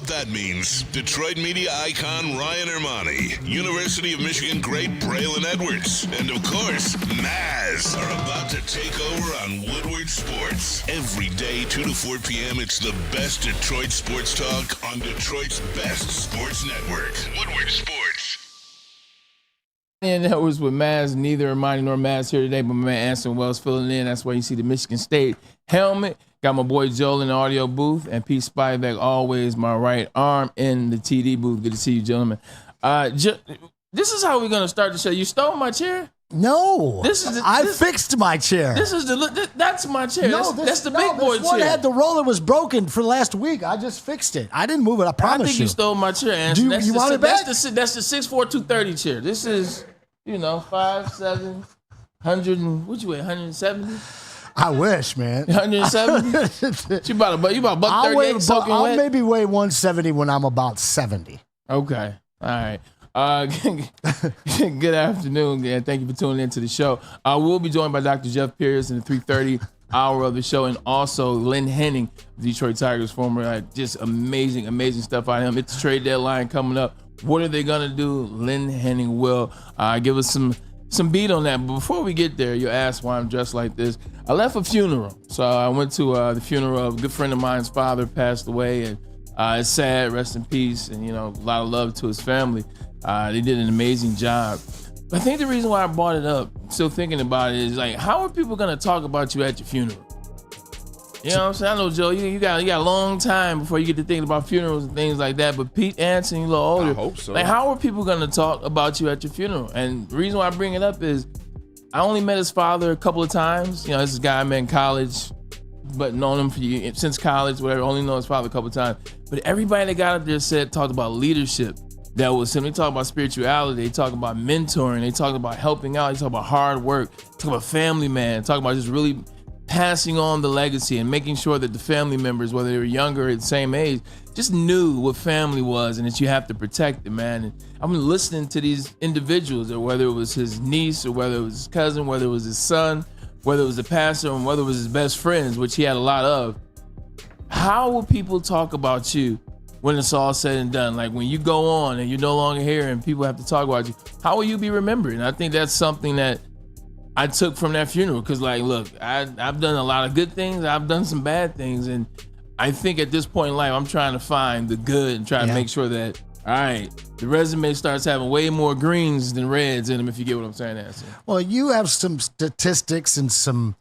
what that means. Detroit media icon Ryan Ermanni, University of Michigan great Braylon Edwards, and of course, Maz are about to take over on Woodward Sports. Every day, 2 to 4 p.m., it's the best Detroit sports talk on Detroit's best sports network, Woodward Sports. And that was with Maz. Neither Ermanni nor Maz here today, but my man Anson Wells filling in. That's why you see the Michigan State helmet. Got my boy Joel in the audio booth, and Pete Spy back always my right arm in the TD booth. Good to see you, gentlemen. This is how we're gonna start the show. You stole my chair? No, I fixed my chair. That's my chair. No, that's the big boy chair. One had the roller was broken for last week. I just fixed it. I didn't move it. I promise you. I think you stole my chair, Anson. Do you want it back? That's the 6'4", 230 chair. This is 5'7", 100 and what you weigh? 170. I wish, man. 170. You about $138 soaking I'll wet? maybe weigh 170 when I'm about 70. Okay. All right. Good afternoon, and thank you for tuning into the show. We'll be joined by Dr. Jeff Pierce in the 3:30 hour of the show, and also Lynn Henning, Detroit Tigers former. Just amazing stuff out of him. It's the trade deadline coming up. What are they gonna do? Lynn Henning will give us some beat on that. But before we get there, you ask why I'm dressed like this. I left a funeral, so I went to the funeral of a good friend of mine's father passed away, and it's sad. Rest in peace, and a lot of love to his family. They did an amazing job. But I think the reason why I brought it up, still thinking about it, is like, how are people gonna talk about you at your funeral? You know what I'm saying? I know, Joe, you got a long time before you get to thinking about funerals and things like that. But Pete, Anson, you're a little older. I hope so. Like, how are people gonna talk about you at your funeral? And the reason why I bring it up is I only met his father a couple of times. This is a guy I met in college, but known him since college, whatever. Only know his father a couple of times. But everybody that got up there talked about leadership. That was him. They talk about spirituality. They talk about mentoring. They talk about helping out. They talk about hard work. They talk about family man. Talk about just really passing on the legacy and making sure that the family members, whether they were younger or the same age, just knew what family was and that you have to protect it, man. And I'm listening to these individuals, or whether it was his niece, or whether it was his cousin, whether it was his son, whether it was the pastor, and whether it was his best friends, which he had a lot of. How will people talk about you when it's all said and done? Like, when you go on and you're no longer here and people have to talk about you, how will you be remembered? And I think that's something that I took from that funeral, because, like, look, I've done a lot of good things. I've done some bad things. And I think at this point in life, I'm trying to find the good and try to make sure that, all right, the resume starts having way more greens than reds in them, if you get what I'm saying, Nancy. Well, you have some statistics and some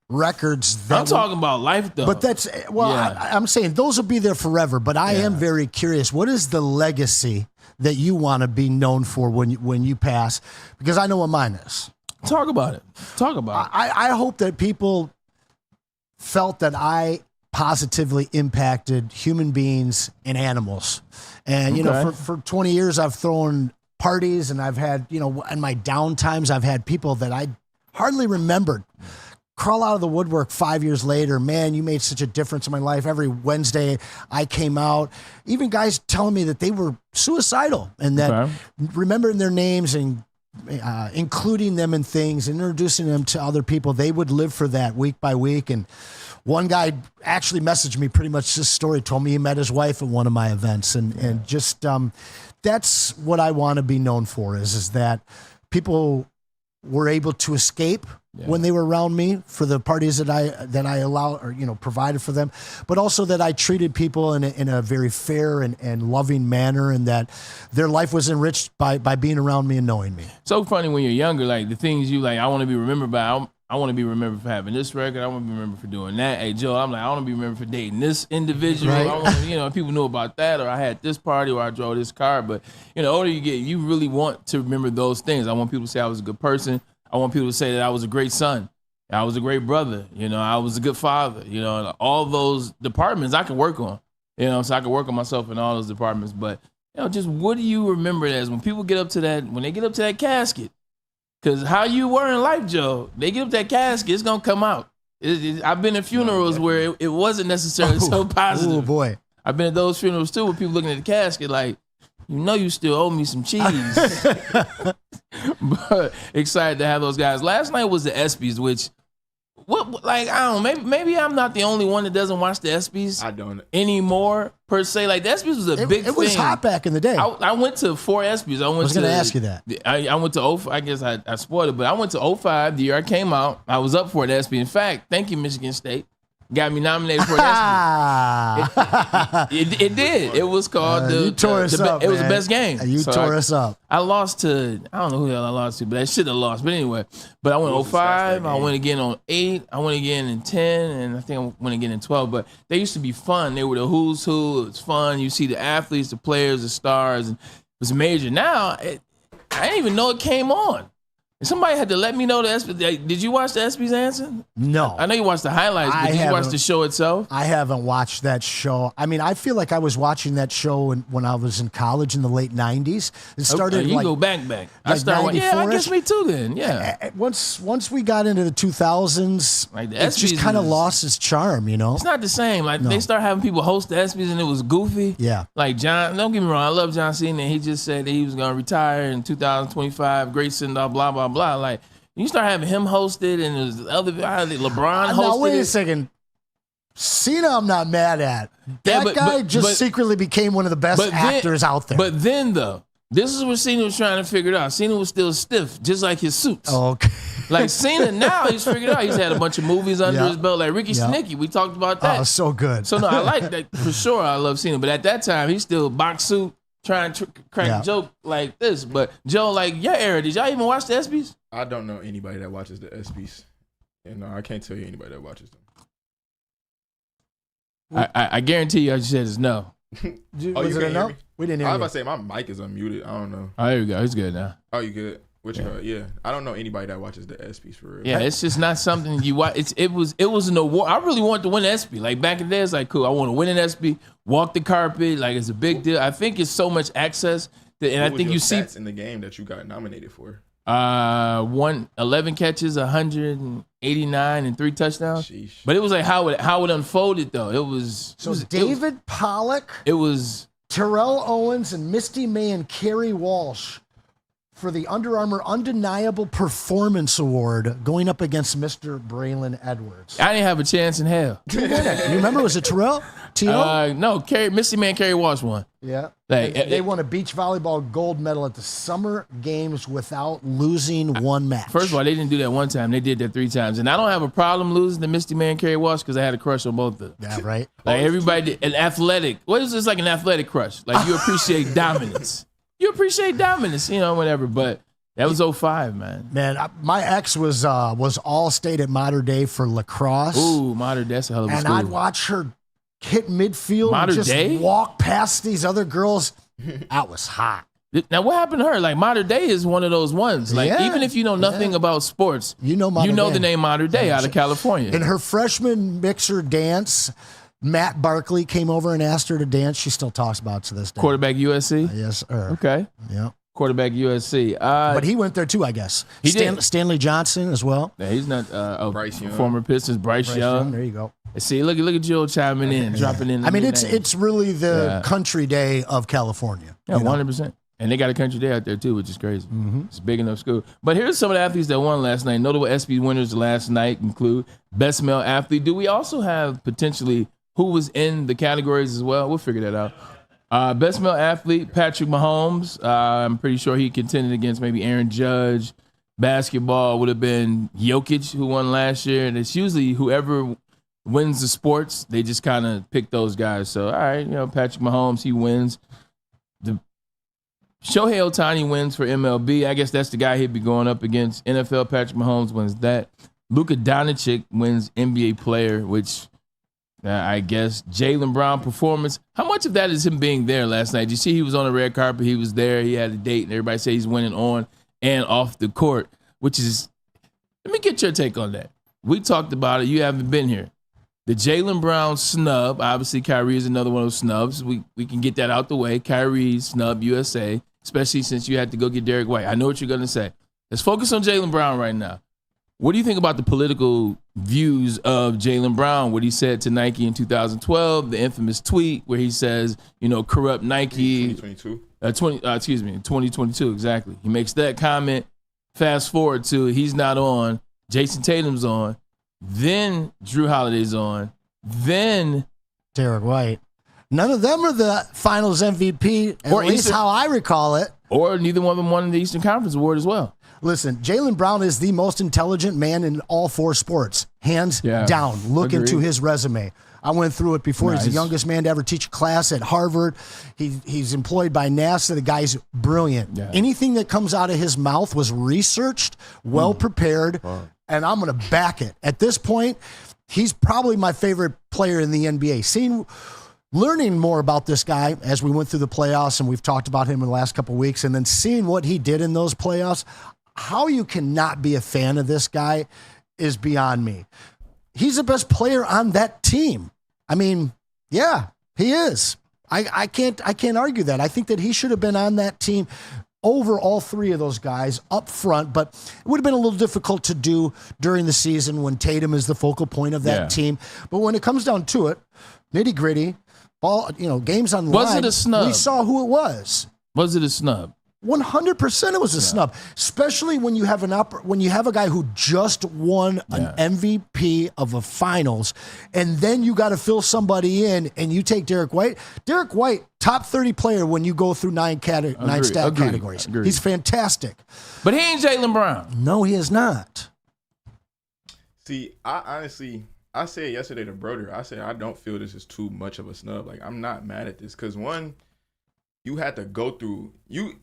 records that I'm talking about life, though. But that's, I'm saying those will be there forever. But I am very curious. What is the legacy that you want to be known for when you pass? Because I know what mine is. Talk about it. I hope that people felt that I positively impacted human beings and animals. And, for 20 years, I've thrown parties, and I've had, in my down times, I've had people that I hardly remembered crawl out of the woodwork 5 years later. Man, you made such a difference in my life. Every Wednesday I came out, even guys telling me that they were suicidal, and that remembering their names and including them in things, introducing them to other people, they would live for that week by week. And one guy actually messaged me pretty much this story, told me he met his wife at one of my events. And just that's what I want to be known for, is that people were able to escape when they were around me for the parties that I allow, or provided for them, but also that I treated people in a very fair and loving manner, and that their life was enriched by being around me and knowing me. So funny when you're younger, like the things you like, I want to be remembered by. I want to be remembered for having this record. I want to be remembered for doing that. Hey, Joe, I'm like, I want to be remembered for dating this individual. Right. I want people knew about that, or I had this party, or I drove this car. But the older you get, you really want to remember those things. I want people to say I was a good person. I want people to say that I was a great son. I was a great brother. I was a good father. And all those departments I can work on. So I can work on myself in all those departments. But just what do you remember it as when people get up to that? When they get up to that casket, because how you were in life, Joe, they get up to that casket, it's gonna come out. I've been at funerals where it wasn't necessarily so positive. Oh boy, I've been at those funerals too, where people looking at the casket like, you still owe me some cheese. But excited to have those guys. Last night was the ESPYs, which what like I don't know, maybe I'm not the only one that doesn't watch the ESPYs. I don't anymore per se. Like the ESPYs was a big thing. It was hot back in the day. I went to 4 ESPYs. I was going to ask you that. I went to 05. I guess I spoiled it, but I went to 05, the year I came out. I was up for an ESPY. In fact, thank you, Michigan State. Got me nominated for an ESPY. It did. It was called you tore us up, it was the best game. You tore us up. I lost to, I don't know who the hell I lost to, but I should have lost. But anyway, I went 05. I went again on 8. I went again in 10, and I think I went again in 12. But they used to be fun. They were the who's who. It was fun. You see the athletes, the players, the stars. And it was major. Now, I didn't even know it came on. Somebody had to let me know the ESPY. Did you watch the ESPYs, Anson? No. I know you watched the highlights, but did you watch the show itself? I haven't watched that show. I mean, I feel like I was watching that show when I was in college in the late 90s. It started you go back. I started, I guess me too then, yeah. Once we got into the 2000s, like the it just kind of lost its charm, you know? It's not the same. Like they start having people host the ESPYs and it was goofy. Yeah. Like John, don't get me wrong, I love John Cena. He just said that he was going to retire in 2025, great send-off, blah, blah, blah. Like, you start having him hosted and there's other LeBron hosted. Now, wait a second. Cena, I'm not mad at. That guy just secretly became one of the best actors out there. But then, though, this is what Cena was trying to figure out. Cena was still stiff, just like his suits. Oh, okay. Like Cena now, he's figured out. He's had a bunch of movies under his belt, like Ricky Snicky. We talked about that. Oh, so good. So, no, I like that for sure. I love Cena. But at that time, he's still box suit, trying to crack a joke like this. But, Joe, like, your era, did y'all even watch the ESPYs? I don't know anybody that watches the ESPYs. And I can't tell you anybody that watches them. I guarantee you, I just said is no. Was it a no? We didn't hear I you. was about to say, my mic is unmuted. I don't know. Oh, there we go. It's good now. Oh, you good? Yeah. I don't know anybody that watches the ESPYs for real. Yeah, it's just not something you watch. It was an award. I really wanted to win an ESPY. Like back in the day, it's like, cool, I want to win an ESPY, walk the carpet. Like it's a big deal. I think it's so much access. And I think you see in the game that you got nominated for. 11 catches, 189, and 3 touchdowns. Sheesh. But it was like how it unfolded though. It was David Pollock. It was Terrell Owens and Misty May and Kerry Walsh for the Under Armour Undeniable Performance Award going up against Mr. Braylon Edwards. I didn't have a chance in hell. You remember? Was it Terrell? No, Misty May and Kerry Walsh won. Yeah. Like, they won a beach volleyball gold medal at the Summer Games without losing one match. First of all, they didn't do that one time. They did that 3 times. And I don't have a problem losing to Misty May and Kerry Walsh because I had a crush on both of them. Yeah, right. Like everybody, an athletic. What is this like an athletic crush? Like you appreciate dominance. You appreciate dominance, whatever. But that was 05, man. Man, my ex was all state at Modern Day for lacrosse. Ooh, Modern Day, that's a hell of a school. And I'd watch her hit midfield Modern and just Day? walk past these other girls. That was hot. Now, what happened to her? Like, Modern Day is one of those ones. Like, even if you know nothing about sports, you know the name Modern Day out of California. In her freshman mixer dance, Matt Barkley came over and asked her to dance. She still talks about it to this day. Quarterback USC? Yes, sir. Okay. Yeah. Quarterback USC. But he went there too, I guess. Stanley Johnson as well. Yeah, he's not Bryce Young. Former Pistons, Bryce Young. There you go. See, look at Joel chiming in, dropping in. I mean, it's really the country day of California. Yeah, 100%. And they got a country day out there too, which is crazy. Mm-hmm. It's a big enough school. But here's some of the athletes that won last night. Notable ESPY winners last night include best male athlete. Do we also have potentially who was in the categories as well? We'll figure that out. Best male athlete, Patrick Mahomes. I'm pretty sure he contended against maybe Aaron Judge. Basketball would have been Jokic, who won last year. And it's usually whoever wins the sports, they just kind of pick those guys. So, all right, Patrick Mahomes, he wins. The Shohei Ohtani wins for MLB. I guess that's the guy he'd be going up against. NFL, Patrick Mahomes wins that. Luka Doncic wins NBA player, which I guess Jaylen Brown performance. How much of that is him being there last night? Did you see he was on the red carpet? He was there. He had a date, and everybody say he's winning on and off the court, which is, let me get your take on that. We talked about it. You haven't been here. The Jaylen Brown snub, obviously Kyrie is another one of those snubs. We can get that out the way. Kyrie snub USA, especially since you had to go get Derek White. I know what you're going to say. Let's focus on Jaylen Brown right now. What do you think about the political views of Jaylen Brown, what he said to Nike in 2012, the infamous tweet where he says, corrupt Nike. 2022. 2022, exactly. He makes that comment. Fast forward to he's not on. Jason Tatum's on. then Drew Holiday's on, then Derek White. None of them are the Finals MVP, at least how I recall it. Or neither one of them won the Eastern Conference Award as well. Listen, Jaylen Brown is the most intelligent man in all 4 sports, hands down. Look into his resume. I went through it before. Nice. He's the youngest man to ever teach a class at Harvard. He's employed by NASA. The guy's brilliant. Yeah. Anything that comes out of his mouth was researched, well prepared, and I'm going to back it. At this point, he's probably my favorite player in the NBA. Learning more about this guy as we went through the playoffs, and we've talked about him in the last couple of weeks, and then seeing what he did in those playoffs, how you cannot be a fan of this guy is beyond me. He's the best player on that team. I mean, yeah, he is. I can't argue that. I think that he should have been on that team over all 3 of those guys up front, but it would have been a little difficult to do during the season when Tatum is the focal point of that team. But when it comes down to it, nitty gritty, games on the line. Was it a snub? We saw who it was. Was it a snub? 100% it was a snub, especially when you have a guy who just won an MVP of a finals, and then you got to fill somebody in, and you take Derek White. Derek White, top 30 player when you go through 9 stat categories. Agreed. He's fantastic. But he ain't Jaylen Brown. No, he is not. See, I said yesterday to Broder, I said I don't feel this is too much of a snub. Like, I'm not mad at this because, one, you had to go through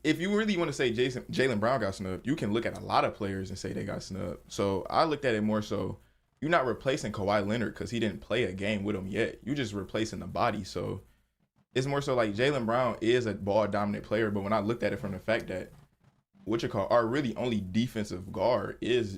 if you really want to say Jaylen Brown got snubbed, you can look at a lot of players and say they got snubbed. So I looked at it more so you're not replacing Kawhi Leonard because he didn't play a game with him yet. You just replacing the body. So it's more so like Jaylen Brown is a ball dominant player, but when I looked at it from the fact that our really only defensive guard is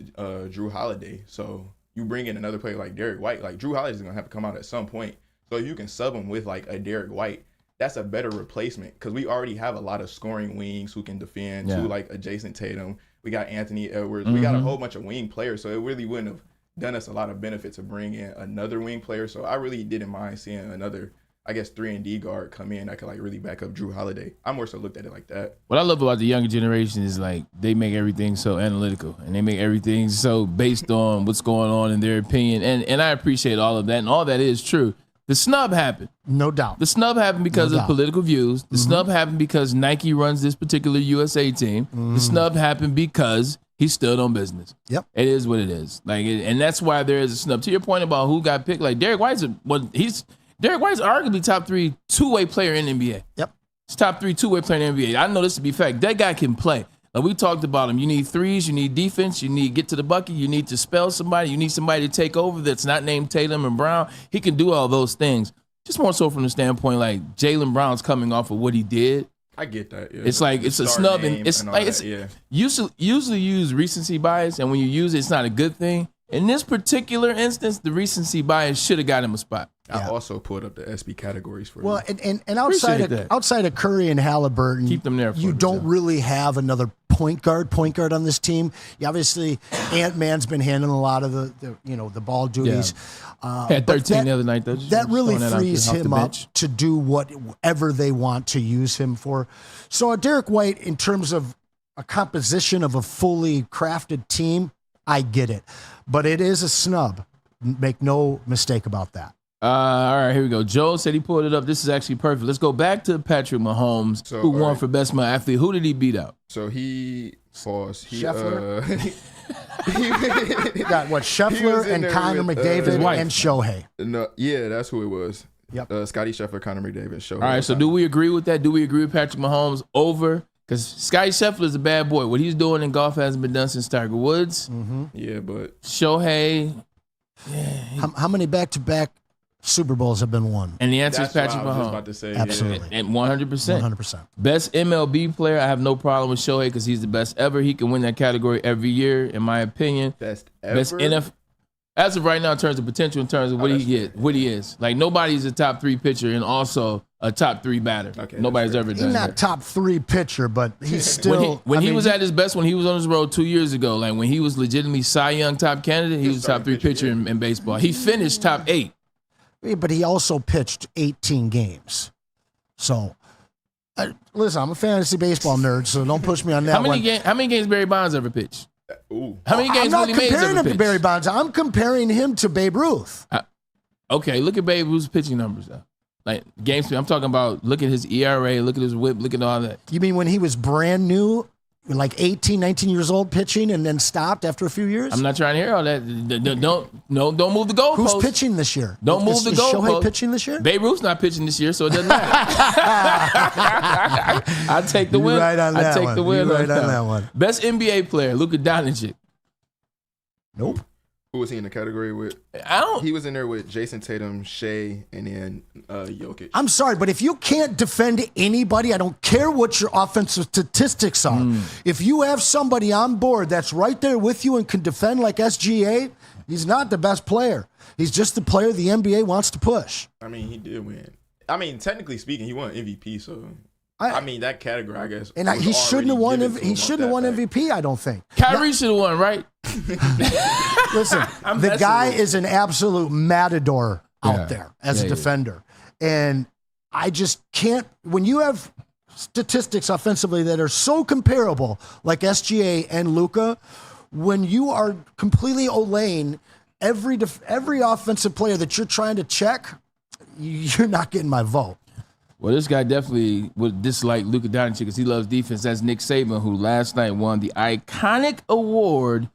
Drew Holiday. So you bring in another player like Derek White, like Drew Holiday is gonna have to come out at some point. So you can sub him with like a Derek White. That's a better replacement because we already have a lot of scoring wings who can defend to like a Jason Tatum. We got Anthony Edwards. We got a whole bunch of wing players. So it really wouldn't have done us a lot of benefit to bring in another wing player. So I really didn't mind seeing another, 3-and-D guard come in that could like really back up Drew Holiday. I more so looked at it like that. What I love about the younger generation is like they make everything so analytical and they make everything so based on what's going on in their opinion. And I appreciate all of that. And all that is true. The snub happened. No doubt. The snub happened because of political views. The snub happened because Nike runs this particular USA team. The snub happened because he stood on business. Yep. It is what it is. And that's why there is a snub. To your point about who got picked, like Derek White's arguably top 3 two-way player in the NBA. Yep. He's top 3 two-way player in the NBA. I know this to be fact. That guy can play. Like we talked about him. You need threes, you need defense, you need to get to the bucket, you need to spell somebody, you need somebody to take over that's not named Tatum and Brown. He can do all those things. Just more so from the standpoint like Jaylen Brown's coming off of what he did. I get that. Yeah. It's like it's a snub and it's like it's usually use recency bias, and when you use it, it's not a good thing. In this particular instance, the recency bias should have got him a spot. I also pulled up the ESPY categories for you. Well, and outside of Curry and Halliburton, keep them there. You don't really have another point guard on this team. Obviously, Ant-Man's been handling a lot of the ball duties. Had 13 the other night though. That really frees him up to do whatever they want to use him for. So Derek White, in terms of a composition of a fully crafted team, I get it, but it is a snub. Make no mistake about that. All right, here we go. Joel said he pulled it up. This is actually perfect. Let's go back to Patrick Mahomes, who won for Best Male Athlete. Who did he beat out? So he Scheffler. He got Scheffler and Connor McDavid and Shohei. No, yeah, that's who it was. Yep. Scotty Scheffler, Connor McDavid, Shohei. All right, so do we agree with that? Do we agree with Patrick Mahomes over? Because Scotty Scheffler is a bad boy. What he's doing in golf hasn't been done since Tiger Woods. Mm-hmm. Yeah, but Shohei. How many back-to-back Super Bowls have been won? And the answer is Patrick Mahomes. I was about to say, absolutely. And 100%. 100%. Best MLB player, I have no problem with Shohei because he's the best ever. He can win that category every year, in my opinion. Best ever? Best NFL. As of right now, in terms of potential, in terms of what he is. Like, nobody's a top 3 pitcher and also a top 3 batter. Okay, nobody's ever done that. He's not top 3 pitcher, but he's still. When he was at his best, when he was on his road 2 years ago, like when he was legitimately Cy Young top candidate, he was a top 3 pitcher in baseball. He finished top 8. But he also pitched 18 games. So, listen, I'm a fantasy baseball nerd, so don't push me on that How many games Barry Bonds ever pitched? Ooh. How many games I'm Willie not Mays comparing ever him to pitched? Barry Bonds. I'm comparing him to Babe Ruth. Okay, look at Babe Ruth's pitching numbers though. Like game speed. I'm talking about look at his ERA, look at his whip, look at all that. You mean when he was brand new, like 18, 19 years old pitching and then stopped after a few years? I'm not trying to hear all that. Don't move the goalpost. Who's pitching this year? Don't move the goalpost. Is Shohei pitching this year? Babe Ruth's not pitching this year, so it doesn't matter. I take the win. Right on that I take one. the win. Right on that one. Best NBA player, Luka Doncic. Nope. Who was he in the category with? He was in there with Jason Tatum, Shea, and then Jokic. I'm sorry, but if you can't defend anybody, I don't care what your offensive statistics are. If you have somebody on board that's right there with you and can defend like SGA, he's not the best player. He's just the player the NBA wants to push. I mean, he did win. I mean, technically speaking, he won MVP, so... I mean, that category, I guess. And he shouldn't have won. He shouldn't have won MVP. I don't think. Kyrie should have won, right? Listen, the guy is an absolute matador out there as a defender, and I just can't. When you have statistics offensively that are so comparable, like SGA and Luka, when you are completely olaying every offensive player that you're trying to check, you're not getting my vote. Well, this guy definitely would dislike Luka Doncic because he loves defense. That's Nick Saban, who last night won the iconic award.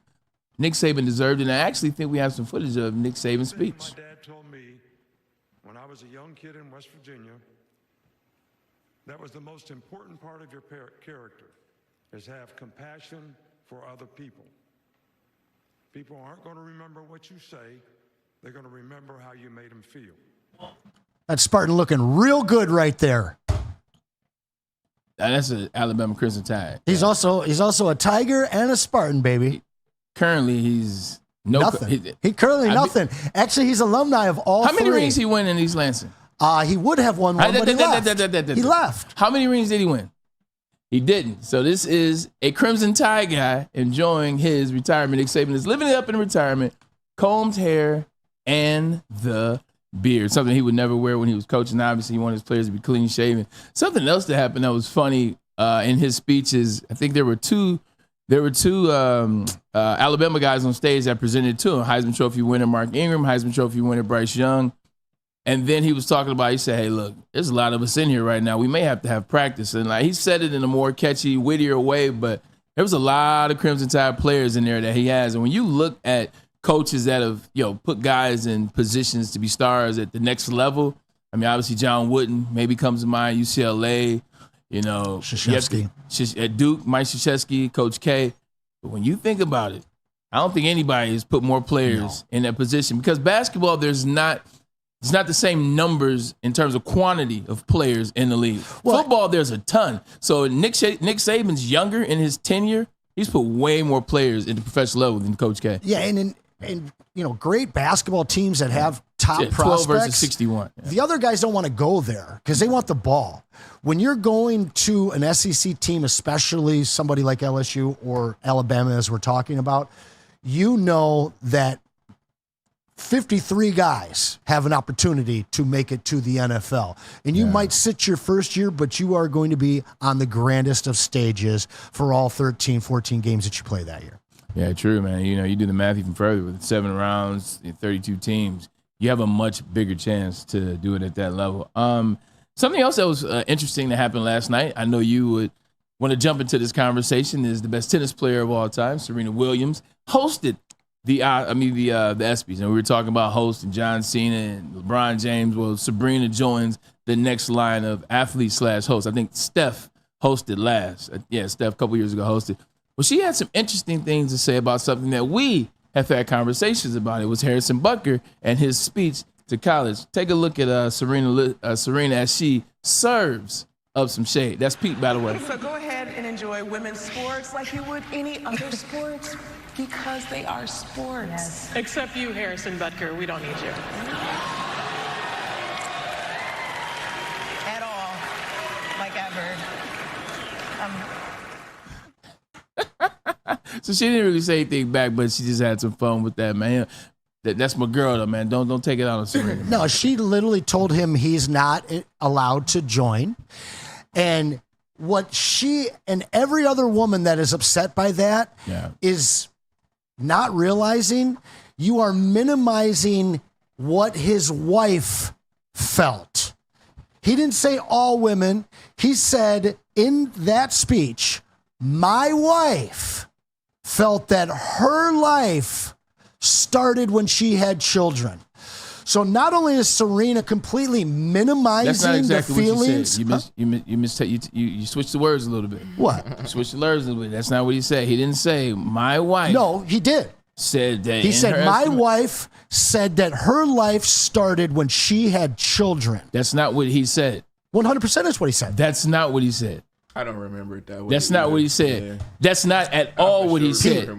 Nick Saban deserved it, and I actually think we have some footage of Nick Saban's speech. My dad told me when I was a young kid in West Virginia, that was the most important part of your character, is have compassion for other people. People aren't going to remember what you say. They're going to remember how you made them feel. That Spartan looking real good right there. That's an Alabama Crimson Tide. He's also a Tiger and a Spartan, baby. Currently, he's nothing. He currently nothing. Actually, he's alumni of all How many three. rings he win in East Lansing? He would have won one, but he left. He left. How many rings did he win? He didn't. So this is a Crimson Tide guy enjoying his retirement. Nick Saban is living it up in retirement. Combed hair and the beard, something he would never wear when he was coaching. Obviously, he wanted his players to be clean shaven. Something else that happened that was funny in his speeches. I think there were two Alabama guys on stage that presented to him. Heisman Trophy winner Mark Ingram, Heisman Trophy winner Bryce Young. And then he was talking about, he said, hey, look, there's a lot of us in here right now. We may have to have practice. And like he said it in a more catchy, wittier way, but there was a lot of Crimson Tide players in there that he has. And when you look at coaches that have, put guys in positions to be stars at the next level, I mean, obviously John Wooden maybe comes to mind, UCLA, Krzyzewski. At Duke, Mike Krzyzewski, Coach K. But when you think about it, I don't think anybody has put more players in that position because basketball, it's not the same numbers in terms of quantity of players in the league. Well, football, there's a ton. So Nick Saban's younger in his tenure. He's put way more players at the professional level than Coach K. Yeah, and great basketball teams that have top 12 prospects. versus 61. Yeah. The other guys don't want to go there because they want the ball. When you're going to an SEC team, especially somebody like LSU or Alabama, as we're talking about, you know that 53 guys have an opportunity to make it to the NFL. And you might sit your first year, but you are going to be on the grandest of stages for all 13, 14 games that you play that year. Yeah, true, man. You do the math even further with 7 rounds, 32 teams. You have a much bigger chance to do it at that level. Something else that was interesting that happened last night, I know you would want to jump into this conversation, is the best tennis player of all time, Serena Williams, hosted the ESPYs. And we were talking about hosts and John Cena and LeBron James. Well, Sabrina joins the next line of athlete/host. I think Steph hosted last. Steph a couple years ago hosted. Well, she had some interesting things to say about something that we have had conversations about. It was Harrison Butker and his speech to college. Take a look at Serena as she serves up some shade. That's Pete, by the way. So go ahead and enjoy women's sports like you would any other sports because they are sports. Yes. Except you, Harrison Butker. We don't need you. At all. Like ever. So she didn't really say anything back, but she just had some fun with that, man. That's my girl, though, man. Don't take it out on Serena. No, she literally told him he's not allowed to join. And what she and every other woman that is upset by that is not realizing you are minimizing what his wife felt. He didn't say all women. He said in that speech, my wife felt that her life started when she had children. So not only is Serena completely minimizing the feelings. You switched the words a little bit. What? You switched the words a little bit. That's not what he said. He didn't say my wife. No, he did. Said that. He said my wife said that her life started when she had children. That's not what he said. 100% is what he said. That's not what he said. I don't remember it that way. That's not what he said. Yeah. That's not at all what he said.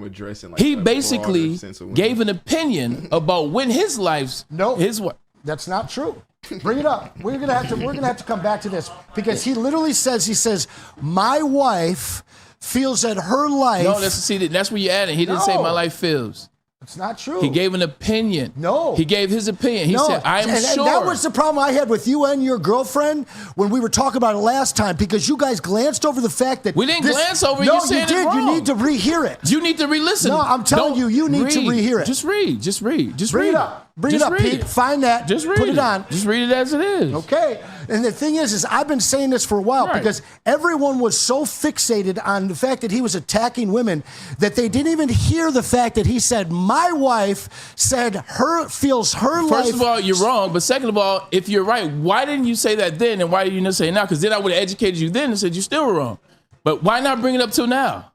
He basically gave an opinion about when his life's his wife. That's not true. Bring it up. We're gonna have to come back to this because he literally says my wife feels that her life. No, that's where you're at. He didn't say my life feels. It's not true. He gave an opinion. No. He gave his opinion. He said, I am sure. And that was the problem I had with you and your girlfriend when we were talking about it last time because you guys glanced over the fact that we didn't glance over. No, you said did. It wrong. You need to rehear it. You need to re-listen. No, I'm telling you need to rehear it. Just read. Just read. Bring it up. Bring it up, Pete. Find that. Just read Put it on. Just read it as it is. Okay. And the thing is I've been saying this for a while because everyone was so fixated on the fact that he was attacking women that they didn't even hear the fact that he said, my wife said feels her life. First of all, you're wrong. But second of all, if you're right, why didn't you say that then and why did you not say it now? Because then I would have educated you then and said you still were wrong. But why not bring it up till now?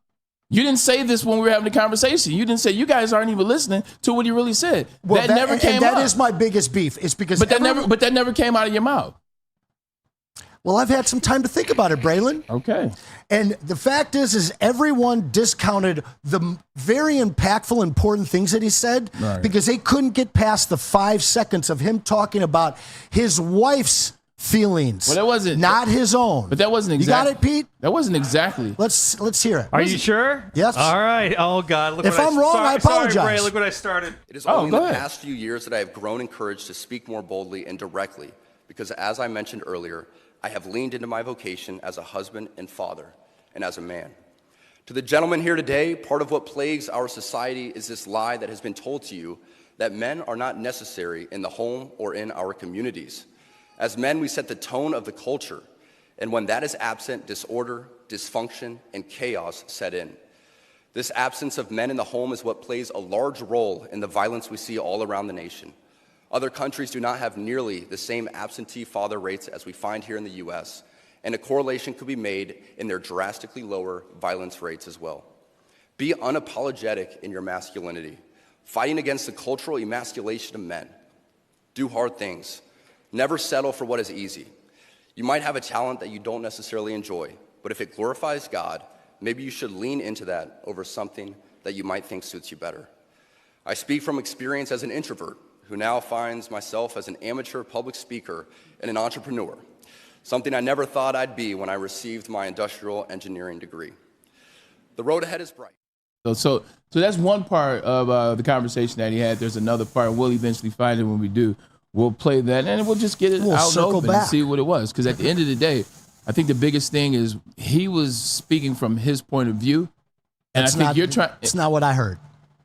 You didn't say this when we were having the conversation. You didn't say you guys aren't even listening to what he really said. Well, that never came out. That is my biggest beef. It's because that never came out of your mouth. Well, I've had some time to think about it, Braylon. Okay. And the fact is everyone discounted the very impactful, important things that he said because they couldn't get past the 5 seconds of him talking about his wife's feelings. Well, that wasn't not his own. But that wasn't exactly. You got it, Pete? That wasn't exactly. Let's hear it. Are you sure? Yes. All right. Oh God. Look if I'm wrong, I apologize. Sorry, Bray, look what I started. It is only in the past few years that I have grown in courage to speak more boldly and directly, because as I mentioned earlier, I have leaned into my vocation as a husband and father, and as a man. To the gentlemen here today, part of what plagues our society is this lie that has been told to you that men are not necessary in the home or in our communities. As men, we set the tone of the culture, and when that is absent, disorder, dysfunction, and chaos set in. This absence of men in the home is what plays a large role in the violence we see all around the nation. Other countries do not have nearly the same absentee father rates as we find here in the U.S., and a correlation could be made in their drastically lower violence rates as well. Be unapologetic in your masculinity, fighting against the cultural emasculation of men. Do hard things. Never settle for what is easy. You might have a talent that you don't necessarily enjoy, but if it glorifies God, maybe you should lean into that over something that you might think suits you better. I speak from experience as an introvert who now finds myself as an amateur public speaker and an entrepreneur, something I never thought I'd be when I received my industrial engineering degree. The road ahead is bright. So that's one part of the conversation that he had. There's another part. We'll eventually find it when we do. We'll play that, and we'll just get it out and open and see what it was. Because at the end of the day, I think the biggest thing is he was speaking from his point of view, and I think you're trying. It's not what I heard.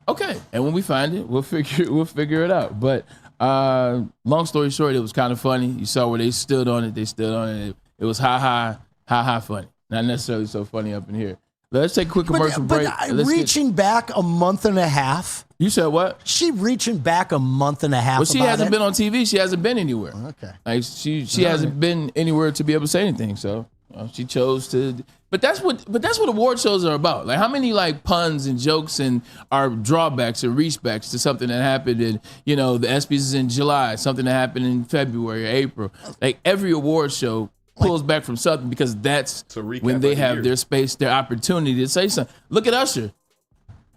Okay, and when we find it, we'll figure it out. But long story short, it was kind of funny. You saw where they stood on it. They stood on it. It was ha funny. Not necessarily so funny up in here. Let's take a quick commercial break. Reaching back a month and a half. You said what? She reaching back a month and a half. Well, she hasn't been on TV. She hasn't been anywhere. Okay. Like she hasn't been anywhere to be able to say anything. So she chose to. But that's what award shows are about. Like how many like puns and jokes and are drawbacks or reachbacks to something that happened in the ESPYs is in July, something that happened in February or April. Like every award show pulls back from something because that's when they have their space, their opportunity to say something. Look at Usher.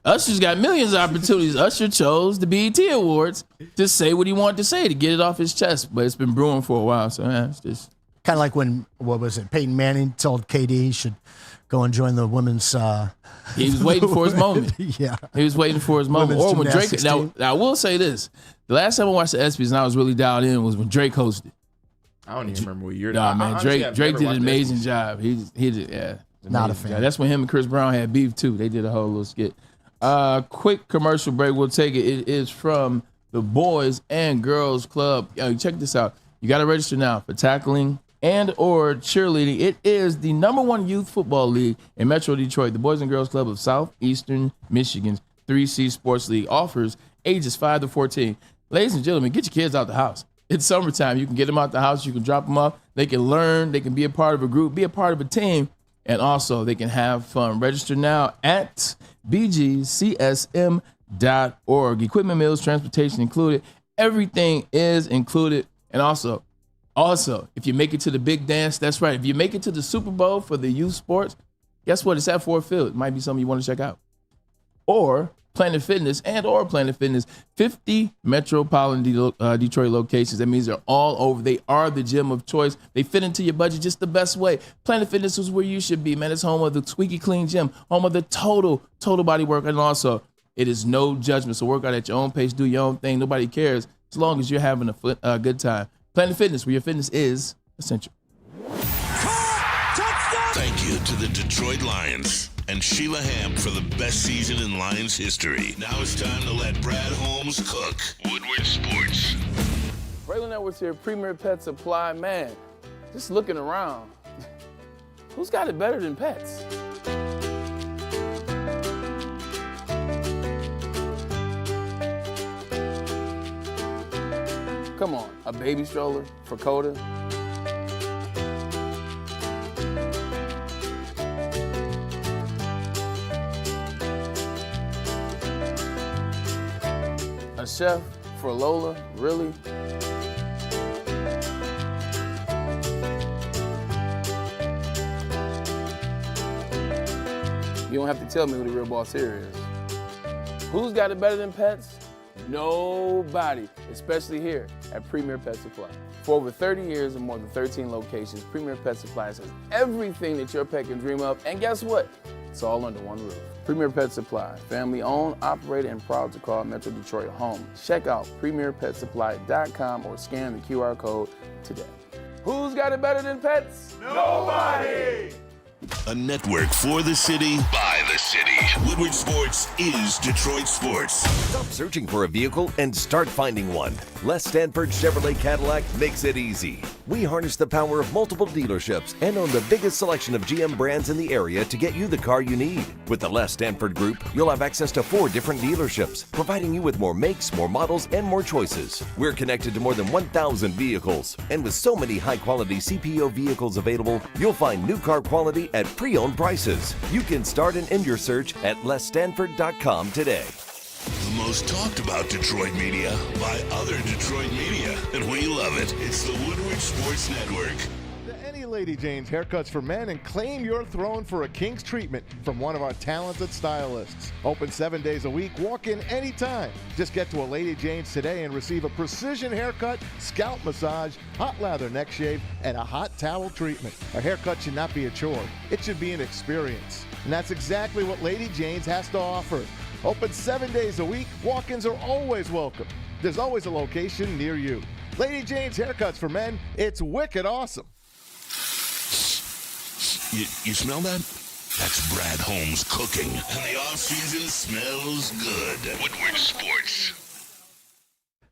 Usher's got millions of opportunities. Usher chose the BET Awards to say what he wanted to say, to get it off his chest. But it's been brewing for a while, so it's just kind of like when Peyton Manning told KD he should go and join the women's. He was waiting for his moment. Yeah, he was waiting for his moment. Or when Drake. Now I will say this: the last time I watched the ESPYs and I was really dialed in was when Drake hosted. I don't even remember what year. Nah, man, Drake did an amazing job. He did, yeah. Not a fan. Job. That's when him and Chris Brown had beef too. They did a whole little skit. Quick commercial break. We'll take it. It is from the Boys and Girls Club. Yo, check this out. You got to register now for tackling and or cheerleading. It is the #1 youth football league in Metro Detroit. The Boys and Girls Club of Southeastern Michigan's 3C Sports League offers ages 5 to 14. Ladies and gentlemen, get your kids out the house. It's summertime. You can get them out the house. You can drop them off. They can learn. They can be a part of a group, be a part of a team, and also they can have fun. Register now at bgcsm.org. Equipment, meals, transportation included. Everything is included. And also, if you make it to the big dance, that's right. If you make it to the Super Bowl for the youth sports, guess what? It's at Ford Field. It might be something you want to check out. Or Planet Fitness 50 metropolitan Detroit locations. That means they're all over. They are the gym of choice. They fit into your budget just the best way. Planet Fitness is where you should be, man. It's home of the squeaky clean gym, home of the total body work. And also, it is no judgment. So work out at your own pace, do your own thing. Nobody cares as long as you're having a good time. Planet Fitness, where your fitness is essential. Thank you to the Detroit Lions and Sheila Hamp for the best season in Lions history. Now it's time to let Brad Holmes cook. Woodward Sports. Braylon Edwards here, Premier Pet Supply. Man, just looking around, who's got it better than pets? Come on, a baby stroller for Coda? A chef for Lola? Really? You don't have to tell me who the real boss here is. Who's got it better than pets? Nobody, especially here at Premier Pet Supply. For over 30 years and more than 13 locations, Premier Pet Supply has everything that your pet can dream of. And guess what? It's all under one roof. Premier Pet Supply, family owned, operated, and proud to call Metro Detroit home. Check out premierpetsupply.com or scan the QR code today. Who's got it better than pets? Nobody! A network for the city, by the city. Woodward Sports is Detroit Sports. Stop searching for a vehicle and start finding one. Les Stanford Chevrolet Cadillac makes it easy. We harness the power of multiple dealerships and own the biggest selection of GM brands in the area to get you the car you need. With the Les Stanford Group, you'll have access to 4 different dealerships, providing you with more makes, more models, and more choices. We're connected to more than 1,000 vehicles. And with so many high-quality CPO vehicles available, you'll find new car quality at pre-owned prices. You can start and end your search at lesstanford.com today. The most talked about Detroit media by other Detroit media, and we love it. It's the Woodward Sports Network. Any Lady Jane's haircuts for men and claim your throne for a king's treatment from one of our talented stylists. Open 7 days a week. Walk in anytime. Just get to a Lady Jane's today and receive a precision haircut, scalp massage, hot lather neck shave, and a hot towel treatment. A haircut should not be a chore. It should be an experience. And that's exactly what Lady Jane's has to offer. Open 7 days a week. Walk-ins are always welcome. There's always a location near you. Lady Jane's haircuts for men. It's wicked awesome. You smell that? That's Brad Holmes cooking. And the off-season smells good. Woodward Sports.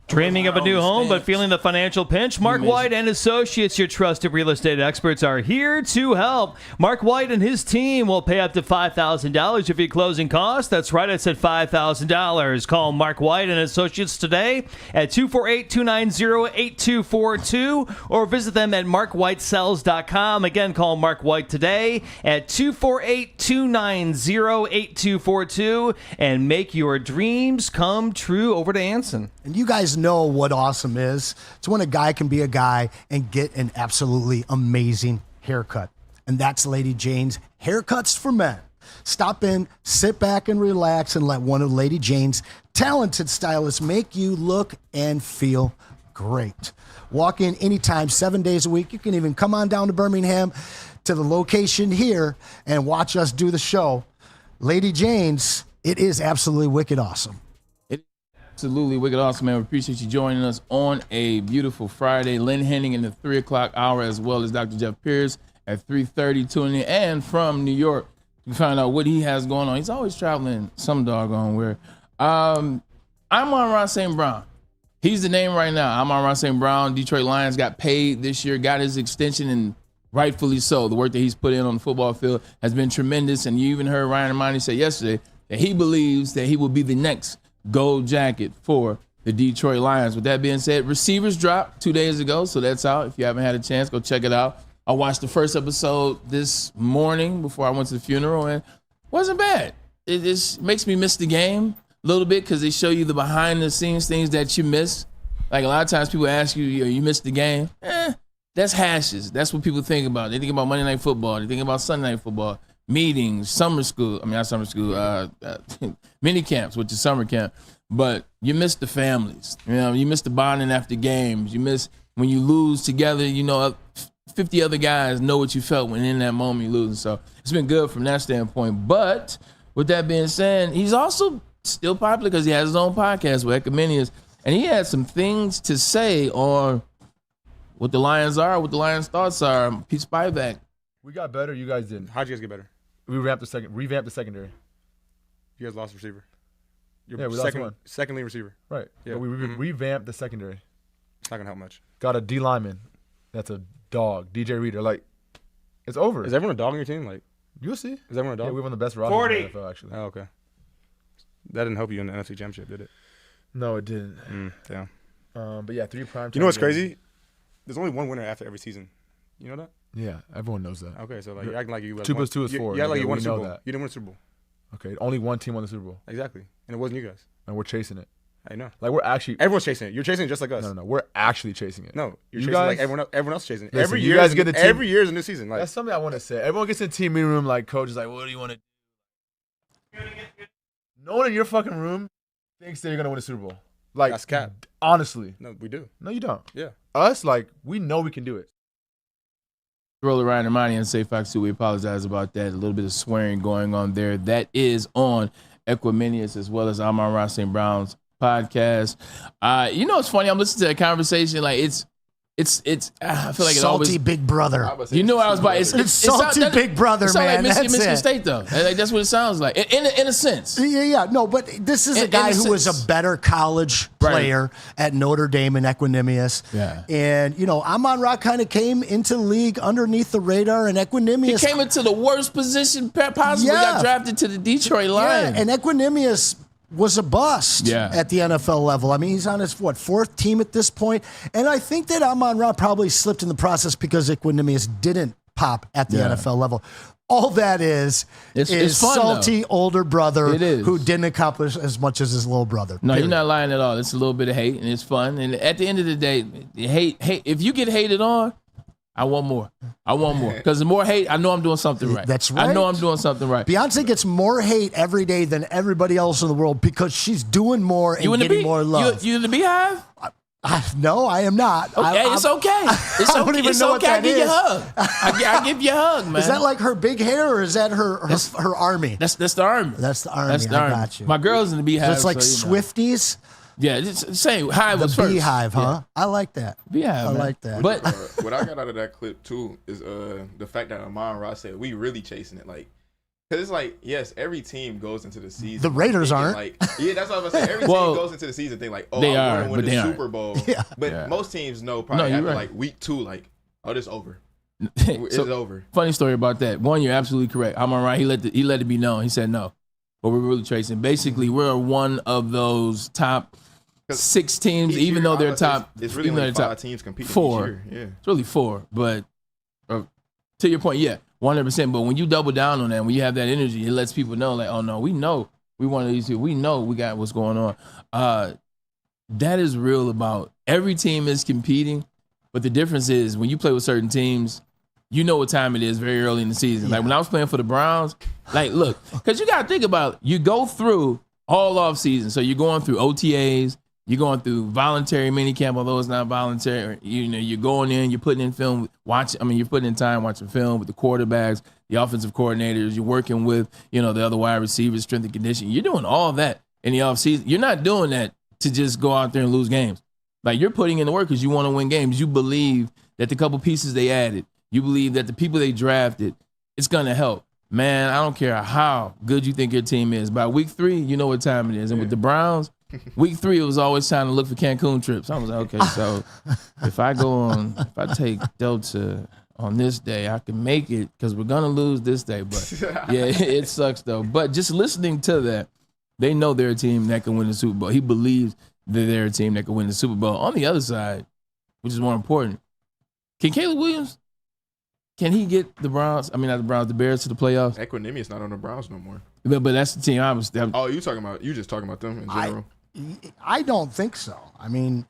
Dreaming of a new home but feeling the financial pinch? Mark White and Associates, your trusted real estate experts, are here to help. Mark White and his team will pay up to $5,000 if your closing costs. That's right, I said $5,000. Call Mark White and Associates today at 248-290-8242 or visit them at markwhitesells.com. Again, call Mark White today at 248-290-8242 and make your dreams come true. Over to Anson. And you guys know what awesome is. It's when a guy can be a guy and get an absolutely amazing haircut. And that's Lady Jane's Haircuts for Men. Stop in, sit back and relax, and let one of Lady Jane's talented stylists make you look and feel great. Walk in anytime, 7 days a week. You can even come on down to Birmingham to the location here and watch us do the show. Lady Jane's, it is absolutely wicked awesome. Absolutely. Wicked awesome, man. We appreciate you joining us on a beautiful Friday. Lynn Henning in the 3 o'clock hour, as well as Dr. Jeff Pierce at 3:30, tuning in. And from New York, to find out what he has going on. He's always traveling some doggone where. Amon-Ra St. Brown. He's the name right now. Amon-Ra St. Brown, Detroit Lions, got paid this year, got his extension, and rightfully so. The work that he's put in on the football field has been tremendous. And you even heard Ryan Ermanni say yesterday that he believes that he will be the next gold jacket for the Detroit Lions. With that being said, receivers dropped 2 days ago, so that's out. If you haven't had a chance, go check it out. I watched the first episode this morning before I went to the funeral, and it wasn't bad. It just makes me miss the game a little bit because they show you the behind-the-scenes things that you miss. Like a lot of times people ask you, you missed the game. That's hashes. That's what people think about. They think about Monday Night Football. They think about Sunday Night Football, meetings, summer school. I mean, not summer school, mini camps, which is summer camp. But you miss the families. You miss the bonding after games. You miss when you lose together, 50 other guys know what you felt when in that moment you losing. So it's been good from that standpoint. But with that being said, he's also still popular because he has his own podcast with Ecominius, and he had some things to say on what the Lions are, what the Lions' thoughts are. Pete Spivak. We got better. You guys didn't. How'd you guys get better? We revamped the secondary. You guys lost receiver. We lost one. Second lead receiver. Right. Yeah. But we revamped the secondary. It's not gonna help much. Got a D lineman. That's a dog. DJ Reader. Like, it's over. Is everyone a dog on your team? Like, you'll see. Is everyone a dog? Yeah, we won the best roster in the NFL, actually. Oh, okay. That didn't help you in the NFC Championship, did it? No, it didn't. Damn. But yeah, 3 prime. You know what's crazy? There's only one winner after every season. You know that? Yeah, everyone knows that. Okay, so like you're acting like you. 2 + 2 is 4. You act like you won a Super Bowl. That. You didn't win a Super Bowl. Okay, only one team won the Super Bowl. Exactly, and it wasn't you guys. And we're chasing it. I know. Like we're actually. Everyone's chasing it. You're chasing it just like us. No, we're actually chasing it. No, you're you chasing guys, like everyone else chasing it. Listen, Every you year, guys get a team, every year is a new season. Like that's something I want to say. Everyone gets in the team meeting room. Like coach is like, "What do you want to do?" No one in your fucking room thinks that you're gonna win a Super Bowl. Like that's cap. Honestly, no, we do. No, you don't. Yeah, us like we know we can do it. Roller Ryan Ermanni and Say Fox 2. We apologize about that. A little bit of swearing going on there. That is on Ecominius as well as Amon-Ra St. Brown's podcast. It's funny. I'm listening to that conversation. Like it's. I feel like salty big brother. You know what I was about. It's salty big brother, man. Like Michigan State though. Like, that's what it sounds like in a sense. Yeah. No, but this is a guy who was a better college player at Notre Dame and Equanimous. Yeah. And Amon-Ra kind of came into the league underneath the radar, and Equanimous. He came into the worst position possible. Got drafted to the Detroit Lions. Yeah, and Equanimous was a bust at the NFL level. I mean, he's on his, 4th team at this point. And I think that Amon-Ra probably slipped in the process because Equanimous didn't pop at the NFL level. All that is fun, salty older brother who didn't accomplish as much as his little brother. No, you're not lying at all. It's a little bit of hate, and it's fun. And at the end of the day, hate. If you get hated on, I want more. Because the more hate, I know I'm doing something right. That's right. I know I'm doing something right. Beyonce gets more hate every day than everybody else in the world because she's doing more and getting more love. You in the Beehive? No, I am not. Okay, it's okay. I don't even know what that is. I give you a hug, man. Is that like her big hair or is that her army? That's the army. That's the army. I got you. My girl's in the Beehive. So it's like Swifties. Yeah, it's same. Hive was the first. Beehive, huh? Yeah. I like that. Beehive, I like that. But what I got out of that clip too is the fact that Amon-Ra said we really chasing it, like. Because it's like, yes, every team goes into the season. The Raiders aren't. Like, yeah, that's what I was going to say. Every team goes into the season thinking like, they I'm going to win the Super Bowl. Yeah. But most teams know probably after like week 2, like, oh, this over. It's over. Funny story about that. One, you're absolutely correct. Amon-Ra, he let it be known. He said no. But we're really tracing. Basically, we're one of those top 6 teams, even though they're top. It's really only 5 teams competing 4. each year. Yeah. It's really 4. But to your point, 100%. But when you double down on that, when you have that energy, it lets people know, like, oh no, we know we one of these two. We know we got what's going on. That is real about every team is competing, but the difference is when you play with certain teams, you know what time it is very early in the season. Like when I was playing for the Browns, like look, because you got to think about it. You go through all off season, so you're going through OTAs. You're going through voluntary minicamp, although it's not voluntary. You're going in, you're putting in film, you're putting in time watching film with the quarterbacks, the offensive coordinators. You're working with, the other wide receivers, strength and conditioning. You're doing all that in the offseason. You're not doing that to just go out there and lose games. Like, you're putting in the work because you want to win games. You believe that the couple pieces they added, you believe that the people they drafted, it's going to help. Man, I don't care how good you think your team is. By week 3, you know what time it is. And with the Browns, week 3, it was always time to look for Cancun trips. I was like, okay, so if I take Delta on this day, I can make it because we're going to lose this day. But yeah, it sucks though. But just listening to that, they know they're a team that can win the Super Bowl. He believes that they're a team that can win the Super Bowl. On the other side, which is more important, can Caleb Williams, can he get the Browns? I mean, not the Browns, the Bears to the playoffs. Equinemius is not on the Browns no more. But that's the team I was. Oh, you just talking about them in general? I don't think so. I mean,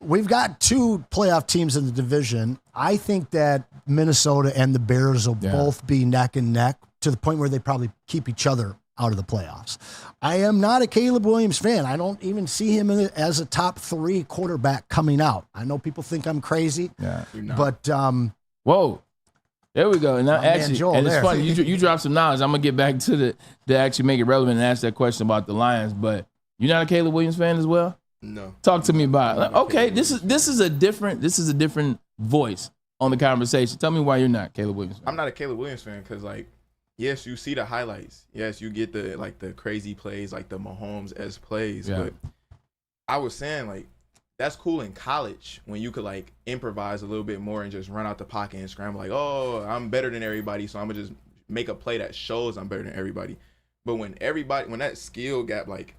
we've got 2 playoff teams in the division. I think that Minnesota and the Bears will both be neck and neck to the point where they probably keep each other out of the playoffs. I am not a Caleb Williams fan. I don't even see him as a top 3 quarterback coming out. I know people think I'm crazy, but whoa, there we go. And now actually, Joel, and it's there. funny. You dropped some knowledge. I'm gonna get back to actually make it relevant and ask that question about the Lions. But you're not a Caleb Williams fan as well? No. Talk to me about it. Like, okay, this is a different voice on the conversation. Tell me why you're not Caleb Williams fan. I'm not a Caleb Williams fan because, like, yes, you see the highlights. Yes, you get the crazy plays, like the Mahomes-esque plays. Yeah. But I was saying, like, that's cool in college when you could, like, improvise a little bit more and just run out the pocket and scramble. Like, oh, I'm better than everybody, so I'm going to just make a play that shows I'm better than everybody. But when that skill gap, like,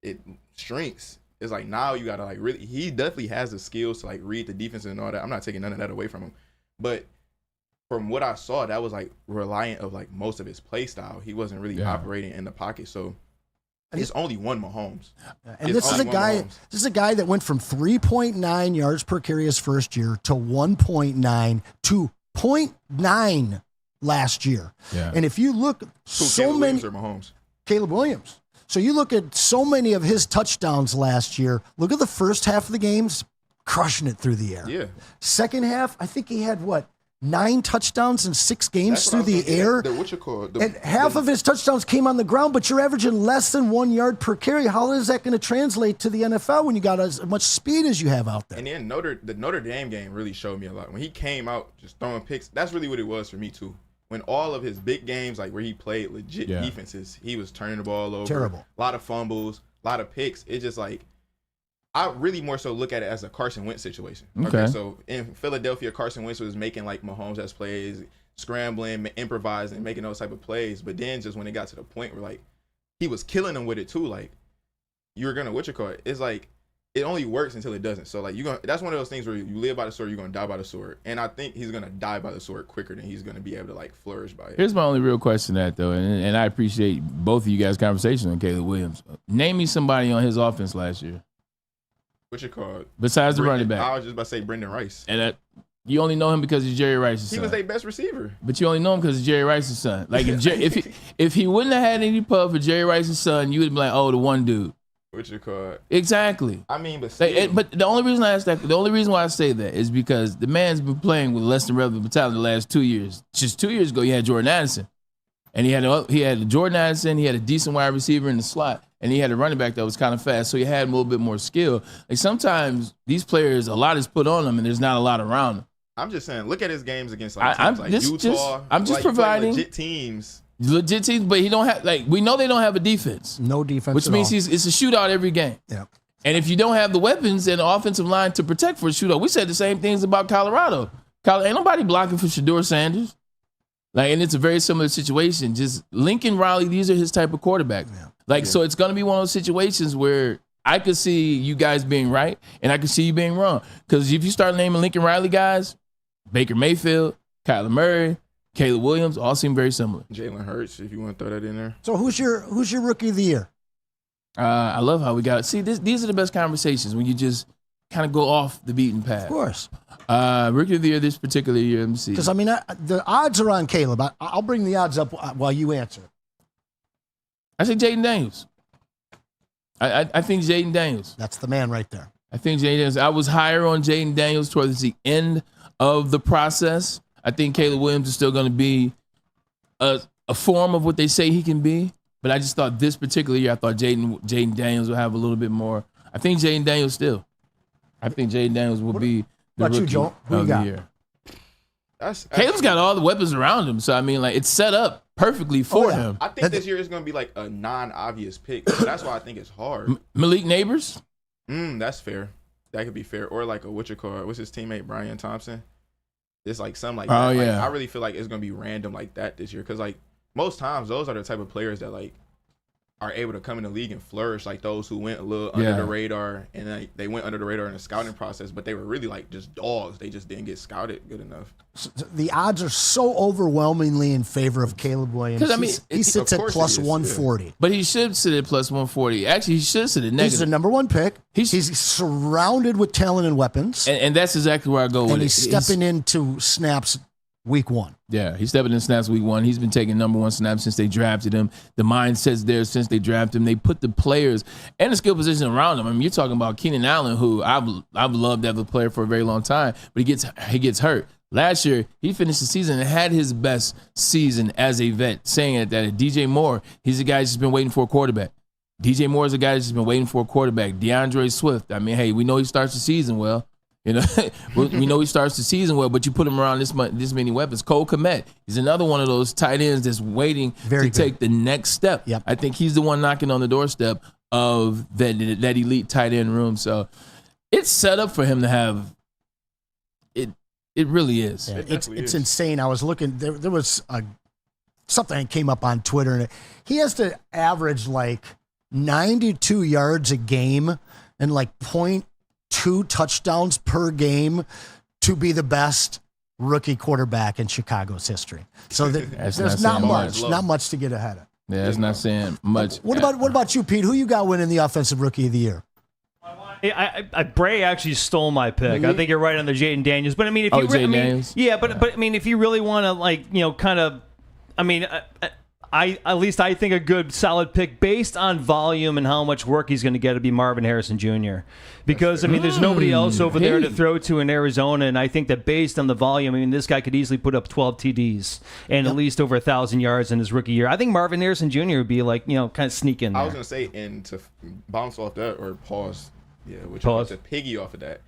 it shrinks, it's like now you got to, like, really – he definitely has the skills to, like, read the defense and all that. I'm not taking none of that away from him. But from what I saw, that was, like, reliant of, like, most of his play style. He wasn't really operating in the pocket, so – it's only one Mahomes. And this is a guy that went from 3.9 yards per carry his first year to 1.9 to 0.9 last year. Yeah. And if you look, Caleb Williams or Mahomes? Caleb Williams. So you look at so many of his touchdowns last year. Look at the first half of the games, crushing it through the air. Yeah. Second half, I think he had 9 touchdowns in 6 games through the air. And half of his touchdowns came on the ground, but you're averaging less than 1 yard per carry. How is that going to translate to the NFL when you got as much speed as you have out there? And then the Notre Dame game really showed me a lot. When he came out just throwing picks, that's really what it was for me too. When all of his big games, like where he played legit defenses, he was turning the ball over. Terrible. A lot of fumbles, a lot of picks. It's just like, I really more so look at it as a Carson Wentz situation. Okay. So in Philadelphia, Carson Wentz was making like Mahomes-esque plays, scrambling, improvising, making those type of plays. But then just when it got to the point where like he was killing them with it too, like you're gonna it's like it only works until it doesn't. So like that's one of those things where you live by the sword, you're gonna die by the sword. And I think he's gonna die by the sword quicker than he's gonna be able to like flourish by it. Here's my only real question to that though, and I appreciate both of you guys' conversation on Caleb Williams. Name me somebody on his offense last year. Besides the running back. I was just about to say Brendan Rice. And you only know him because he's Jerry Rice's son. He was their best receiver. But you only know him because he's Jerry Rice's son. Like if he wouldn't have had any pub for Jerry Rice's son, you would be like, oh, the one dude. Exactly. I mean, but still. But the only reason why I say that is because the man's been playing with less than relevant mentality the last 2 years. Just 2 years ago, he had Jordan Addison. And he had Jordan Addison, he had a decent wide receiver in the slot, and he had a running back that was kind of fast, so he had a little bit more skill. Like sometimes these players, a lot is put on them, and there's not a lot around them. I'm just saying, look at his games against teams like Utah. I'm just providing legit teams, but he don't have we know they don't have a defense. No defense, which means it's a shootout every game. Yeah. And if you don't have the weapons and the offensive line to protect for a shootout, we said the same things about Colorado. Ain't nobody blocking for Shedeur Sanders. And it's a very similar situation. Just Lincoln Riley, these are his type of quarterback. Yeah. So it's going to be one of those situations where I could see you guys being right and I could see you being wrong. Because if you start naming Lincoln Riley guys, Baker Mayfield, Kyler Murray, Caleb Williams, all seem very similar. Jalen Hurts, if you want to throw that in there. So who's your rookie of the year? I love how we got it. See, these are the best conversations when you just kind of go off the beaten path. Of course. Rookie of the year this particular year, let me see. Because, the odds are on Caleb. I'll bring the odds up while you answer. I say Jaden Daniels. I think Jaden Daniels. That's the man right there. I think Jaden Daniels. I was higher on Jaden Daniels towards the end of the process. I think Caleb Williams is still going to be a form of what they say he can be. But I just thought this particular year, I thought Jaden Daniels would have a little bit more. I think Jaden Daniels will be the rookie of the year. Caleb's got all the weapons around him, so I mean, like, it's set up perfectly for him. I think this year is going to be like a non-obvious pick. So that's why I think it's hard. Malik Neighbors? That's fair. That could be fair. Or like what's his teammate, Brian Thompson? It's like something like that. Like, I really feel like it's going to be random like that this year. Because, like, most times those are the type of players that, like, are able to come in the league and flourish, like those who went a little under the radar, and they went under the radar in the scouting process, but they were really like just dogs. They just didn't get scouted good enough. The odds are so overwhelmingly in favor of Caleb Williams. Because I mean, he sits at plus 140. But he should sit at plus 140. Actually, he should sit at negative. He's the number one pick. He's surrounded with talent and weapons, and that's exactly where I go with it. And he's stepping into snaps week 1. Yeah, he's stepping in snaps week 1. He's been taking number 1 snaps since they drafted him. The mindset's there since they drafted him. They put the players and the skill position around him. I mean, you're talking about Keenan Allen, who I've loved as a player for a very long time, but he gets hurt. Last year, he finished the season and had his best season as a vet, saying that DJ Moore, he's a guy that's just been waiting for a quarterback. DJ Moore is a guy that's just been waiting for a quarterback. DeAndre Swift, I mean, hey, we know he starts the season well. You know, we know he starts the season well, but you put him around this many weapons. Cole Kmet, he's another one of those tight ends that's waiting to take the next step. Yep. I think he's the one knocking on the doorstep of that elite tight end room. So it's set up for him to have it. It really is. Yeah, it's insane. I was looking. There was something that came up on Twitter, and he has to average like 92 yards a game and like 0.2 touchdowns per game to be the best rookie quarterback in Chicago's history. So there's not much to get ahead of. Yeah, it's not saying much. What about you, Pete? Who you got winning the offensive rookie of the year? Bray actually stole my pick. I think you're right on the Jaden Daniels. But I mean, if you Daniels? Yeah, but I mean, if you really want to, like, you know, kind of, I mean, I think a good solid pick based on volume and how much work he's going to get to be Marvin Harrison Jr. Because I mean, there's nobody else over there to throw to in Arizona, and I think that based on the volume, I mean, this guy could easily put up 12 TDs and at least over 1,000 yards in his rookie year. I think Marvin Harrison Jr. would be like, you know, kind of sneak in there. I was going to say, and to bounce off that or pause. Yeah, to piggy off of that,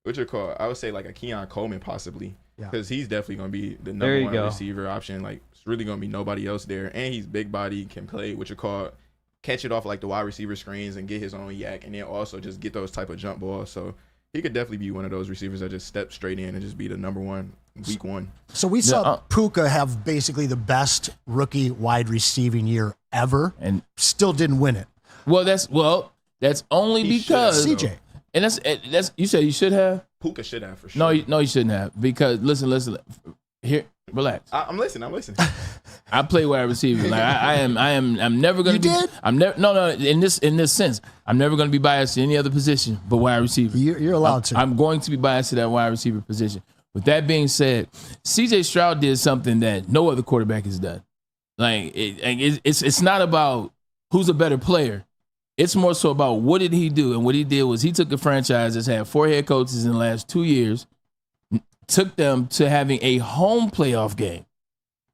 I would say like a Keon Coleman possibly, because he's definitely going to be the number one receiver option. Like, it's really going to be nobody else there, and he's big body, can play catch it off like the wide receiver screens and get his own yak, and then also just get those type of jump balls. So he could definitely be one of those receivers that just step straight in and just be the number one week 1. So we saw Puka have basically the best rookie wide receiving year ever, and still didn't win it. That's only because CJ. And that's you said you should have. Puka should have for sure. No, you shouldn't have, because listen. Here, relax. I'm listening. I play wide receiver. Like I'm never gonna. No. In this sense, I'm never gonna be biased to any other position but wide receiver. You're allowed to. I'm going to be biased to that wide receiver position. With that being said, C.J. Stroud did something that no other quarterback has done. Like it's not about who's a better player. It's more so about what did he do, and what he did was he took a franchise that's had 4 head coaches in the last 2 years. Took them to having a home playoff game.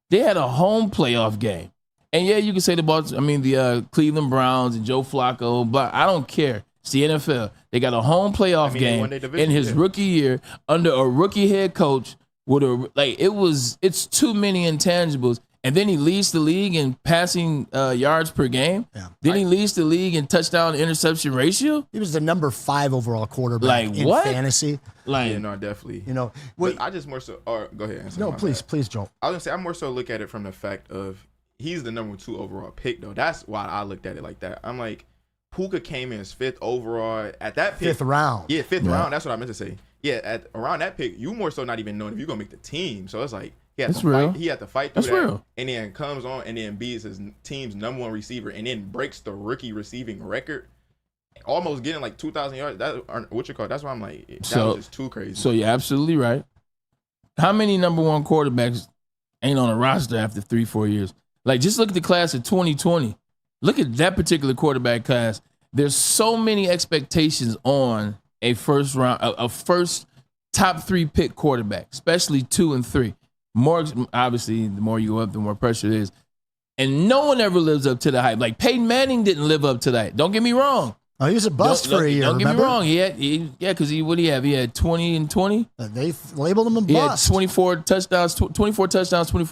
They had a home playoff game. And yeah, you can say the Cleveland Browns and Joe Flacco, but I don't care. It's the NFL. They got a home playoff game in his rookie year under a rookie head coach it's too many intangibles. And then he leads the league in passing yards per game. Yeah. Then he leads the league in touchdown to interception ratio. He was the number 5 overall quarterback in fantasy. No, definitely. You know, but I just more so. Go ahead. Answer. No, please, Joel. I was gonna say I more so look at it from the fact of he's the number 2 overall pick though. That's why I looked at it like that. I'm like, Puka came in as 5th overall at that pick. 5th round. Yeah, 5th round. That's what I meant to say. Yeah, around that pick, you more so not even knowing if you're gonna make the team. So it's like. He had to fight through that, real. And then comes on and then beats his team's number 1 receiver and then breaks the rookie receiving record, almost getting like 2,000 yards. That's why I'm like, that was just too crazy. So you're absolutely right. How many number 1 quarterbacks ain't on a roster after 3-4 years? Like, just look at the class of 2020. Look at that particular quarterback class. There's so many expectations on a first top 3 pick quarterback, especially 2 and 3. More obviously, the more you go up, the more pressure it is. and no one ever lives up to the hype. Like Peyton Manning didn't live up to that. Don't get me wrong. Oh, he was a bust for a year. Don't get remember? me wrong. Because what do he have? He had 20 and 20. They labeled him a He bust. had 24 touchdowns, 24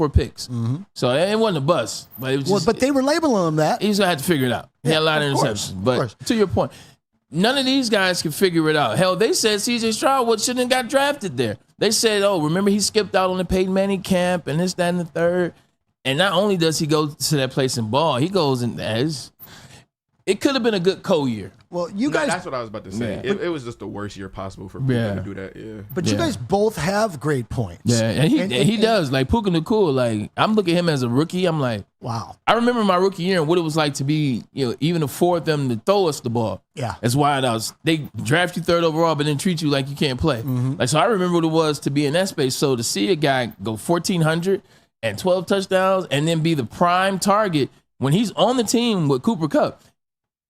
picks. Mm-hmm. So it wasn't a bust. But it was just, but they were labeling him that. He's gonna have to figure it out. He had a lot of interceptions. But to your point, none of these guys can figure it out. Hell, they said C.J. Stroud shouldn't have got drafted there. They said, oh, remember he skipped out on the Peyton Manning camp and this, that, and the third. And not only does he go to that place and ball, he goes in as it could have been a good co-year. Well, you guys. That's what I was about to say. Yeah. It was just the worst year possible for Puka to do that. Yeah. But you guys both have great points. Yeah, and he does. Like Puka Nacua, like I'm looking at him as a rookie. I'm like, wow. I remember my rookie year and what it was like to be, even afford them to throw us the ball. Yeah. That's why they draft you third overall, but then treat you like you can't play. Mm-hmm. Like so, I remember what it was to be in that space. So to see a guy go 1,400 and 12 touchdowns, and then be the prime target when he's on the team with Cooper Kupp.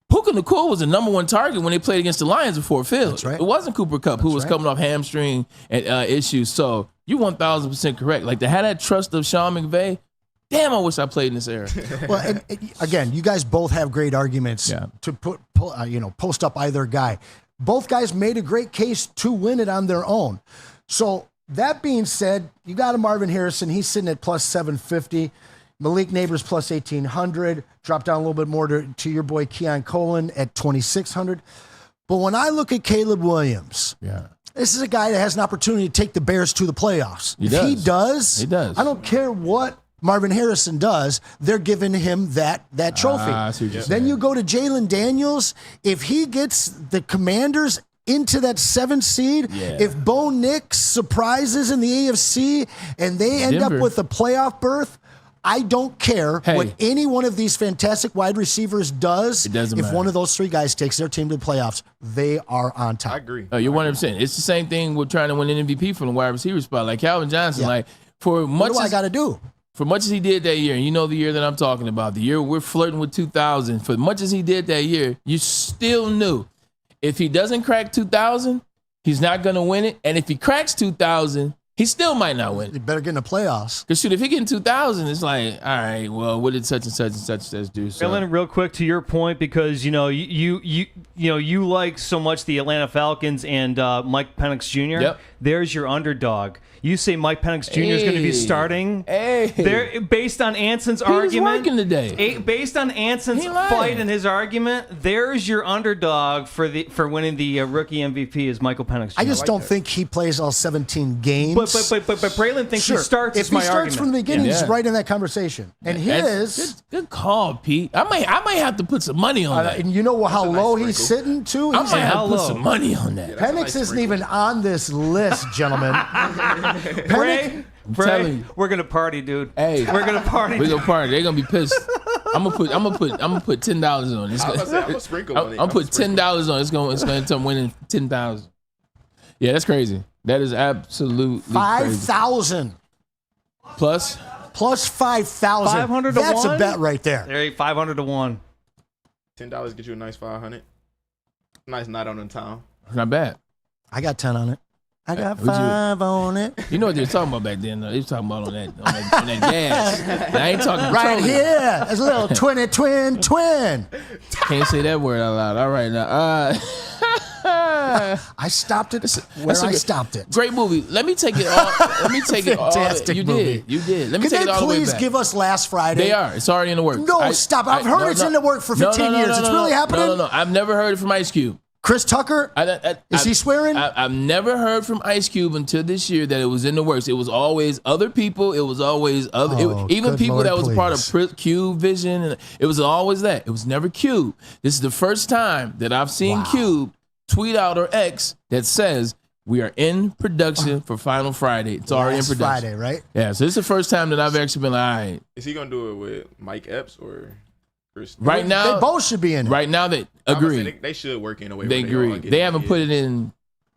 Puka Nacua was the number one target when they played against the Lions before Field. That's right. It wasn't Cooper Kupp who was coming off hamstring issues. So you 1,000% correct. Like to have that trust of Sean McVay, damn, I wish I played in this era. Well, and again, you guys both have great arguments to post up either guy. Both guys made a great case to win it on their own. So that being said, you got a Marvin Harrison. He's sitting at plus 750. Malik Neighbors plus 1,800. Drop down a little bit more to your boy Keon Coleman at 2,600. But when I look at Caleb Williams, this is a guy that has an opportunity to take the Bears to the playoffs. If he does, I don't care what Marvin Harrison does, they're giving him that trophy. Then you go to Jalen Daniels. If he gets the Commanders into that 7th seed, if Bo Nix surprises in the AFC and they end up with a playoff berth, I don't care what any one of these fantastic wide receivers does. It doesn't matter. If one of those three guys takes their team to the playoffs, they are on top. I agree. Oh, you're 100%. It's the same thing with trying to win an MVP from the wide receiver spot. Like Calvin Johnson, like for much what do I got to do? For much as he did that year, and you know the year that I'm talking about, the year we're flirting with 2,000, for much as he did that year, you still knew if he doesn't crack 2,000, he's not going to win it. And if he cracks 2,000, he still might not win. You better get in the playoffs. Because shoot, if he get in 2,000, it's like, all right, well, what did such and such and such and such do? So. Braylon, real quick to your point, because you like so much the Atlanta Falcons and Mike Penix Jr. Yep. There's your underdog. You say Mike Penix Jr. is going to be starting. There, based on Anson's argument. Working today. Based on Anson's fight and his argument, there's your underdog for winning the rookie MVP is Michael Penix Jr. I just don't think he plays all 17 games. But Braylon thinks he starts. If he starts from the beginning, he's right in that conversation. And good call, Pete. I might have to put some money on that. And you know how low he's sitting too? I might have to put some money on that. Penix isn't even on this list, gentlemen. Bray, we're gonna party, dude. Hey, we're gonna party. We're gonna party. They're gonna be pissed. I'm gonna put $10 on it. I'm gonna sprinkle on it. I'm put $10 on it. It's gonna end up winning 10,000. Yeah, that's crazy. That is absolutely 5,000 plus 5,000. 500 to 1. That's a bet right there. There, 500 to 1. $10 get you a nice 500. Nice night on the town. Not bad. I got 10 on it. I got 5 on it. You know what they were talking about back then, though? They were talking about on that gas. I ain't talking right here. There's a little twin. Can't say that word out loud. All right, now. I stopped it where I stopped it. Great movie. Let me take it all. Fantastic movie. You did. Let me Can take it all the way they please back. give us Last Friday? They are. It's already in the works. No, stop. I've heard it's in the works for 15 years. It's really happening? No. I've never heard it from Ice Cube. Chris Tucker? Is he swearing? I've never heard from Ice Cube until this year that it was in the works. It was always other people. It was always even people that was part of Cube Vision. And it was always that. It was never Cube. This is the first time that I've seen Cube tweet out or X that says we are in production for Final Friday. It's already in production. Friday, right? Yeah, so this is the first time that I've actually been like, all right. Is he going to do it with Mike Epps or Chris? Right now, they both should be in it. Right now, they agree. They should work in a way. They agree. They haven't put it in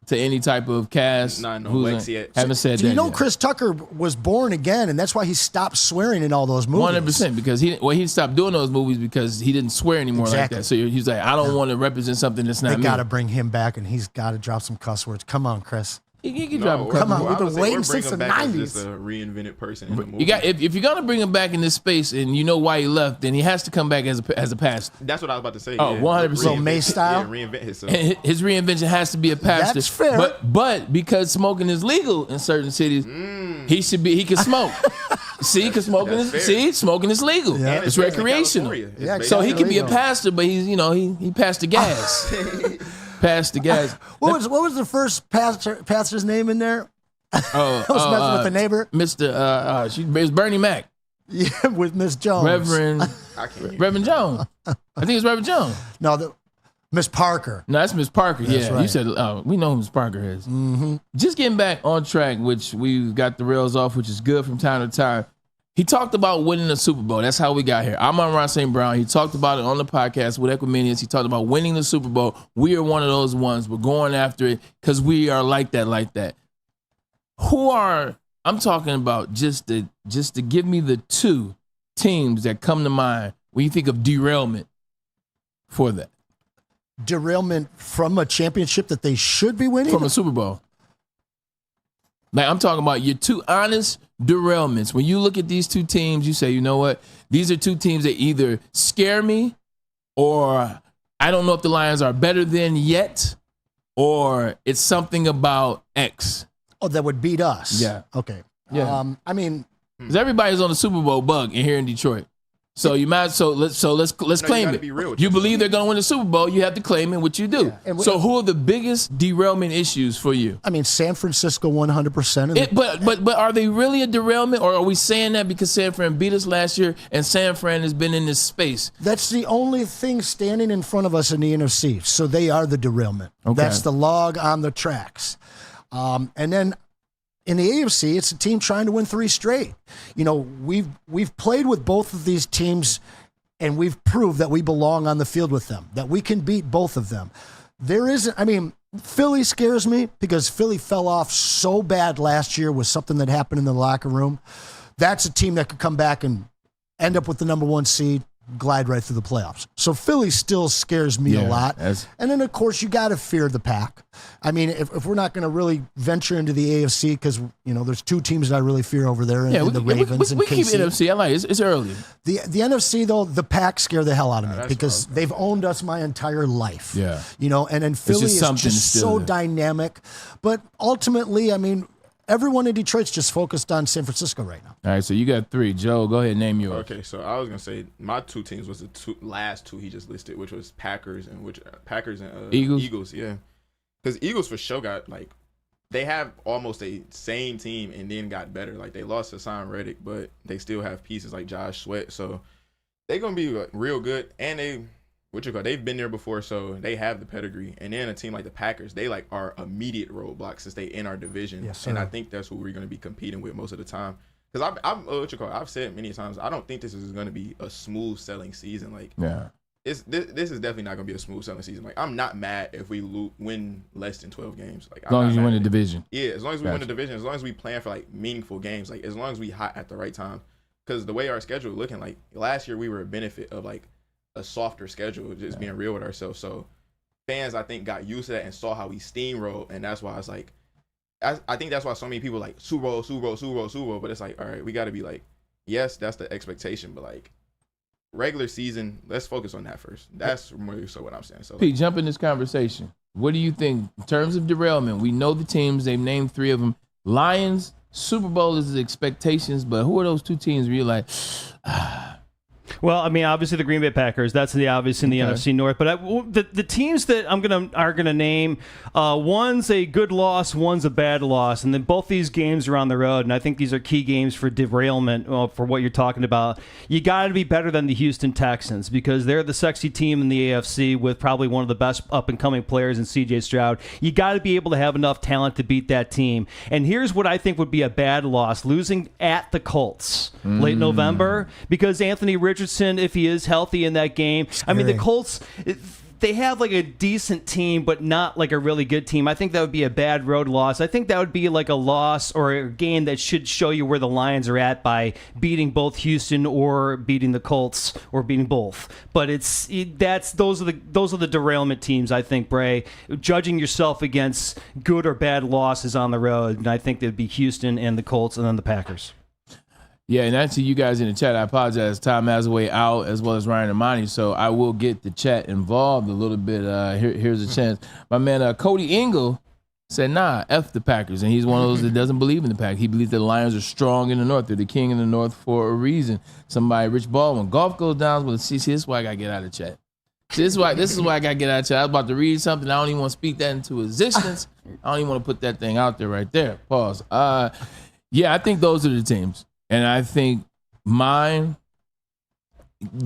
to any type of cast. Not no Lex yet. Haven't said that. You know, yet. Chris Tucker was born again, and that's why he stopped swearing in all those movies. 100%, because he stopped doing those movies because he didn't swear anymore like that. So he's like, I don't want to represent something that's not me. They got to bring him back, and he's got to drop some cuss words. Come on, Chris. He can drop a couple. Come on, more. we've been waiting since the '90s. 90s. Just a reinvented person in the movie. You got if you're gonna bring him back in this space and you know why he left, then he has to come back as a pastor. That's what I was about to say. Oh, 100%. So May style. Yeah, reinvent himself. And his reinvention has to be a pastor. That's fair. But because smoking is legal in certain cities, he can smoke. See, because smoking is legal. Yeah. It's recreational. Yeah, So he can be a legal. pastor, but he passed the gas. Passed the gas. What was the first pastor's name in there? Oh, I was messing with the neighbor. Mr. It's Bernie Mac. Yeah, with Miss Jones. Reverend Jones. I think it's Reverend Jones. No, Miss Parker. No, that's Miss Parker. That's Yeah, right. you said we know who Miss Parker is. Mm-hmm. Just getting back on track, which we got the rails off, which is good from time to time. He talked about winning the Super Bowl. That's how we got here. Amon-Ra St. Brown. He talked about it on the podcast with Equiminians. He talked about winning the Super Bowl. We are one of those ones. We're going after it because we are like that. I'm talking about just to give me the two teams that come to mind when you think of derailment for that. Derailment from a championship that they should be winning? From a Super Bowl. Like, I'm talking about your two honest derailments. When you look at these two teams, you say, you know what? These are two teams that either scare me or I don't know if the Lions are better than yet or it's something about X. Oh, that would beat us. Yeah. Okay. Yeah. I mean, because everybody's on the Super Bowl bug in here in Detroit. So you might let's claim gotta it. be real with You believe they're going to win the Super Bowl, you have to claim it, which you do. Yeah. So who are the biggest derailment issues for you? I mean, San Francisco 100%. But are they really a derailment, or are we saying that because San Fran beat us last year and San Fran has been in this space? That's the only thing standing in front of us in the NFC. So they are the derailment. Okay. That's the log on the tracks. And then in the AFC, it's a team trying to win 3 straight. You know, we've played with both of these teams, and we've proved that we belong on the field with them, that we can beat both of them. Philly scares me because Philly fell off so bad last year with something that happened in the locker room. That's a team that could come back and end up with the number 1 seed, glide right through the playoffs. So Philly still scares me a lot. And then, of course, you got to fear the pack. I mean, if we're not going to really venture into the AFC, because, you know, there's 2 teams that I really fear over there, the Ravens and KC. We keep NFC. I like it. It's early. The NFC, though, the pack scare the hell out of me because they've owned us my entire life. Yeah. You know, and then Philly is just so dynamic. But ultimately, I mean, everyone in Detroit's just focused on San Francisco right now. All right, so you got 3. Joe, go ahead and name yours. Okay, so I was gonna say my 2 teams was the last 2 he just listed, which was Packers and Eagles. Eagles, yeah. Because Eagles for sure got they have almost a same team and then got better. Like they lost Hassan Reddick, but they still have pieces like Josh Sweat, so they're gonna be real good. And they've been there before, so they have the pedigree. And then a team like the Packers, they are immediate roadblocks since they in our division. Yes, sir. And I think that's who we're going to be competing with most of the time. Because I've said many times, I don't think this is going to be a smooth selling season. This is definitely not going to be a smooth selling season. Like, I'm not mad if we win less than 12 games. Like, as long as you win the division. Yeah, as long as we win the division, as long as we plan for meaningful games, as long as we hot at the right time. Because the way our schedule is looking, last year we were a benefit of a softer schedule, just being real with ourselves. So fans, I think, got used to that and saw how we steamroll, and that's why it's I think that's why so many people Super Bowl, but it's all right, we got to be yes, that's the expectation, but regular season, let's focus on that first. That's more so what I'm saying. So Pete, jump in this conversation. What do you think in terms of derailment? We know the teams, they've named 3 of them. Lions, Super Bowl is the expectations, but who are those 2 teams where you're Well, I mean, obviously the Green Bay Packers. That's the obvious in the NFC North. But the teams that are gonna name, one's a good loss, one's a bad loss, and then both these games are on the road. And I think these are key games for derailment. For what you're talking about, you got to be better than the Houston Texans because they're the sexy team in the AFC with probably one of the best up and coming players in C.J. Stroud. You got to be able to have enough talent to beat that team. And here's what I think would be a bad loss: losing at the Colts late November because Anthony Richardson, if he is healthy in that game. I mean, the Colts, they have like a decent team, but not like a really good team. I think that would be a bad road loss. I think that would be like a loss or a game that should show you where the Lions are at by beating both Houston or beating the Colts or beating both. But those are the derailment teams, I think, Bray. Judging yourself against good or bad losses on the road, and I think it'd be Houston and the Colts and then the Packers. Yeah, and actually, you guys in the chat, I apologize. Tom Mazaway out, as well as Ryan Ermanni, so I will get the chat involved a little bit. Here's a chance. My man Cody Engel said, nah, F the Packers, and he's one of those that doesn't believe in the Packers. He believes that the Lions are strong in the North. They're the king in the North for a reason. Somebody, Rich Baldwin, golf goes down with a CC. This is why I got to get out of the chat. See, this is why I got to get out of the chat. I was about to read something. I don't even want to speak that into existence. I don't even want to put that thing out there right there. Pause. Yeah, I think those are the teams. And I think the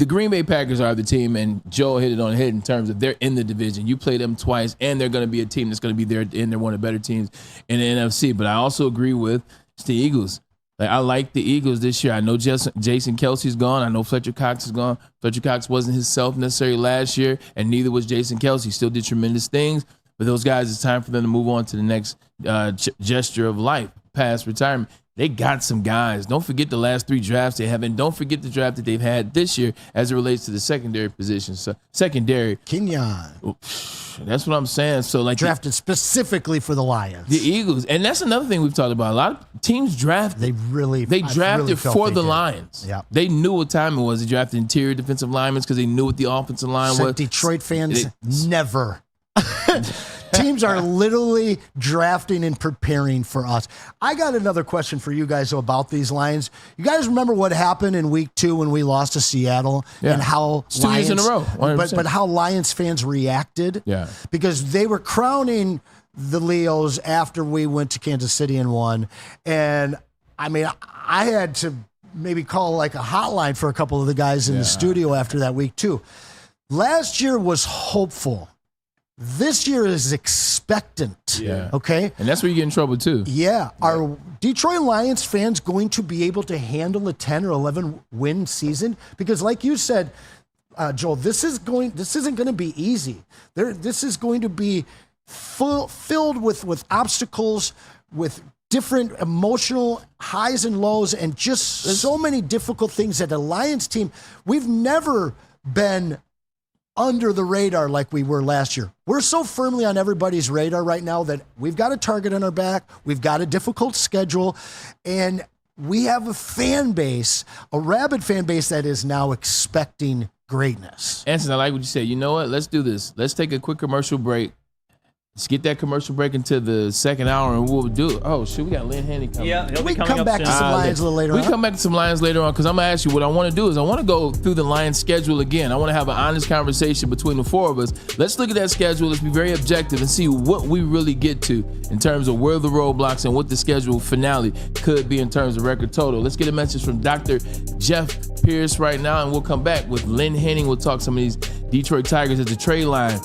Green Bay Packers are the team, and Joel hit it on the head in terms of they're in the division. You play them twice, and they're going to be a team that's going to be there, and they're one of the better teams in the NFC. But I also agree with the Eagles. Like, I like the Eagles this year. I know Jason Kelsey's gone. I know Fletcher Cox is gone. Fletcher Cox wasn't himself necessarily last year, and neither was Jason Kelsey. Still did tremendous things. But those guys, it's time for them to move on to the next gesture of life, past retirement. They got some guys. Don't forget the last 3 drafts they have, and don't forget the draft that they've had this year as it relates to the secondary position. So secondary, Kenyon. That's what I'm saying. So like drafted specifically for the Lions, the Eagles, and that's another thing we've talked about. A lot of teams drafted. They drafted for the Lions. Yeah, they knew what time it was. They drafted interior defensive linemen because they knew what the offensive line was. Detroit fans never. Teams are literally drafting and preparing for us. I got another question for you guys about these Lions. You guys remember what happened in week 2 when we lost to Seattle and how 2 years in a row, but how Lions fans reacted? Yeah, because they were crowning the Leos after we went to Kansas City and won. And I mean, I had to maybe call like a hotline for a couple of the guys in the studio after that week too. Last year was hopeful. This year is expectant. Yeah. Okay. And that's where you get in trouble too. Yeah. Are Detroit Lions fans going to be able to handle a 10 or 11 win season? Because like you said, Joel, this isn't going to be easy. This is going to be filled with obstacles, with different emotional highs and lows, and just so many difficult things that the Lions team, we've never been under the radar like we were last year. We're so firmly on everybody's radar right now that we've got a target on our back. We've got a difficult schedule, and we have a fan base, a rabid fan base that is now expecting greatness. Anson, I like what you said. You know what? Let's do this. Let's take a quick commercial break. Let's get that commercial break into the second hour, and we'll do it. Oh, shit, we got Lynn Henning coming. Yeah, he'll we be coming come back up to some Lions a little later on. We come back to some Lions later on because I'm going to ask you what I want to do is I want to go through the Lions schedule again. I want to have an honest conversation between the 4 of us. Let's look at that schedule. Let's be very objective and see what we really get to in terms of where the roadblocks and what the schedule finale could be in terms of record total. Let's get a message from Dr. Jeff Pierce right now, and we'll come back with Lynn Henning. We'll talk some of these Detroit Tigers at the trade line.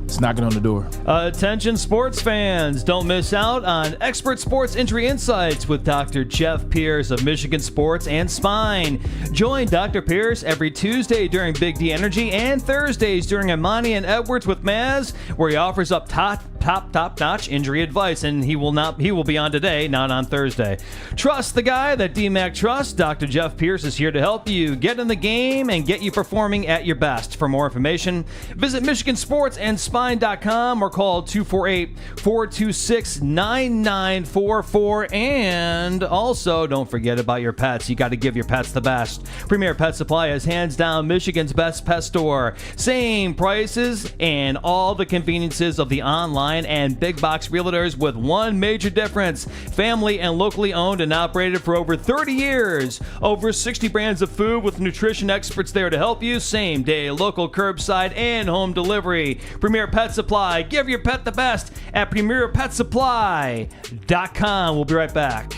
It's knocking on the door. Attention sports fans, don't miss out on expert sports injury insights with Dr. Jeff Pierce of Michigan Sports and Spine. Join Dr. Pierce every Tuesday during Big D Energy and Thursdays during Ermanni and Edwards with Maz, where he offers up top-notch injury advice, and he will be on today, not on Thursday. Trust the guy that DMAC trusts. Dr. Jeff Pierce is here to help you get in the game and get you performing at your best. For more information, visit MichiganSportsAndSpine.com or call 248-426-9944. And also, don't forget about your pets. You got to give your pets the best. Premier Pet Supply is hands down Michigan's best pet store. Same prices and all the conveniences of the online and big box realtors, with one major difference: family and locally owned and operated for over 30 years. Over 60 brands of food with nutrition experts there to help you. Same day, local, curbside, and home delivery. Premier Pet Supply. Give your pet the best at PremierPetSupply.com. We'll be right back.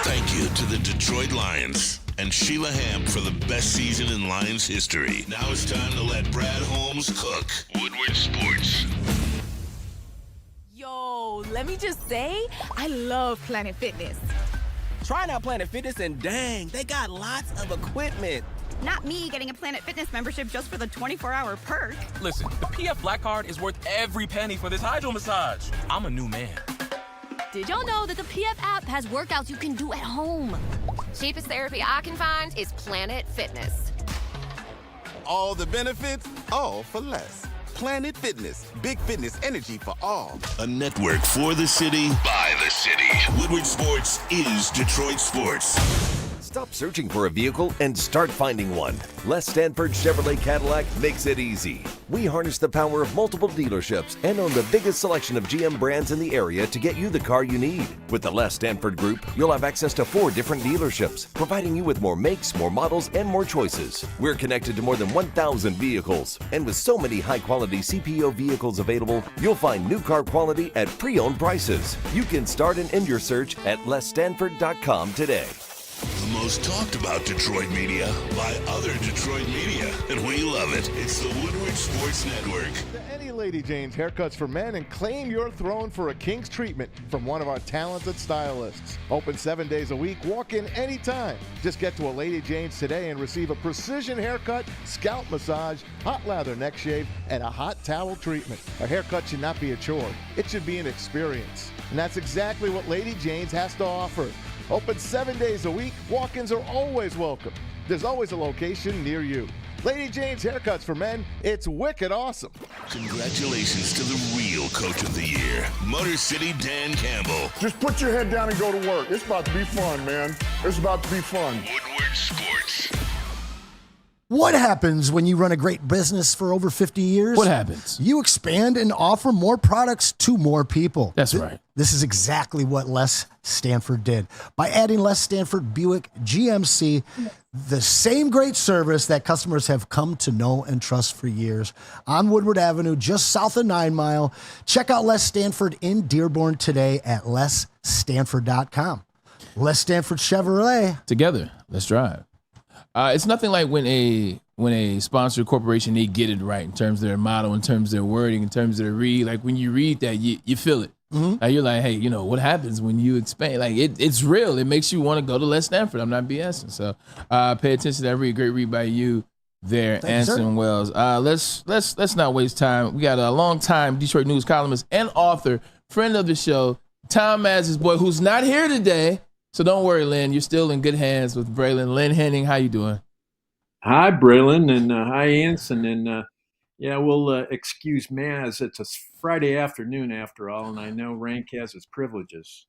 Thank you to the Detroit Lions and Sheila Ham for the best season in Lions history. Now it's time to let Brad Holmes cook. Woodward Sports. Yo, let me just say, I love Planet Fitness. Trying out Planet Fitness, and dang, they got lots of equipment. Not me getting a Planet Fitness membership just for the 24-hour perk. Listen, the PF Black Card is worth every penny for this hydro massage. I'm a new man. Did y'all know that the PF app has workouts you can do at home? Cheapest therapy I can find is Planet Fitness. All the benefits, all for less. Planet Fitness, big fitness energy for all. A network for the city, by the city. Woodward Sports is Detroit Sports. Stop searching for a vehicle and start finding one. Les Stanford Chevrolet Cadillac makes it easy. We harness the power of multiple dealerships and own the biggest selection of GM brands in the area to get you the car you need. With the Les Stanford Group, you'll have access to 4 different dealerships, providing you with more makes, more models, and more choices. We're connected to more than 1,000 vehicles. And with so many high-quality CPO vehicles available, you'll find new car quality at pre-owned prices. You can start and end your search at lesstanford.com today. The most talked about Detroit media by other Detroit media, and we love it. It's the Woodward Sports Network. Any Lady Jane's haircuts for men and claim your throne for a king's treatment from one of our talented stylists. Open 7 days a week. Walk in anytime. Just get to a Lady Jane's today and receive a precision haircut, scalp massage, hot lather neck shave, and a hot towel treatment. A haircut should not be a chore. It should be an experience. And that's exactly what Lady Jane's has to offer. Open 7 days a week. Walk-ins are always welcome. There's always a location near you. Lady Jane's haircuts for men, it's wicked awesome. Congratulations to the real Coach of the Year, Motor City Dan Campbell. Just put your head down and go to work. It's about to be fun, man. It's about to be fun. Woodward Sports. What happens when you run a great business for over 50 years? What happens? You expand and offer more products to more people. That's right. This is exactly what Les Stanford did. By adding Les Stanford Buick GMC, the same great service that customers have come to know and trust for years, on Woodward Avenue, just south of 9 Mile. Check out Les Stanford in Dearborn today at lesstanford.com. Les Stanford Chevrolet. Together, let's drive. It's nothing like when a sponsored corporation, they get it right in terms of their motto, in terms of their wording, in terms of their read. Like when you read that, you feel it. Mm-hmm. You're like, hey, you know, what happens when you expand? Like it's real. It makes you want to go to Les Stanford. I'm not BSing. So pay attention to that read. Great read by you there, Anson Wells. Let's not waste time. We got a long time Detroit news columnist and author, friend of the show, Tom Maz's boy, who's not here today. So don't worry, Lynn. You're still in good hands with Braylon. Lynn Henning, how you doing? Hi, Braylon, and hi, Anson. And yeah, we'll excuse Maz. It's a Friday afternoon after all, and I know rank has its privileges.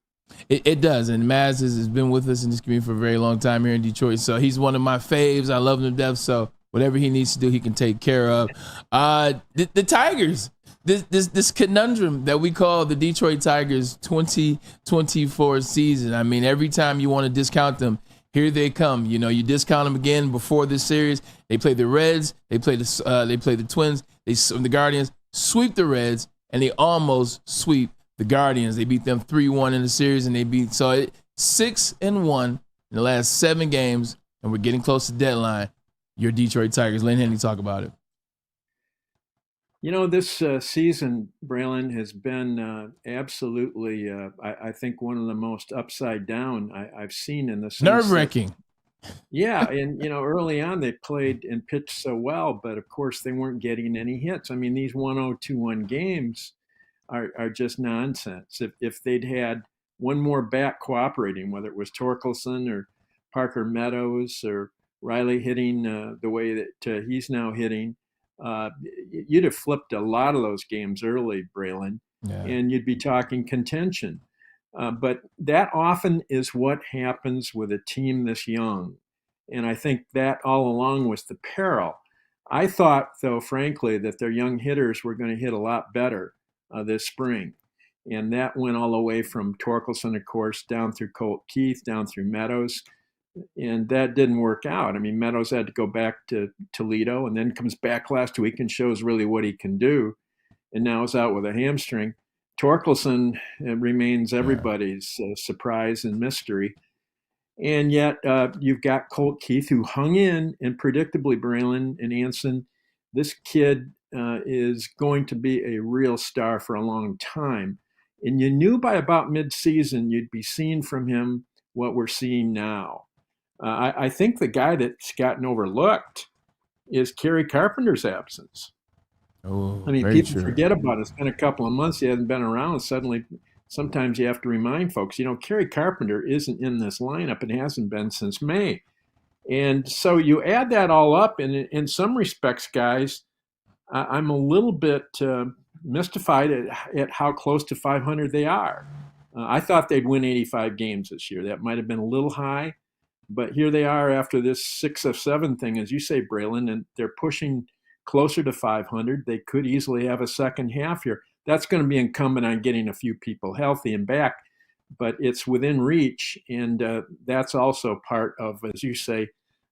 It does, and Maz has been with us in this community for a very long time here in Detroit. So he's one of my faves. I love him to death. So whatever he needs to do, he can take care of. The Tigers. This conundrum that we call the Detroit Tigers 2024 season. I mean, every time you want to discount them, here they come. You know, you discount them again before this series. They play the Reds. They play the Twins. The Guardians sweep the Reds, and they almost sweep the Guardians. They beat them 3-1 in the series, and they beat 6-1 in the last 7 games, and we're getting close to deadline. Your Detroit Tigers. Lynn Henning, talk about it. You know, this season, Braylon, has been absolutely, I think, one of the most upside down I've seen in the sense. Nerve-wracking. Yeah, and, you know, early on they played and pitched so well, but of course they weren't getting any hits. I mean, these 1-0, 2-1 games are just nonsense. If they'd had one more bat cooperating, whether it was Torkelson or Parker Meadows or Riley hitting the way that he's now hitting, you'd have flipped a lot of those games early, Braylon, and you'd be talking contention. But that often is what happens with a team this young. And I think that all along was the peril. I thought, though, frankly, that their young hitters were going to hit a lot better this spring. And that went all the way from Torkelson, of course, down through Colt Keith, down through Meadows. And that didn't work out. I mean, Meadows had to go back to Toledo and then comes back last week and shows really what he can do. And now is out with a hamstring. Torkelson remains everybody's surprise and mystery. And yet you've got Colt Keith, who hung in, and predictably, Braylon and Anson, this kid is going to be a real star for a long time. And you knew by about mid-season you'd be seeing from him what we're seeing now. I think the guy that's gotten overlooked is Kerry Carpenter's absence. Oh, I mean, people forget about it. It's been a couple of months. He hasn't been around. Suddenly, sometimes you have to remind folks, Kerry Carpenter isn't in this lineup and hasn't been since May. And so you add that all up, and in some respects, guys, I'm a little bit mystified at how close to 500 they are. I thought they'd win 85 games this year. That might have been a little high, but here they are after this 6 of 7 thing, as you say, Braylon, and they're pushing closer to 500. They could easily have a second half here. That's going to be incumbent on getting a few people healthy and back, but it's within reach, and that's also part of, as you say,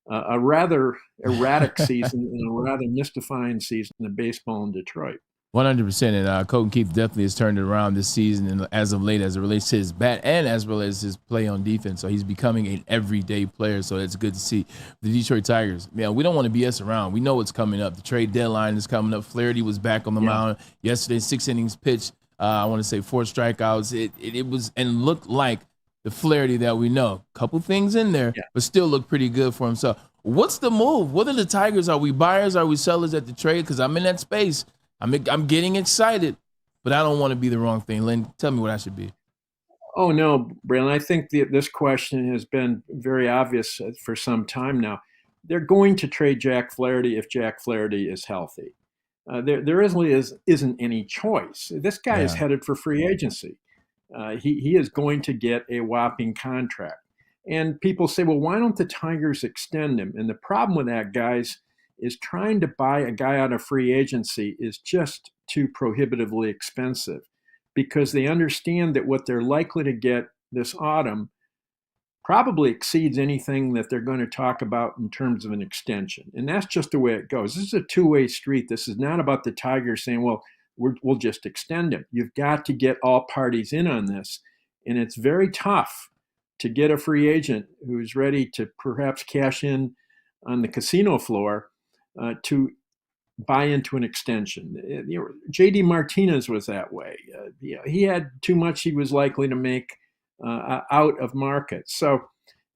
a rather erratic season and a rather mystifying season in baseball in Detroit. 100%. And Colton Keith definitely has turned it around this season, and as of late, as it relates to his bat and as well as his play on defense. So he's becoming an everyday player. So it's good to see. The Detroit Tigers, man, we don't want to BS around. We know what's coming up. The trade deadline is coming up. Flaherty was back on the mound yesterday. 6 innings pitched. I want to say 4 strikeouts. It was and looked like the Flaherty that we know. Couple things in there, but still looked pretty good for himself. What's the move? What are the Tigers? Are we buyers? Are we sellers at the trade? Because I'm in that space. I'm getting excited, but I don't want to be the wrong thing. Lynn, tell me what I should be. Oh, no, Braylon. I think this question has been very obvious for some time now. They're going to trade Jack Flaherty if Jack Flaherty is healthy. There really isn't any choice. This guy is headed for free agency. He is going to get a whopping contract. And people say, well, why don't the Tigers extend him? And the problem with that, guys, is trying to buy a guy out of free agency is just too prohibitively expensive, because they understand that what they're likely to get this autumn probably exceeds anything that they're going to talk about in terms of an extension. And that's just the way it goes. This is a two-way street. This is not about the Tigers saying, well, we'll just extend him. You've got to get all parties in on this. And it's very tough to get a free agent who's ready to perhaps cash in on the casino floor to buy into an extension. J.D. Martinez was that way. He had too much he was likely to make out of market. So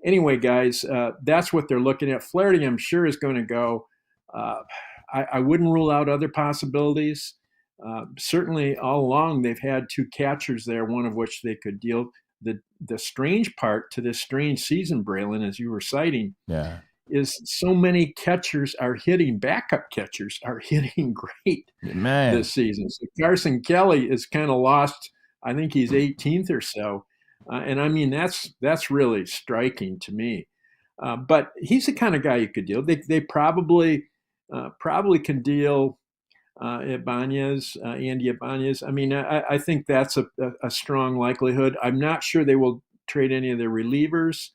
anyway, guys, that's what they're looking at. Flaherty, I'm sure, is going to go. I wouldn't rule out other possibilities. Certainly all along they've had 2 catchers there, one of which they could deal. The strange part to this strange season, Braylon, as you were citing, is so many catchers are hitting, backup catchers are hitting great this season. So Carson Kelly is kind of lost. I think he's 18th or so. And I mean, that's really striking to me. But he's the kind of guy you could deal. They probably can deal Andy Ibanez. I mean, I think that's a strong likelihood. I'm not sure they will trade any of their relievers,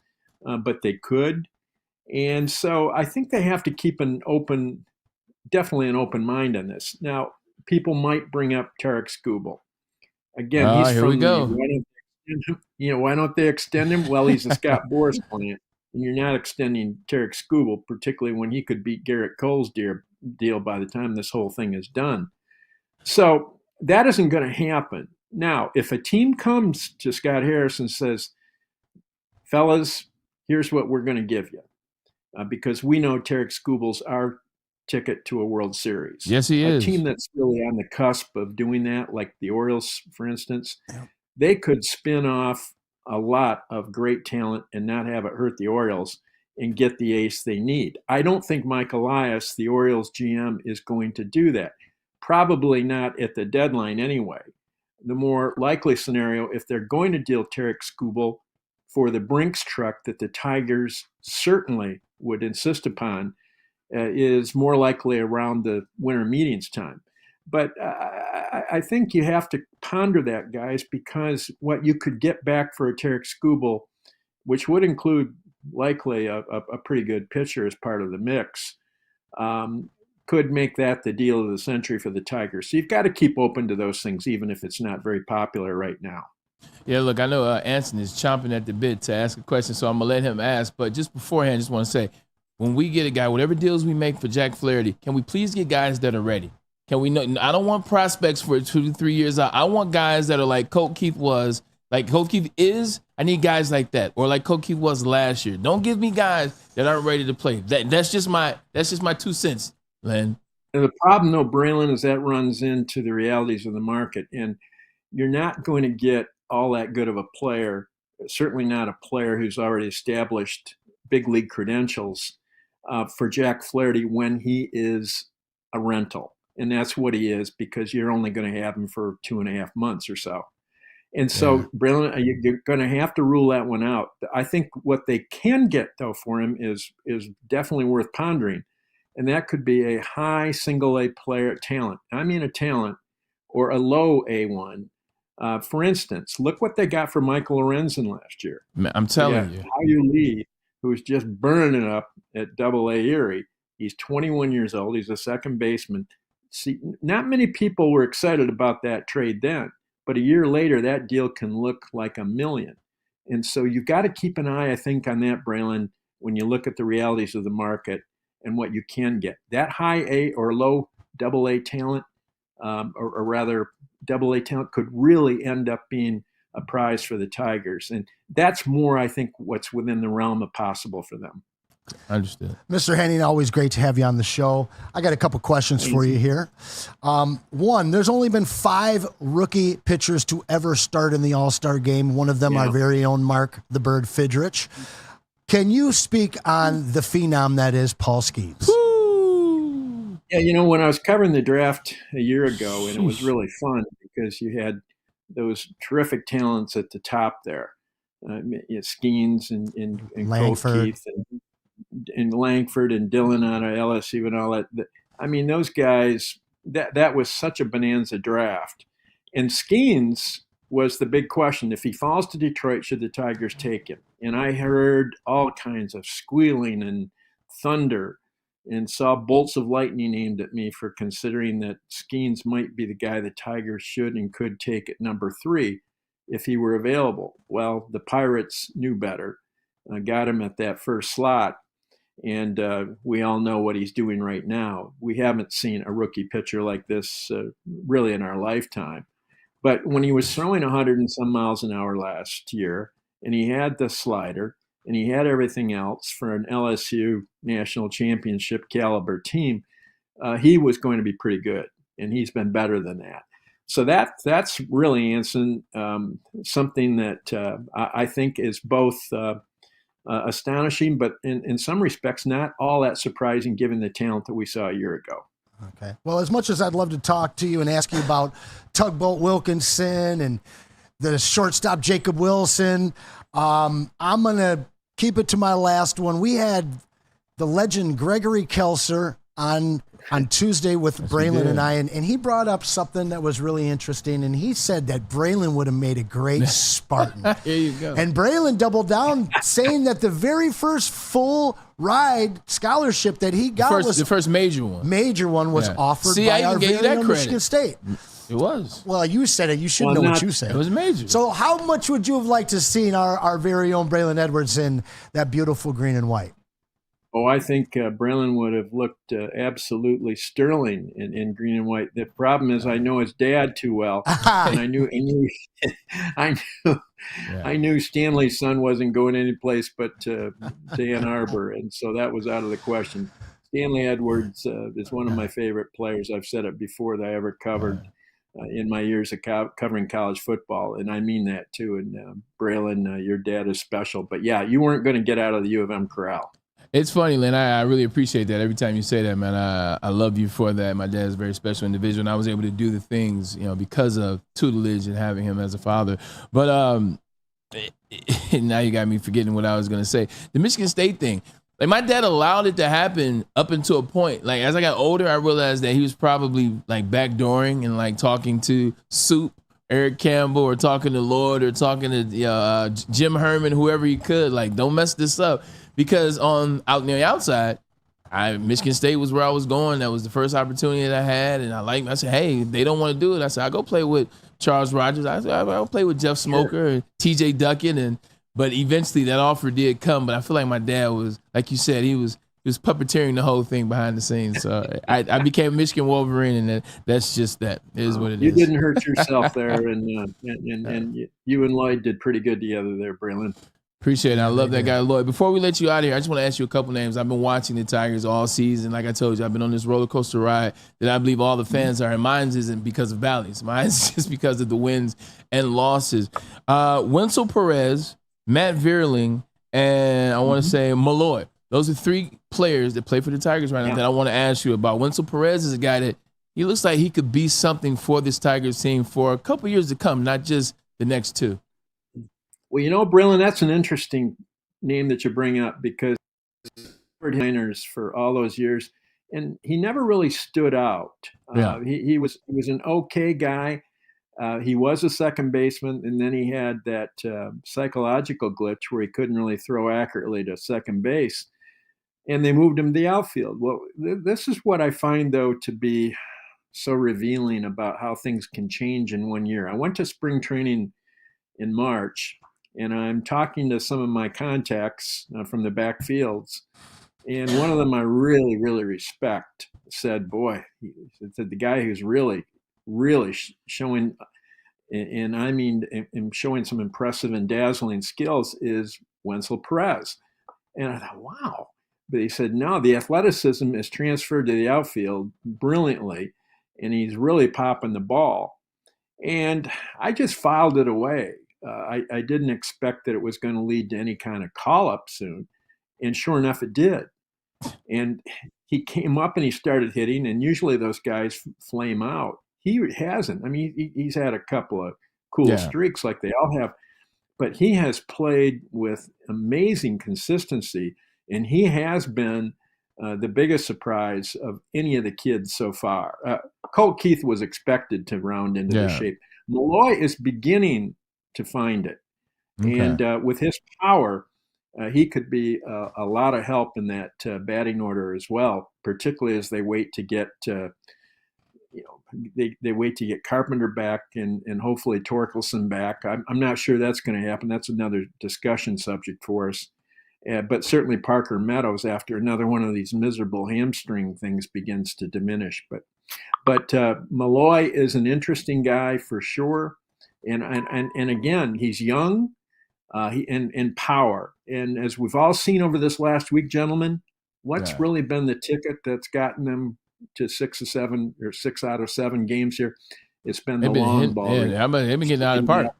but they could. And so I think they have to keep definitely an open mind on this. Now, people might bring up Tarek Skubal. Again, he's here we go. Why don't they extend him? Well, he's a Scott Boras plant, and you're not extending Tarek Skubal, particularly when he could beat Garrett Cole's deal by the time this whole thing is done. So that isn't going to happen. Now, if a team comes to Scott Harris and says, fellas, here's what we're going to give you, because we know Tarek Skubal's our ticket to a World Series. Yes, he is. A team that's really on the cusp of doing that, like the Orioles, for instance, they could spin off a lot of great talent and not have it hurt the Orioles and get the ace they need. I don't think Mike Elias, the Orioles GM, is going to do that. Probably not at the deadline anyway. The more likely scenario, if they're going to deal Tarek Skubal for the Brinks truck that the Tigers certainly would insist upon, is more likely around the winter meetings time. But I think you have to ponder that, guys, because what you could get back for a Tarek Skubal, which would include likely a pretty good pitcher as part of the mix, could make that the deal of the century for the Tigers. So you've got to keep open to those things, even if it's not very popular right now. Yeah, look, I know Anson is chomping at the bit to ask a question, so I'm going to let him ask. But just beforehand, I just want to say, when we get a guy, whatever deals we make for Jack Flaherty, can we please get guys that are ready? Can we know? I don't want prospects for 2 to 3 years out. I want guys that are like Colt Keith was like Coach Keith is. I need guys like that, or like Coach Keith was last year. Don't give me guys that aren't ready to play. That's just my 2 cents, Lynn. And the problem, though, Braylon, is that runs into the realities of the market, and you're not going to get all that good of a player. Certainly not a player who's already established big league credentials for Jack Flaherty when he is a rental. And that's what he is, because you're only going to have him for 2.5 months or so. And so, Braylon, you're going to have to rule that one out. I think what they can get, though, for him is definitely worth pondering. And that could be a high single-A player talent. I mean a talent, or a low A1. For instance, look what they got for Michael Lorenzen last year. I'm telling you. How you lead, who's just burning it up at Double-A Erie. He's 21 years old. He's a second baseman. See, not many people were excited about that trade then. But a year later, that deal can look like $1 million. And so you've got to keep an eye, I think, on that, Braylon, when you look at the realities of the market and what you can get. That high A or low Double-A talent, or rather Double-A talent, could really end up being a prize for the Tigers. And that's more, I think, what's within the realm of possible for them. Understood. Mr. Henning, always great to have you on the show. I got a couple questions for you here. One, there's only been 5 rookie pitchers to ever start in the All-Star game. One of them, our very own Mark the Bird Fidrich. Can you speak on the phenom that is Paul Skeens? Yeah, when I was covering the draft a year ago, and it was really fun because you had those terrific talents at the top there. Skeens and Langford. Keith and Langford and Dillon out of LSU and all that. I mean, those guys, that was such a bonanza draft. And Skeens was the big question. If he falls to Detroit, should the Tigers take him? And I heard all kinds of squealing and thunder and saw bolts of lightning aimed at me for considering that Skeens might be the guy the Tigers should and could take at number 3 if he were available. Well, the Pirates knew better, got him at that first slot. And we all know what he's doing right now. We haven't seen a rookie pitcher like this really in our lifetime. But when he was throwing 100 and some miles an hour last year, and he had the slider, and he had everything else for an LSU national championship caliber team, he was going to be pretty good. And he's been better than that. So that's really, Anson, something that I think is both astonishing, but in some respects, not all that surprising given the talent that we saw a year ago. Okay. Well, as much as I'd love to talk to you and ask you about Tugboat Wilkinson and the shortstop Jacob Wilson, I'm going to keep it to my last one. We had the legend Gregory Kelser on Tuesday with Braylon and I, and he brought up something that was really interesting, and he said that Braylon would have made a great Spartan. Here you go. And Braylon doubled down, saying that the very first full ride scholarship that he got the first major one was offered by our very own Michigan State. It was. Well, you said it. You should know what you said. It was major. So how much would you have liked to seen our very own Braylon Edwards in that beautiful green and white? Oh, I think Braylon would have looked absolutely sterling in green and white. The problem is I know his dad too well, and I knew Stanley's son wasn't going any place but to Ann Arbor, and so that was out of the question. Stanley Edwards is one of my favorite players. I've said it before that I ever covered in my years of covering college football, and I mean that too. And Braylon, your dad is special. But yeah, you weren't going to get out of the U of M corral. It's funny, Lynn. I really appreciate that. Every time you say that, man, I love you for that. My dad's a very special individual, and I was able to do the things, because of tutelage and having him as a father. But now you got me forgetting what I was going to say. The Michigan State thing. Like, my dad allowed it to happen up until a point. Like, as I got older, I realized that he was probably, like, backdooring and, like, talking to Soup, Eric Campbell, or talking to Lord, or talking to Jim Herman, whoever he could. Like, don't mess this up. Because out near the outside, Michigan State was where I was going. That was the first opportunity that I had. And I said, hey, they don't want to do it. I said, I'll go play with Charles Rogers. I said, I'll play with Jeff Smoker and TJ Duckett. But eventually that offer did come. But I feel like my dad was, like you said, he was he was puppeteering the whole thing behind the scenes. So I became Michigan Wolverine, and that's just that. It is what it is. You didn't hurt yourself there, and you and Lloyd did pretty good together there, Braylon. Appreciate it. I love that guy, Lloyd. Before we let you out of here, I just want to ask you a couple names. I've been watching the Tigers all season. Like I told you, I've been on this roller coaster ride that I believe all the fans are. And mine isn't because of valleys. Mine's just because of the wins and losses. Wenzel Perez, Matt Vierling, and I want to say Malloy. Those are three players that play for the Tigers right now that I want to ask you about. Wenzel Perez is a guy that he looks like he could be something for this Tigers team for a couple years to come, not just the next two. Well, Braylon, that's an interesting name that you bring up because Niners for all those years, and he never really stood out. He was an okay guy. He was a second baseman, and then he had that psychological glitch where he couldn't really throw accurately to second base, and they moved him to the outfield. Well, this is what I find, though, to be so revealing about how things can change in 1 year. I went to spring training in March, and I'm talking to some of my contacts from the backfields, and one of them I really, really respect said, boy, the guy who's really showing, and I mean showing some impressive and dazzling skills is Wenzel Perez. And I thought, wow. But he said, no, the athleticism is transferred to the outfield brilliantly, and he's really popping the ball. And I just filed it away. I didn't expect that it was going to lead to any kind of call-up soon. And sure enough, it did. And he came up and he started hitting, and usually those guys flame out. He hasn't. I mean, he's had a couple of cool streaks like they all have, but he has played with amazing consistency, and he has been the biggest surprise of any of the kids so far. Colt Keith was expected to round into the shape. Malloy is beginning to find it. Okay. And with his power, he could be a lot of help in that batting order as well, particularly as they wait to get, they wait to get Carpenter back and hopefully Torkelson back. I'm not sure that's going to happen. That's another discussion subject for us. But certainly Parker Meadows, after another one of these miserable hamstring things, begins to diminish. But Malloy is an interesting guy for sure. And again, he's young, and power. And as we've all seen over this last week, gentlemen, what's really been the ticket that's gotten them to 6 out of 7 games here? It's been the long ball. They've been getting out of the park.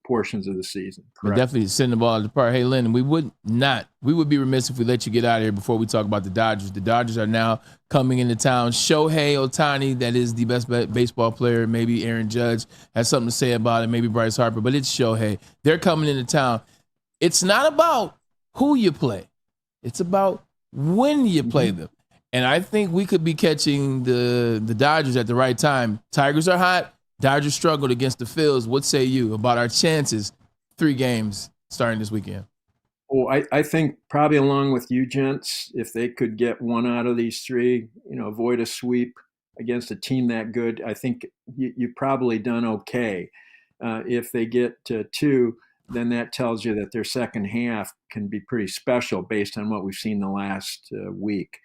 Portions of the season. We're definitely sending the ball out of the park. Hey, Lynn, we would be remiss if we let you get out of here before we talk about the Dodgers. The Dodgers are now coming into town. Shohei Ohtani, that is the best baseball player. Maybe Aaron Judge has something to say about it. Maybe Bryce Harper, but it's Shohei. They're coming into town. It's not about who you play. It's about when you play them. And I think we could be catching the Dodgers at the right time. Tigers are hot. Dodgers struggled against the Phils. What say you about our chances? 3 games starting this weekend. Oh, I think probably along with you gents, if they could get 1 out of these 3, avoid a sweep against a team that good, I think you've probably done okay. If they get to 2, then that tells you that their second half can be pretty special based on what we've seen the last week.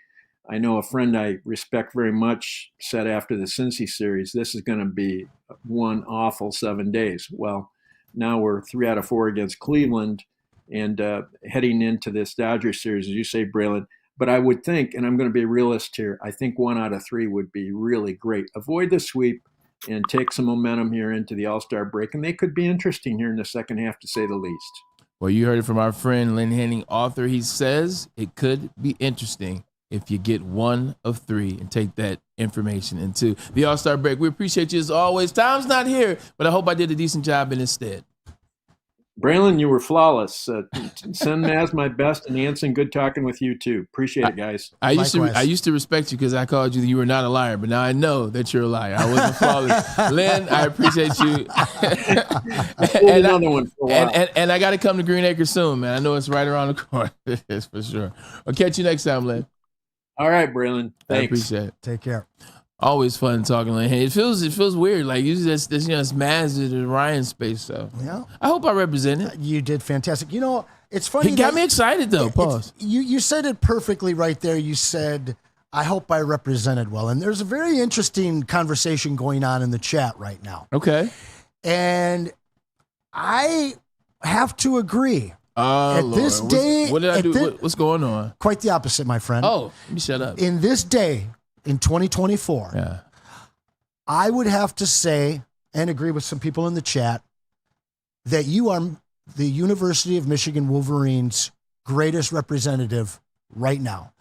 I know a friend I respect very much said after the Cincy series, this is going to be one awful 7 days. Well, now we're 3 out of 4 against Cleveland and heading into this Dodgers series, as you say, Braylon. But I would think, and I'm going to be a realist here, I think 1 out of 3 would be really great. Avoid the sweep and take some momentum here into the All-Star break. And they could be interesting here in the second half, to say the least. Well, you heard it from our friend Lynn Henning, author. He says it could be interesting if you get 1 of 3 and take that information into the All-Star break. We appreciate you as always. Tom's not here, but I hope I did a decent job in his stead. Braylon, you were flawless. Send Maz my best, and Anson, good talking with you too. Appreciate it, guys. I used to respect you because I called you were not a liar, but now I know that you're a liar. I wasn't flawless. Lynn, I appreciate you. Another one for a while. And I got to come to Green Acres soon, man. I know it's right around the corner. It's for sure. I'll catch you next time, Lynn. All right, Braylon. Thanks. I appreciate it. Take care. Always fun talking like, hey, it feels weird. Like usually it's Maz in Ryan space. So yeah. I hope I represented. You did fantastic. It's funny. He got me excited though. Pause. You said it perfectly right there. You said, "I hope I represented well." And there's a very interesting conversation going on in the chat right now. Okay. And I have to agree. At Lord. This day, what did I do? What's going on? Quite the opposite, my friend. Oh, let me shut up. In this day, in 2024, I would have to say and agree with some people in the chat that you are the University of Michigan Wolverines' greatest representative right now.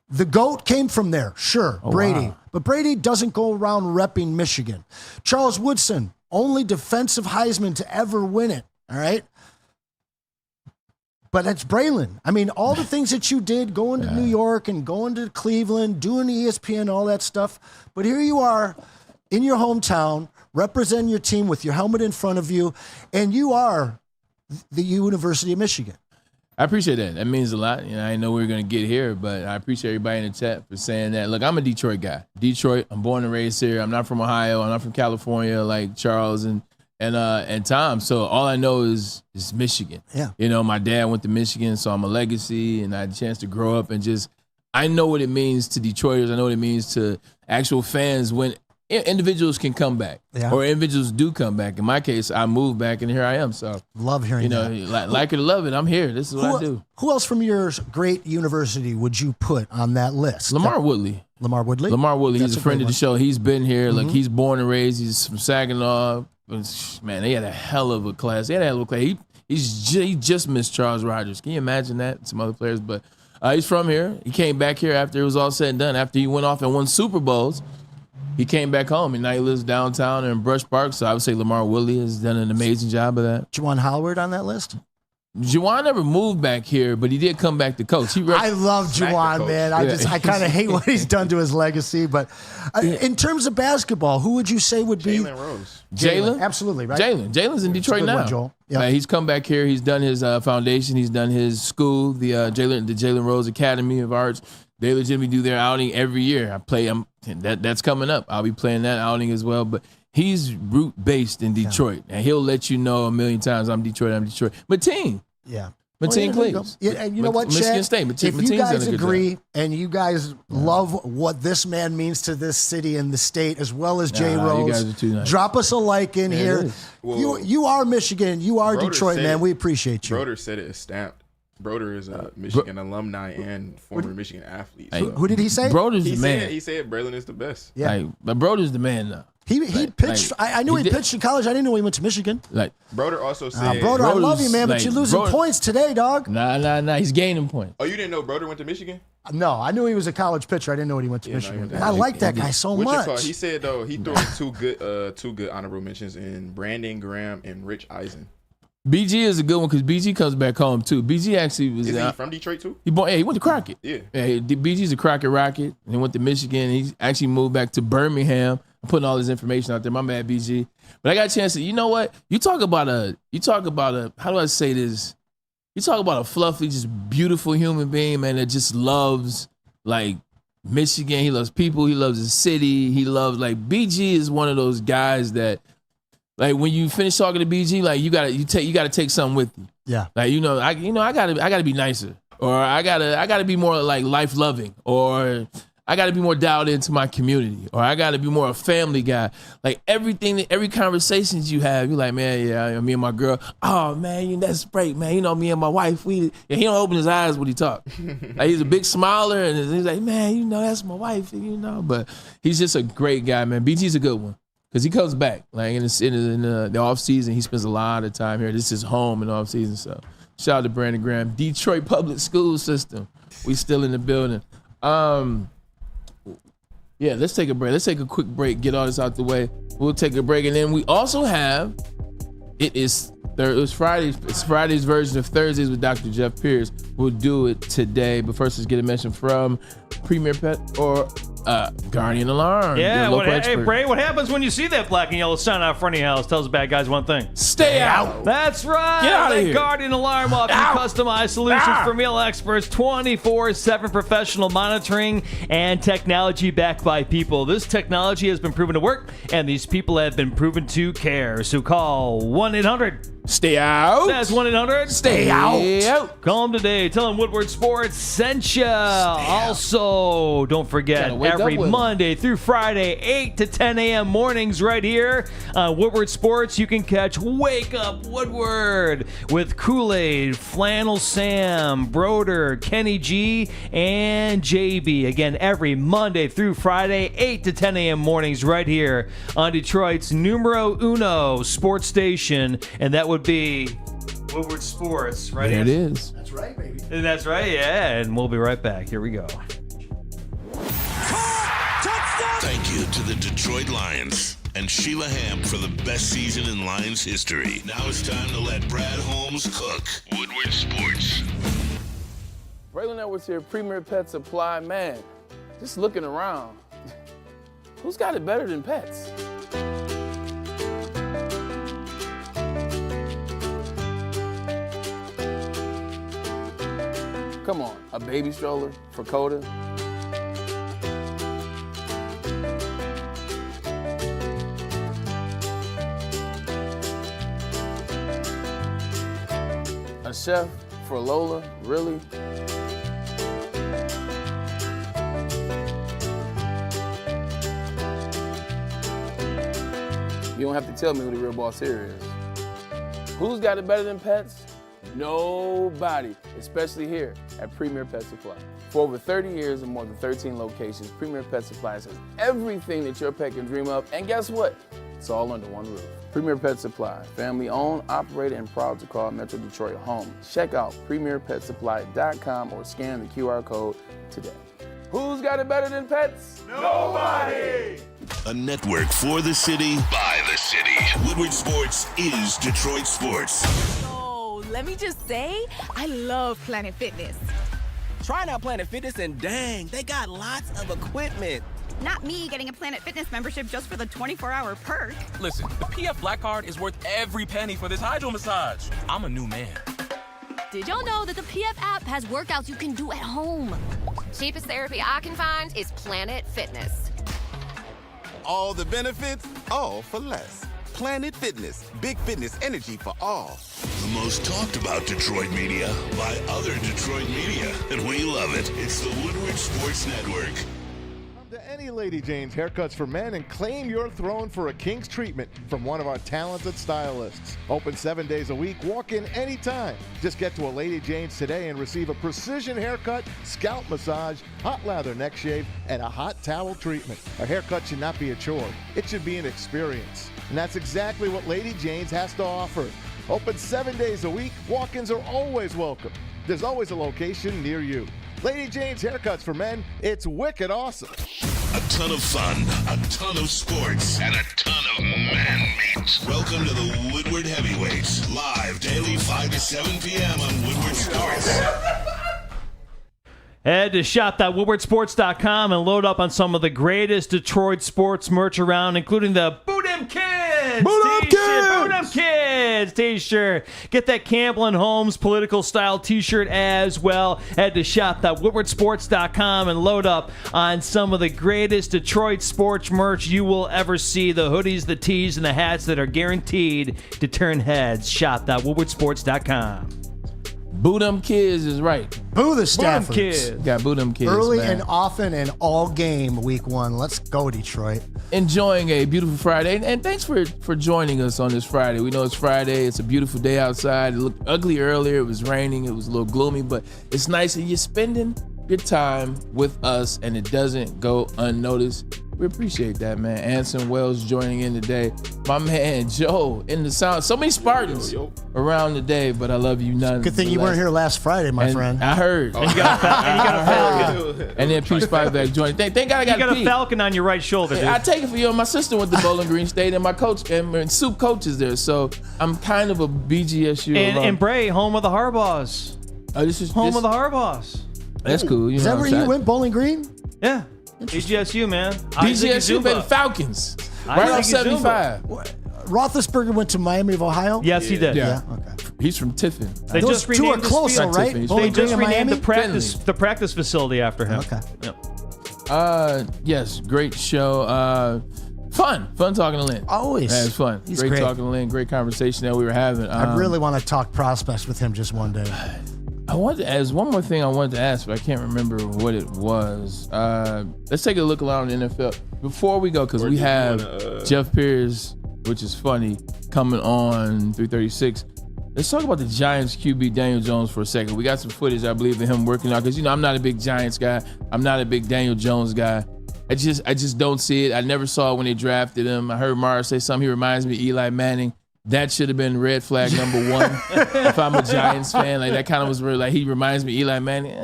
The GOAT came from there, sure, Brady. Wow. But Brady doesn't go around repping Michigan. Charles Woodson, only defensive Heisman to ever win it, all right? But that's Braylon. I mean, all the things that you did, going to New York and going to Cleveland, doing ESPN, all that stuff. But here you are in your hometown, representing your team with your helmet in front of you, and you are the University of Michigan. I appreciate that. That means a lot. You know, I didn't know we were going to get here, but I appreciate everybody in the chat for saying that. Look, I'm a Detroit guy. Detroit, I'm born and raised here. I'm not from Ohio. I'm not from California like Charles and Tom. So all I know is Michigan. Yeah. You know, my dad went to Michigan, so I'm a legacy, and I had a chance to grow up and just I know what it means to Detroiters. I know what it means to actual fans when individuals can come back, or individuals do come back. In my case, I moved back, and here I am. So love hearing that. Like it or love it, I'm here. This is what I do. Who else from your great university would you put on that list? Lamar Woodley. Lamar Woodley? Lamar Woodley. He's a friend of the show. He's been here. Mm-hmm. Like, he's born and raised. He's from Saginaw. Man, they had a hell of a class. They had a hell of a class. He just missed Charles Rogers. Can you imagine that? Some other players, but he's from here. He came back here after it was all said and done. After he went off and won Super Bowls, he came back home, and now he lives downtown in Brush Park. So I would say Lamar Woodley has done an amazing job of that. Juwan Howard on that list? Juwan never moved back here, but he did come back to coach. I love Juwan, man. I kind of hate what he's done to his legacy. But in terms of basketball, who would you say would be? Jalen Rose. Jalen? Absolutely, right? Jalen's in Detroit now. One, Joel. Yep. He's come back here. He's done his foundation. He's done his school, the Jalen Rose Academy of Arts. They legitimately do their outing every year. That's coming up. I'll be playing that outing as well. But he's root-based in Detroit. And he'll let you know a million times, I'm Detroit. Mateen. Yeah. Mateen Cleaves. Yeah, and you know what, Michigan Chad? State. If you guys agree and you guys love what this man means to this city and the state, as well as Jay Rose, you guys are too nice. Drop us a like in here. You are Michigan. You are Detroit, man. We appreciate you. Broder said it is stamped. Broder is a Michigan alumni and former Michigan athlete. So. Who did he say? Broder's the man. He said Braylon is the best. Yeah. But Broder's the man now. He pitched. I knew he pitched in college. I didn't know he went to Michigan. Broder also said. Broder, I love you, man, but you're losing points today, dog. Nah. He's gaining points. Oh, you didn't know Broder went to Michigan? No, I knew he was a college pitcher. I didn't know he went to Michigan. I like that guy so much. He said though he threw in two good honorable mentions in Brandon Graham and Rich Eisen. BG is a good one because BG comes back home too. BG actually was. Is he from Detroit too? He went to Crockett. Yeah. BG's a Crockett Rocket. He went to Michigan. He actually moved back to Birmingham. I'm putting all this information out there. My bad, BG. But I got a chance to. You know what? You talk about a. How do I say this? You talk about a fluffy, just beautiful human being, man, that just loves like Michigan. He loves people. He loves the city. He loves BG is one of those guys that. Like when you finish talking to BG, like you gotta take something with you. Yeah. Like I gotta be nicer, or I gotta be more like life loving, or I gotta be more dialed into my community, or I gotta be more a family guy. Like every conversations you have, you're like, man, yeah, me and my girl. Oh man, that's great, man. You know, me and my wife, he don't open his eyes when he talk. Like he's a big smiler, and he's like, man, you know, that's my wife, you know. But he's just a great guy, man. BG's a good one. Because he comes back, like in the off season, he spends a lot of time here. This is home in the off season. So shout out to Brandon Graham, Detroit Public School System. We still in the building. Let's take a break. Let's take a quick break. Get all this out the way. We'll take a break, and then we also have. It's Fridays. It's Friday's version of Thursdays with Dr. Jeff Pierce. We'll do it today, but first let's get a mention from Premier Pet or Guardian Alarm. Yeah, hey, Bray, what happens when you see that black and yellow sign out front of your house? Tells bad guys one thing. Stay out. That's right. Get out of here. Guardian Alarm offers customized solutions for meal experts, 24/7 professional monitoring, and technology backed by people. This technology has been proven to work, and these people have been proven to care. So call 1-800. Stay out. That's 1-800. Stay out. Call them today. Tell them Woodward Sports sent you. Also, don't forget, every Monday through Friday, 8 to 10 a.m. mornings right here on Woodward Sports, you can catch Wake Up Woodward with Kool-Aid, Flannel Sam, Broder, Kenny G, and JB. Again, every Monday through Friday, 8 to 10 a.m. mornings right here on Detroit's numero uno sports station, and that would be Woodward Sports, right? There it is. That's right, baby. And that's right, yeah. And we'll be right back. Here we go. Thank you to the Detroit Lions and Sheila Hamp for the best season in Lions history. Now it's time to let Brad Holmes cook. Woodward Sports. Braylon Edwards here, Premier Pet Supply. Man, just looking around, who's got it better than pets? Come on, a baby stroller for Coda? A chef for Lola? Really? You don't have to tell me who the real boss here is. Who's got it better than pets? Nobody, especially here at Premier Pet Supply. For over 30 years and more than 13 locations, Premier Pet Supply has everything that your pet can dream of, and guess what? It's all under one roof. Premier Pet Supply, family owned, operated, and proud to call Metro Detroit home. Check out premierpetsupply.com or scan the QR code today. Who's got it better than pets? Nobody! A network for the city, by the city. Woodward Sports is Detroit Sports. Let me just say, I love Planet Fitness. Trying out Planet Fitness and dang, they got lots of equipment. Not me getting a Planet Fitness membership just for the 24-hour perk. Listen, the PF Black Card is worth every penny for this hydro massage. I'm a new man. Did y'all know that the PF app has workouts you can do at home? Cheapest therapy I can find is Planet Fitness. All the benefits, all for less. Planet Fitness, big fitness energy for all. The most talked about Detroit media by other Detroit media, and we love it. It's the Woodward Sports Network. Come to any Lady Jane's Haircuts for Men and claim your throne for a king's treatment from one of our talented stylists. Open 7 days a week, walk in anytime. Just get to a Lady Jane's today and receive a precision haircut, scalp massage, hot lather neck shave, and a hot towel treatment. A haircut should not be a chore. It should be an experience. And that's exactly what Lady Jane's has to offer. Open 7 days a week, walk-ins are always welcome. There's always a location near you. Lady Jane's Haircuts for Men, it's wicked awesome. A ton of fun, a ton of sports, and a ton of man meat. Welcome to the Woodward Heavyweights, live daily 5 to 7 p.m. on Woodward Sports. Head to shop.woodwardsports.com and load up on some of the greatest Detroit sports merch around, including the Boot 'em Kids Boot 'em Kids t-shirt. Get that Campbell and Holmes political style t-shirt as well. Head to shop.woodwardsports.com and load up on some of the greatest Detroit sports merch you will ever see. The hoodies, the tees, and the hats that are guaranteed to turn heads. Shop.woodwardsports.com. Boot 'em Kids is right. Boo the Staffords. Kids. Got Boot 'em Kids. Early man. and often and all game week one. Let's go, Detroit. Enjoying a beautiful Friday. And thanks for joining us on this Friday. We know it's Friday. It's a beautiful day outside. It looked ugly earlier. It was raining. It was a little gloomy, but it's nice. And you're spending your time with us, and it doesn't go unnoticed. We appreciate that, man. Anson Wells joining in today. My man, Joel, in the sound. So many Spartans around today, but I love you none. Good thing you weren't here last Friday, my friend. I heard. And you got a Falcon. And then Pete Spivak joining. Thank God I got a Falcon on your right shoulder, dude. I take it for you. My sister went to Bowling Green State, and my coach and Soup coach is there. So I'm kind of a BGSU. And Bray, home of the Harbaughs. This is home of the Harbaughs. That's cool. Is that where you went, Bowling Green? Yeah. BGSU, man. BGSU, baby, Falcons. Right off 75. Roethlisberger went to Miami of Ohio? Yes, he did. Yeah. Okay. He's from Tiffin. They Those just two renamed are close, the right? They just renamed the practice facility after him. Okay. Yep. Yes, great show. Fun talking to Lynn. Always. Yeah, it's fun. He's great great. talking to Lynn. Great conversation that we were having. I really want to talk prospects with him just one day. I wanted to ask one more thing I wanted to ask, but I can't remember what it was. Let's take a look around the NFL before we go, because we have Jeff Pierce, which is funny, coming on 336. Let's talk about the Giants QB Daniel Jones for a second. We got some footage, I believe, of him working out, because I'm not a big Giants guy. I'm not a big Daniel Jones guy. I just don't see it. I never saw it when they drafted him. I heard Mara say something. He reminds me of Eli Manning. That should have been red flag number one. If I'm a Giants fan, like that kind of was really like, he reminds me of Eli Manning.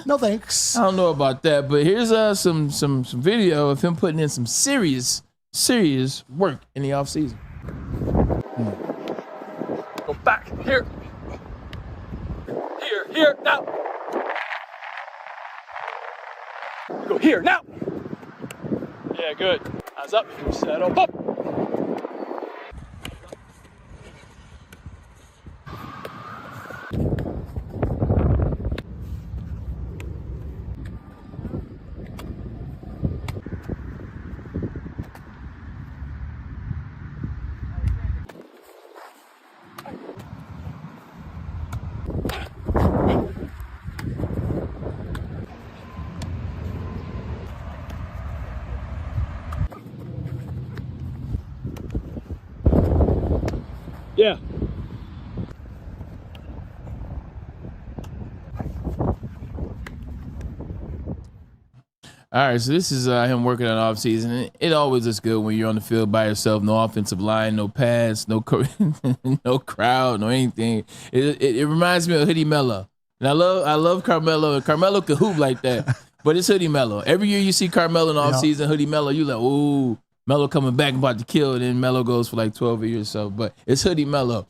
No thanks. I don't know about that, but here's some video of him putting in some serious work in the offseason. Go back here, now. Go here now. Yeah, good. Eyes up. Settle up. Yeah. All right, so this is him working on off season. It always is good when you're on the field by yourself, no offensive line, no pass, no no crowd, no anything. It reminds me of Hoodie Mello, and I love Carmelo. And Carmelo could hoop like that, but it's Hoodie Mello. Every year you see Carmelo in off season, Hoodie Mello, you like, ooh, Mello coming back about to kill, and then Mello goes for like 12 years or so. But it's Hoodie Mello.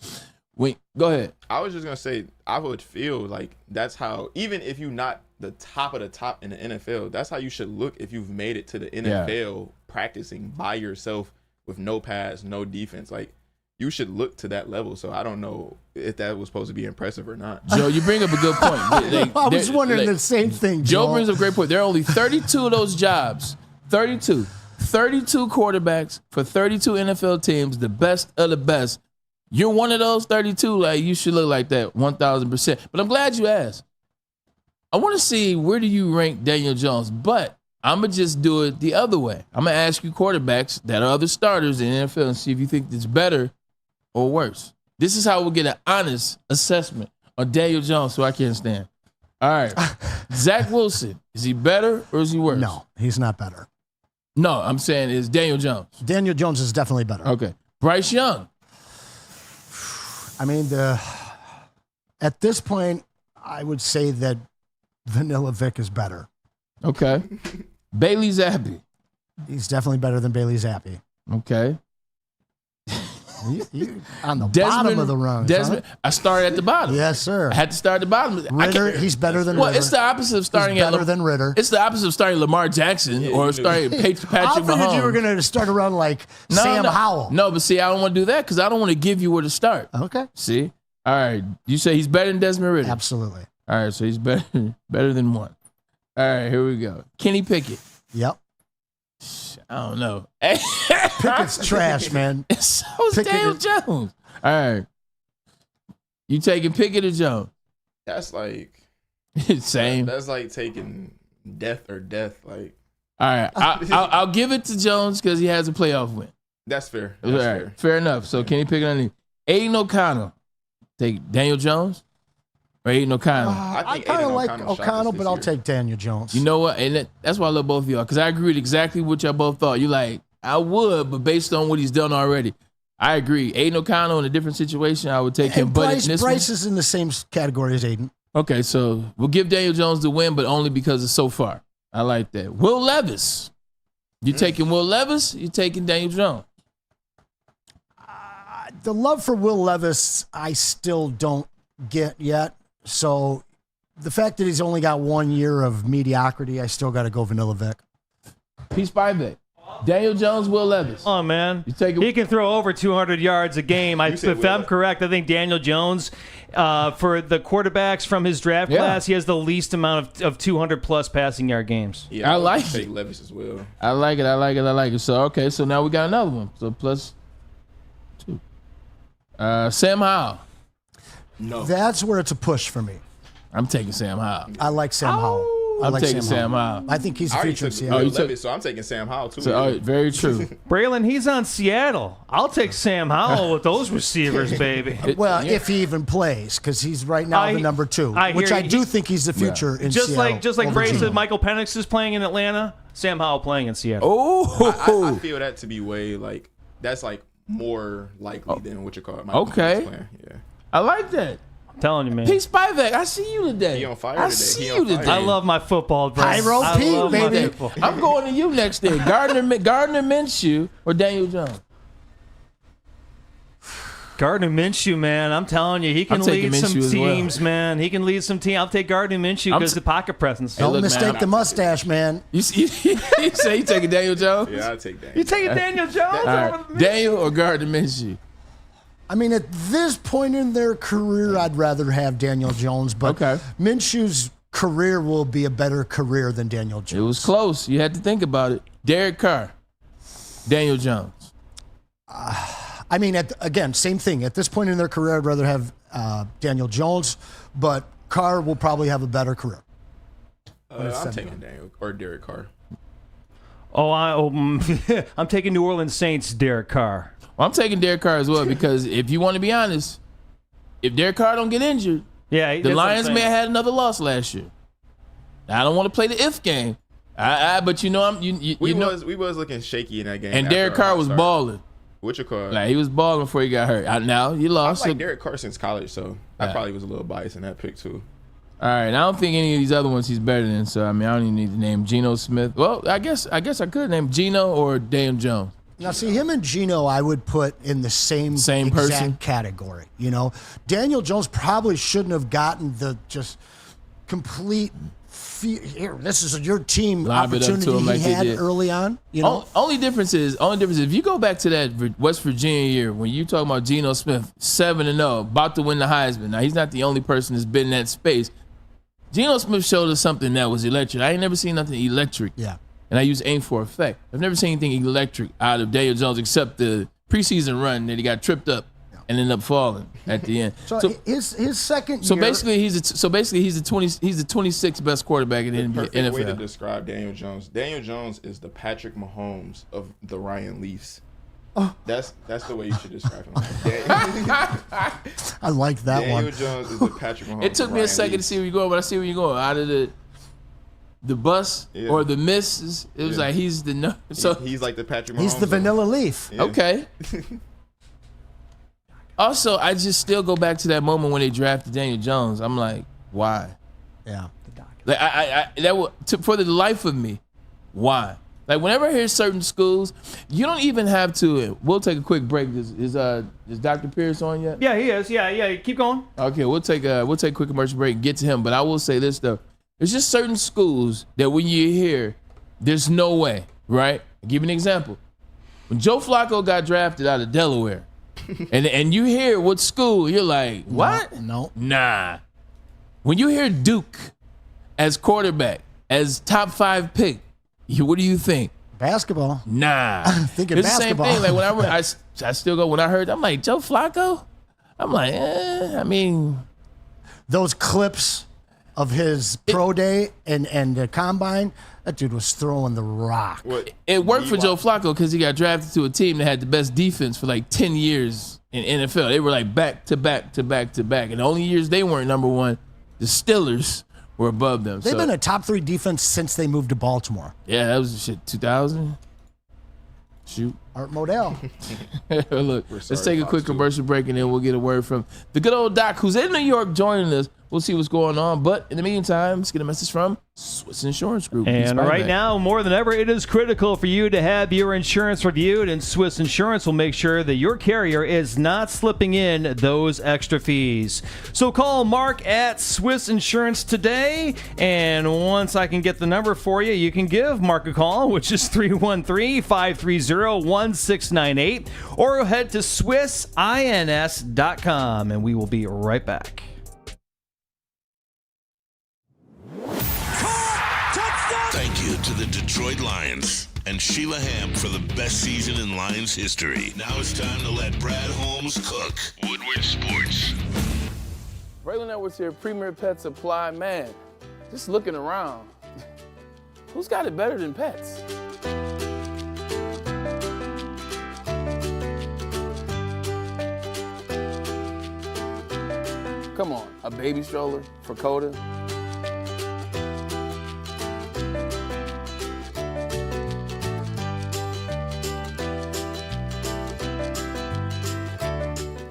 Go ahead. I was just gonna say, I would feel like that's how, even if you're not the top of the top in the NFL, that's how you should look if you've made it to the NFL practicing by yourself with no pass, no defense. Like, you should look to that level. So I don't know if that was supposed to be impressive or not. Joe, you bring up a good point. I was wondering the same thing, Joe Joel. brings up a great point. There are only 32 of those jobs. 32 quarterbacks for 32 NFL teams, the best of the best. You're one of those 32. Like, you should look like that 1,000%. But I'm glad you asked. I want to see, where do you rank Daniel Jones? But I'm going to just do it the other way. I'm going to ask you quarterbacks that are other starters in the NFL and see if you think it's better or worse. This is how we'll get an honest assessment on Daniel Jones, so I can't stand. All right. Zach Wilson, is he better or is he worse? No, he's not better. No, I'm saying is Daniel Jones. Daniel Jones is definitely better. Okay. Bryce Young. I mean, at this point, I would say that Vanilla Vic is better. Okay. Bailey Zappi. He's definitely better than Bailey Zappi. Okay. You on the bottom of the rung. Desmond, I started at the bottom. Yes, sir. I had to start at the bottom. Ritter, he's better than Ritter. Well, it's the opposite of starting he's better than Ritter. It's the opposite of starting Lamar Jackson or starting Patrick Mahomes. I figured you were going to start around like Sam Howell. No, but see, I don't want to do that because I don't want to give you where to start. Okay. See? All right. You say he's better than Desmond Ritter? Absolutely. All right, so he's better than one. All right, here we go. Kenny Pickett. Yep. I don't know. Pickett's trash, man. So is Daniel Jones. All right. You taking Pickett or Jones? That's like same. That's like taking death or death. Like, all right, I'll give it to Jones because he has a playoff win. That's fair. That's fair. Fair enough. So Kenny Pickett underneath. Aiden O'Connell. Take Daniel Jones or Aiden O'Connell? I kind of like O'Connell, but I'll take Daniel Jones. You know what? And that's why I love both of y'all, because I agree with exactly what y'all both thought. You like, I would, but based on what he's done already, I agree. Aiden O'Connell in a different situation, I would take him. Bryce is in the same category as Aiden. Okay, so we'll give Daniel Jones the win, but only because it's so far. I like that. Will Levis. You taking Will Levis? You taking Daniel Jones? The love for Will Levis, I still don't get yet. So the fact that he's only got 1 year of mediocrity, I still got to go Vanilla Vic. Pete Spivak. Daniel Jones, Will Levis. Oh, man. He can throw over 200 yards a game. If I'm correct, I think Daniel Jones, for the quarterbacks from his draft class, he has the least amount of 200-plus passing yard games. Yeah, I like take it. Levis as well. I like it. So, okay, so now we got another one. So, +2. Sam Howell. No. That's where it's a push for me. I'm taking Sam Howell. I like Sam Howell. I'm taking Sam Howell. I think he's the I already future of took Seattle. Levis, so I'm taking Sam Howell too. So, very true. Braylon, he's on Seattle. I'll take Sam Howell with those receivers, baby. Well, if he even plays, because he's right now the number 2, which I do think he's the future in Seattle. Just like Bray said, Michael Penix is playing in Atlanta. Sam Howell playing in Seattle. Oh, I feel that to be way that's more likely than what you call it. Okay. Yeah. I like that. I'm telling you, man. Pete Spivak, I see you today. He on fire I today. see He you on fire. today. I love my football, bro. Pyro Pete, baby. I'm going to you next day. Gardner Minshew or Daniel Jones? Gardner Minshew, man. I'm telling you, he can lead some teams, man. He can lead some teams. I'll take Gardner Minshew because the pocket presence. Don't mistake the mustache, man. You say you taking Daniel Jones? Yeah, I'll take Daniel. You taking Daniel Jones? All right. Daniel or Gardner Minshew? I mean, at this point in their career, I'd rather have Daniel Jones, but Minshew's career will be a better career than Daniel Jones. It was close. You had to think about it. Derek Carr, Daniel Jones. I mean, again, same thing. At this point in their career, I'd rather have Daniel Jones, but Carr will probably have a better career. I'm taking Daniel or Derek Carr. I'm taking New Orleans Saints Derek Carr. Well, I'm taking Derek Carr as well because if you want to be honest, if Derek Carr don't get injured, the Lions may have had another loss last year. I don't want to play the if game, but you know we was looking shaky in that game. And Derek Carr was balling. What you call it? Like, he was balling before he got hurt. Now he lost. I like Derek Carr since college, so I probably was a little biased in that pick too. All right, I don't think any of these other ones he's better than. So I mean, I don't even need to name Geno Smith. Well, I guess I could name Geno or Daniel Jones. Now, see, him and Geno, I would put in the same exact person category. You know, Daniel Jones probably shouldn't have gotten the just complete here. This is your team opportunity he had early on. You know, only difference is if you go back to that West Virginia year when you talking about Geno Smith 7-0, about to win the Heisman. Now he's not the only person that's been in that space. Geno Smith showed us something that was electric. I ain't never seen nothing electric. Yeah. And I use aim for effect. I've never seen anything electric out of Daniel Jones except the preseason run that he got tripped up and ended up falling at the end. So his second so year. Basically he's the 26th best quarterback in the Perfect NFL. way to describe Daniel Jones. Daniel Jones is the Patrick Mahomes of the Ryan Leafs. Oh. That's the way you should describe him. I like that one. Daniel Jones is the Patrick Mahomes. It took me a second to see where you're going, but I see where you're going. Out of the bus or the misses, it was like he's the so he's like the Patrick Mahomes. He's the vanilla leaf. Yeah. Okay. Also, I just still go back to that moment when they drafted Daniel Jones. I'm like, why? Yeah. Like for the life of me, why? Like whenever I hear certain schools, you don't even have to. We'll take a quick break. Is Dr. Pierce on yet? Yeah, he is. Yeah. Keep going. Okay, we'll take a quick commercial break and get to him. But I will say this though. There's just certain schools that when you hear, there's no way, right? I'll give you an example. When Joe Flacco got drafted out of Delaware, and you hear what school, you're like, what? No. Nah. When you hear Duke as quarterback, as top 5 pick, what do you think? Basketball. Nah. I'm thinking it's basketball. The same thing. Like when I still go, when I heard, I'm like, Joe Flacco? I'm like, I mean. Those clips of his pro day and the combine, that dude was throwing the rock. It worked for Joe Flacco because he got drafted to a team that had the best defense for like 10 years in NFL. They were like back to back to back to back. And the only years they weren't number one, the Steelers were above them. They've been a top 3 defense since they moved to Baltimore. Yeah, that was 2000. Shoot. Art Modell. Look, let's take a quick commercial break and then we'll get a word from the good old Doc, who's in New York joining us. we'll see what's going on. But in the meantime, let's get a message from Swiss Insurance Group. And right now, more than ever, it is critical for you to have your insurance reviewed, and Swiss Insurance will make sure that your carrier is not slipping in those extra fees. So call Mark at Swiss Insurance today, and once I can get the number for you, you can give Mark a call, which is 313-530-1698, or head to SwissINS.com, and we will be right back. Thank you to the Detroit Lions and Sheila Hamp for the best season in Lions history. Now it's time to let Brad Holmes cook. Woodward Sports. Braylon Edwards here, Premier Pet Supply. Man, just looking around, who's got it better than pets? Come on, a baby stroller for Coda?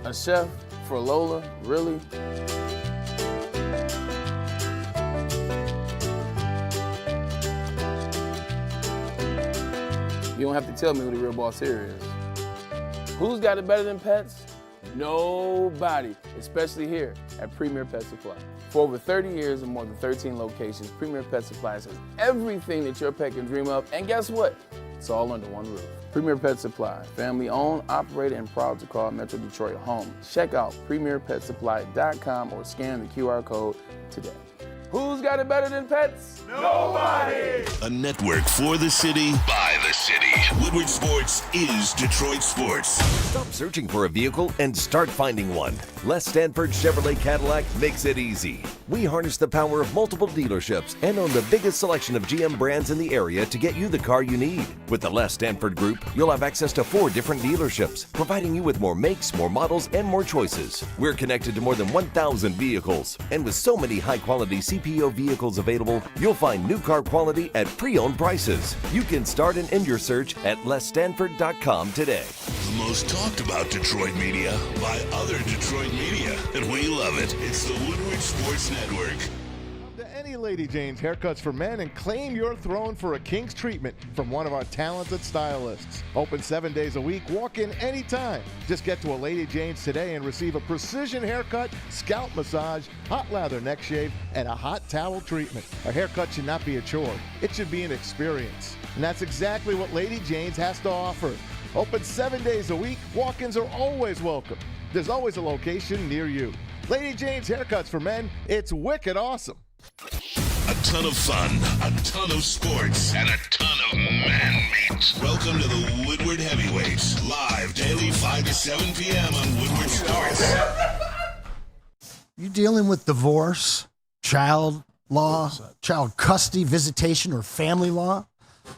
A chef for Lola, really? You don't have to tell me who the real boss here is. Who's got it better than pets? Nobody, especially here at Premier Pet Supply. For over 30 years and more than 13 locations, Premier Pet Supply has everything that your pet can dream of, and guess what? It's all under one roof. Premier Pet Supply, family owned, operated, and proud to call Metro Detroit home. Check out premierpetsupply.com or scan the QR code today. Who's got it better than pets? Nobody! A network for the city, by the city. Woodward Sports is Detroit Sports. Stop searching for a vehicle and start finding one. Les Stanford Chevrolet Cadillac makes it easy. We harness the power of multiple dealerships and own the biggest selection of GM brands in the area to get you the car you need. With the Les Stanford Group, you'll have access to 4 different dealerships, providing you with more makes, more models, and more choices. We're connected to more than 1,000 vehicles, and with so many high-quality CPO vehicles available, you'll find new car quality at pre-owned prices. You can start and end your search at lesstanford.com today. The most talked about Detroit media by other Detroit media, and we love it. It's the Woodward Sports Network. To any Lady Jane's Haircuts for Men and claim your throne for a king's treatment from one of our talented stylists. Open 7 days a week, walk in anytime. Just get to a Lady Jane's today and receive a precision haircut, scalp massage, hot lather neck shave, and a hot towel treatment. A haircut should not be a chore. It should be an experience. And that's exactly what Lady Jane's has to offer. Open 7 days a week, walk-ins are always welcome. There's always a location near you. Lady Jane's Haircuts for Men, it's wicked awesome. A ton of fun, a ton of sports, and a ton of man meat. Welcome to the Woodward Heavyweights, live daily 5 to 7 p.m. on Woodward Sports. You dealing with divorce, child law, child custody, visitation, or family law?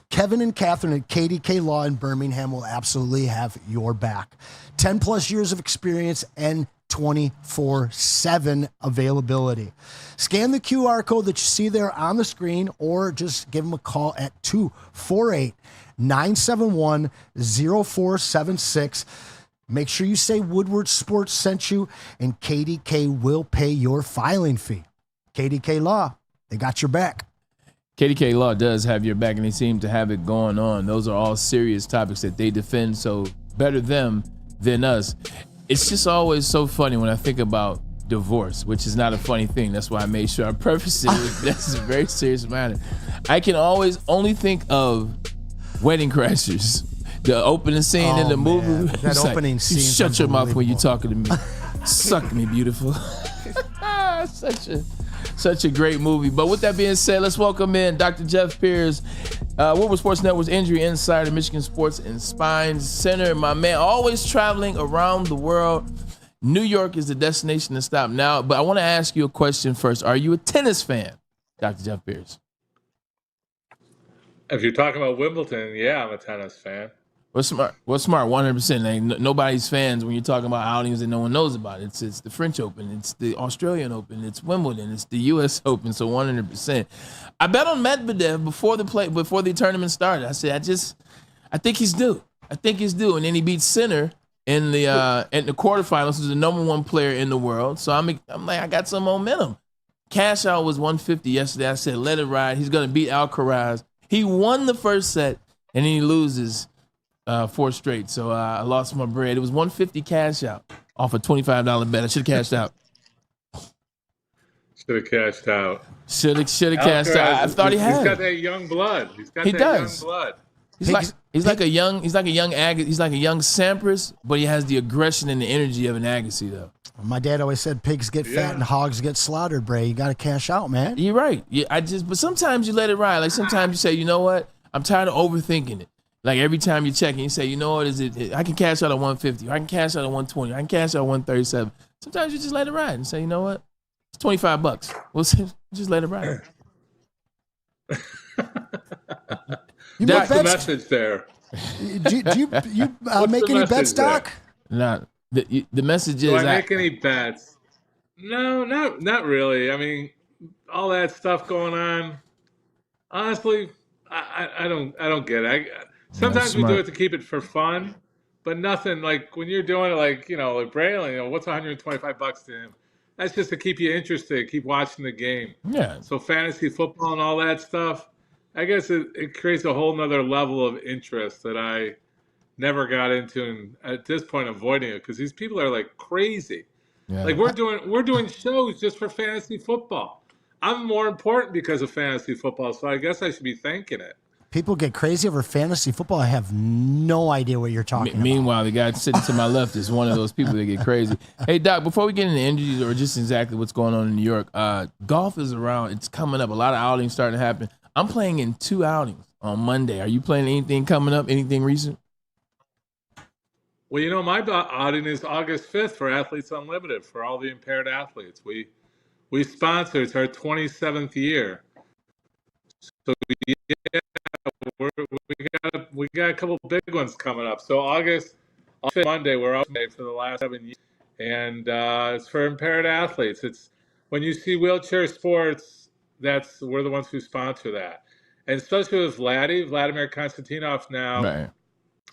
Kevin and Catherine at KDK Law in Birmingham will absolutely have your back. 10 plus years of experience and 24/7 availability. Scan the QR code that you see there on the screen or just give them a call at 248-971-0476. Make sure you say Woodward Sports sent you, and KDK will pay your filing fee. KDK Law, they got your back. KDK Law does have your back, and they seem to have it going on. Those are all serious topics that they defend, so better them than us. It's just always so funny when I think about divorce, which is not a funny thing. That's why I made sure I prefaced it with that's a very serious matter. I can always only think of Wedding Crashers. The opening scene in the movie. That opening scene. Shut your mouth when you're talking to me. Suck me, beautiful. Such a great movie. But with that being said, let's welcome in Dr. Jeff Pierce, Woodward Sports Network's injury insider, Michigan Sports and Spine Center. My man, always traveling around the world. New York is the destination to stop now. But I want to ask you a question first. Are you a tennis fan, Dr. Jeff Pierce? If you're talking about Wimbledon, yeah, I'm a tennis fan. What's smart? 100%. Like, nobody's fans when you're talking about outings that no one knows about. It's the French Open, it's the Australian Open, it's Wimbledon, it's the U.S. Open. So 100%. I bet on Medvedev before the tournament started. I said I think he's due. And then he beat Sinner in the quarterfinals, who's the #1 player in the world. So I'm like, I got some momentum. Cash out was 150 yesterday. I said, let it ride. He's going to beat Alcaraz. He won the first set, and then he loses 4 straight. So I lost my bread. It was 150 cash out off a $25 bet. I should have cashed out. Should have cashed out. Should have cashed out. I thought he had. He's got that young blood. He does. Young blood. He's like a young Sampras, but he has the aggression and the energy of an Agassi, though. My dad always said pigs get fat and hogs get slaughtered, Bray. You got to cash out, man. You're right. Yeah, but sometimes you let it ride. Like sometimes you say, you know what? I'm tired of overthinking it. Like every time you're checking, you say, you know what? I can cash out at 150. I can cash out at 120. I can cash out at 137. Sometimes you just let it ride and say, you know what? It's $25. We'll just let it ride. What's the message there? Do you make any bets, Doc? No. The message is. Do I make any bets? No, not really. I mean, all that stuff going on. Honestly, I don't get it. Sometimes we do it to keep it for fun, but nothing like when you're doing it like Braylon. What's $125 to him? That's just to keep you interested, keep watching the game. Yeah. So fantasy football and all that stuff, I guess it creates a whole nother level of interest that I never got into, and at this point avoiding it because these people are like crazy. Yeah. Like we're doing shows just for fantasy football. I'm more important because of fantasy football, so I guess I should be thanking it. People get crazy over fantasy football. I have no idea what you're talking about. Meanwhile, the guy sitting to my left is one of those people that get crazy. Hey, Doc, before we get into injuries or just exactly what's going on in New York, golf is around. It's coming up. A lot of outings starting to happen. I'm playing in 2 outings on Monday. Are you playing anything coming up, anything recent? Well, my outing is August 5th for Athletes Unlimited for all the impaired athletes. We sponsor. It's our 27th year. So, yeah, we got a couple big ones coming up. So August Monday, we're off for the last 7 years, and it's for impaired athletes. It's when you see wheelchair sports, we're the ones who sponsor that, and especially with Vladimir Konstantinov now. Right.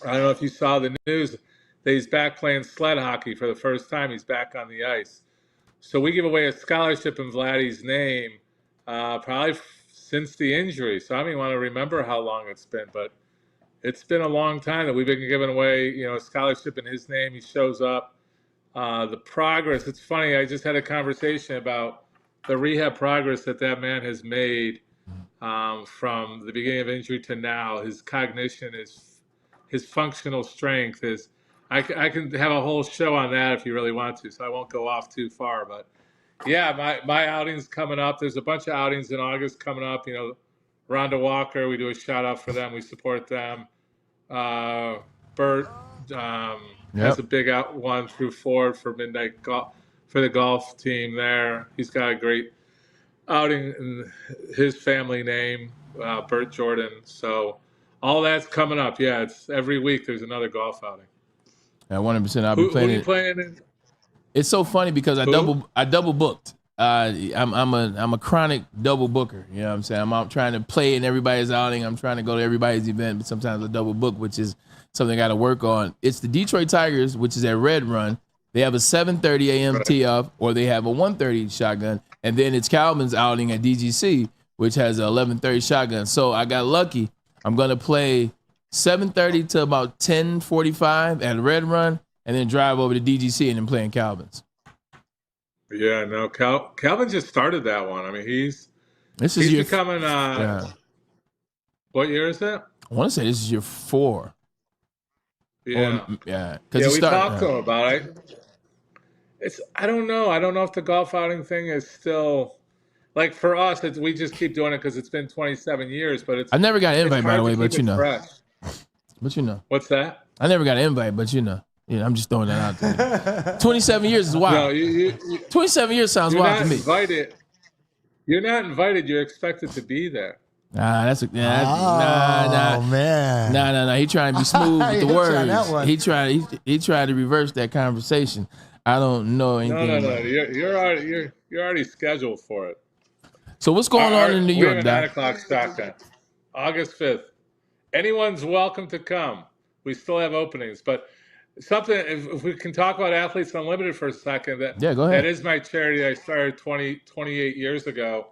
I don't know if you saw the news that he's back playing sled hockey for the first time. He's back on the ice. So we give away a scholarship in Vladdy's name, probably since the injury. So I don't even want to remember how long it's been, but it's been a long time that we've been giving away, a scholarship in his name. He shows up. The progress, it's funny, I just had a conversation about the rehab progress that man has made from the beginning of injury to now. His cognition, his functional strength, I can have a whole show on that if you really want to, so I won't go off too far, but yeah, my outing's coming up. There's a bunch of outings in August coming up. Rhonda Walker, we do a shout out for them. We support them. Bert has a big one through Ford for Midnight Golf for the golf team there. He's got a great outing in his family name, Bert Jordan. So all that's coming up. Yeah, it's every week there's another golf outing. Yeah, 100%. I'll be playing who are you playing in? It's so funny because I double booked. I'm a chronic double booker. You know what I'm saying? I'm out trying to play in everybody's outing. I'm trying to go to everybody's event, but sometimes I double book, which is something I got to work on. It's the Detroit Tigers, which is at Red Run. They have a 7:30 a.m. tee off, or they have a 1:30 shotgun, and then it's Calvin's outing at DGC, which has a 11:30 shotgun. So I got lucky. I'm gonna play 7:30 to about 10:45 at Red Run, and then drive over to DGC and then play in Calvin's. Yeah, no, Calvin just started that one. I mean, he's becoming. What year is that? I want to say this is year 4. Yeah, yeah. We talked to him about it. I don't know. I don't know if the golf outing thing is still like for us. We just keep doing it because it's been 27 years. But I never got an invite, by the way. But fresh. What's that? I never got an invite, but I'm just throwing that out there. 27 years is wild. No, 27 years sounds wild to me. You're not invited. You're expected to be there. Nah, man. Nah. He trying to be smooth with the words. He tried to reverse that conversation. I don't know anything. No. You're already scheduled for it. So what's going on in New York, Doc? 9 o'clock shotgun, August 5th. Anyone's welcome to come. We still have openings, but something, if we can talk about Athletes Unlimited for a second, go ahead. That is my charity. I started 28 years ago,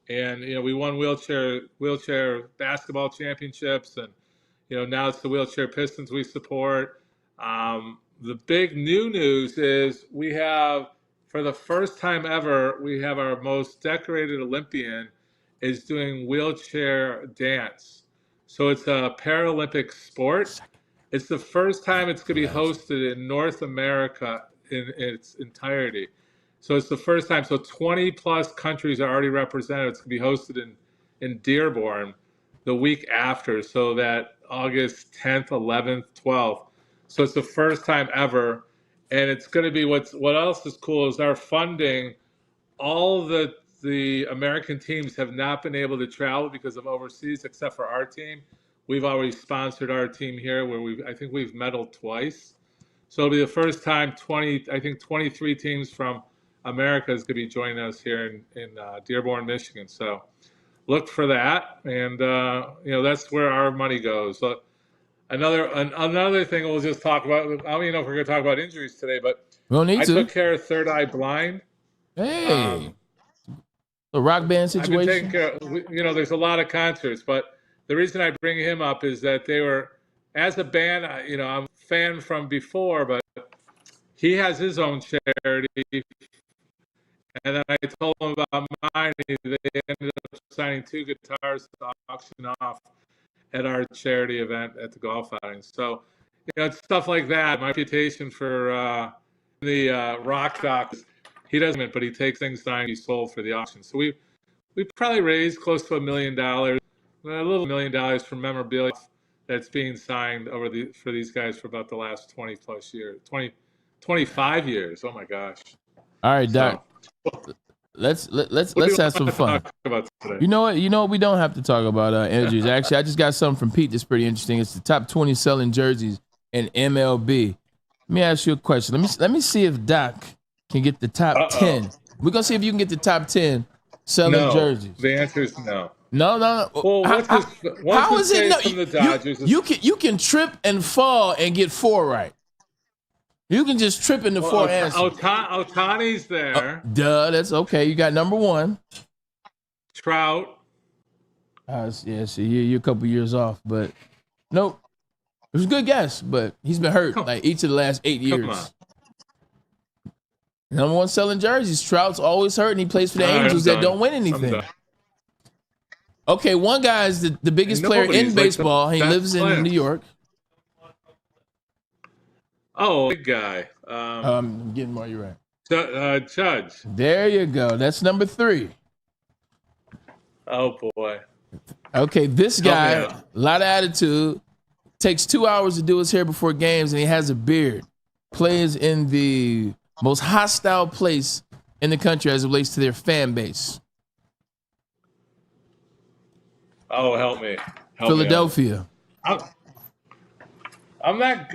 and we won wheelchair basketball championships, and now it's the wheelchair Pistons we support. The big new news is we have, for the first time ever, we have our most decorated Olympian is doing wheelchair dance. So it's a Paralympic sport. It's the first time it's going to be hosted in North America in its entirety. So it's the first time. So 20 plus countries are already represented. It's going to be hosted in Dearborn the week after. So that August 10th, 11th, 12th. So it's the first time ever. And it's going to be what else is cool is our funding. All the American teams have not been able to travel because of overseas, except for our team. We've always sponsored our team here, where I think we've medaled twice. So it'll be the first time 23 teams from America is going to be joining us here in Dearborn, Michigan. So look for that, and that's where our money goes. So another thing we'll just talk about. I don't even know if we're going to talk about injuries today, but I took care of Third Eye Blind. Hey, the rock band situation. I've been taking care of, there's a lot of concerts, but the reason I bring him up is that they were, as a band, I'm a fan from before, but he has his own charity. And then I told him about mine. They ended up signing 2 guitars to auction off at our charity event at the golf outing. So, it's stuff like that. My reputation for the rock doc, he doesn't, but he takes things signed, he's sold for the auction. So we probably raised close to $1 million. A little $1 million for memorabilia that's being signed for these guys for about the last 20 plus years, 25 years. Oh my gosh. All right, Doc. Let's have some fun. You know what? We don't have to talk about injuries. Actually, I just got something from Pete that's pretty interesting. It's the top 20 selling jerseys in MLB. Let me ask you a question. Let me see if Doc can get the top 10. We're gonna see if you can get the top 10 selling jerseys. The answer is no. No. Well, how is it no? From the Dodgers, you can trip and fall and get 4 right. You can just trip into 4 answers. Ohtani's there. Duh, that's okay. You got number 1. Trout. Yeah, see, you're a couple years off, but nope. It was a good guess, but he's been hurt like each of the last 8 years. Number 1 selling jerseys. Trout's always hurt, and he plays for the Angels that don't win anything. Okay, one guy is the biggest player in baseball. He lives in New York. Oh, big guy. I'm getting more. You're right. Judge. There you go. That's number 3. Oh boy. Okay, this guy, a lot of attitude. Takes 2 hours to do his hair before games, and he has a beard. Plays in the most hostile place in the country as it relates to their fan base. Oh, help me. Philadelphia. I'm not.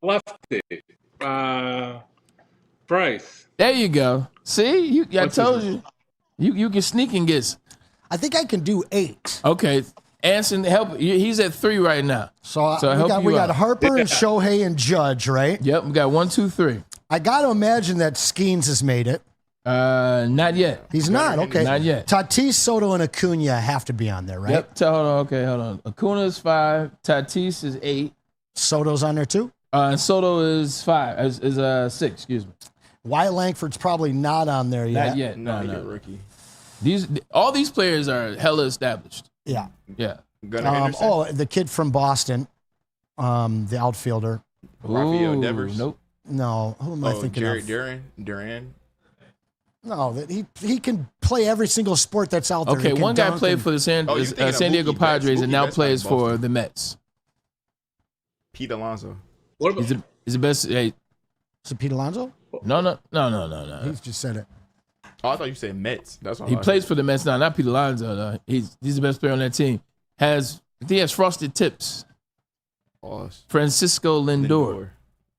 Lefty. Bryce. There you go. See, I told you. You can sneak and guess. I think I can do 8. Okay, Anson, help. He's at 3 right now. So we got Harper and Shohei and Judge, right? Yep, we got 1, 2, 3. I got to imagine that Skeens has made it. Not yet. He's not. Okay, not yet. Tatis, Soto, and Acuna have to be on there, right? Yep. Hold on. Acuna is 5. Tatis is 8. Soto's on there too. And Soto is 5. Is 6. Excuse me. Wyatt Langford's probably not on there yet. Not yet. No. Rookie. All these players are hella established. Yeah. The kid from Boston, the outfielder. Rafael Devers. Nope. No, who am I thinking of? Duran. No, that he can play every single sport that's out there. Okay, one guy played for the San Diego Padres and now plays for the Mets. Pete Alonso. He's the best. Hey. Is it Pete Alonso? No. He just said it. Oh, I thought you said Mets. That's what he plays for the Mets now. Not Pete Alonso. No. He's the best player on that team. I think he has frosted tips. Awesome. Francisco Lindor.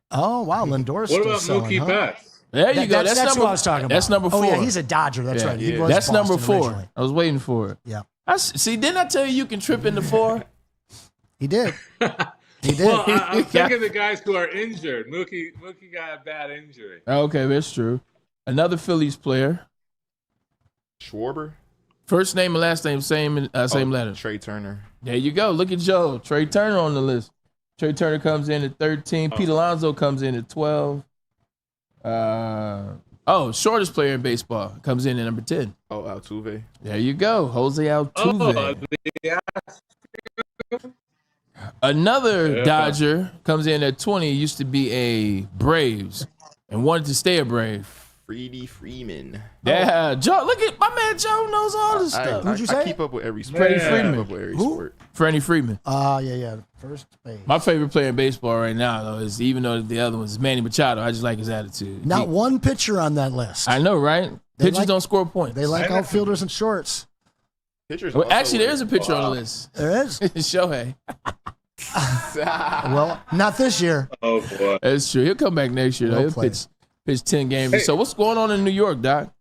Oh wow, Lindor's what still about selling, Mookie Betts? There you go. That's what I was talking about. That's number 4. Oh yeah, he's a Dodger. That's right. He was that's Boston number 4. originally. I was waiting for it. Yeah. See, didn't I tell you can trip into 4? He did. He did. Well, I'm thinking the guys who are injured. Mookie got a bad injury. Okay, that's true. Another Phillies player. Schwarber. First name and last name, same letter. Trey Turner. There you go. Look at Joe. Trey Turner on the list. Trey Turner comes in at 13. Pete Alonso comes in at 12. Shortest player in baseball comes in at number 10. Oh, Altuve. There you go. Jose Altuve. Another Dodger comes in at 20. Used to be a Braves and wanted to stay a Brave. Freeman. Yeah, Joe. Look at my man. Joe knows all this stuff. Who'd you say? I keep up with every sport. Freddie Freeman. I keep up with every sport. Freddie Freeman. Yeah. First base. My favorite player in baseball right now, though, is even though the other one is Manny Machado. I just like his attitude. Not one pitcher on that list. I know, right? Pitchers don't score points. They like outfilders and shorts. Pitchers. Well, actually, there is a pitcher on the list. There is. Shohei. Well, not this year. Oh boy, that's true. He'll come back next year. Though. He'll pitch 10 games. Hey. So what's going on in New York, Doc?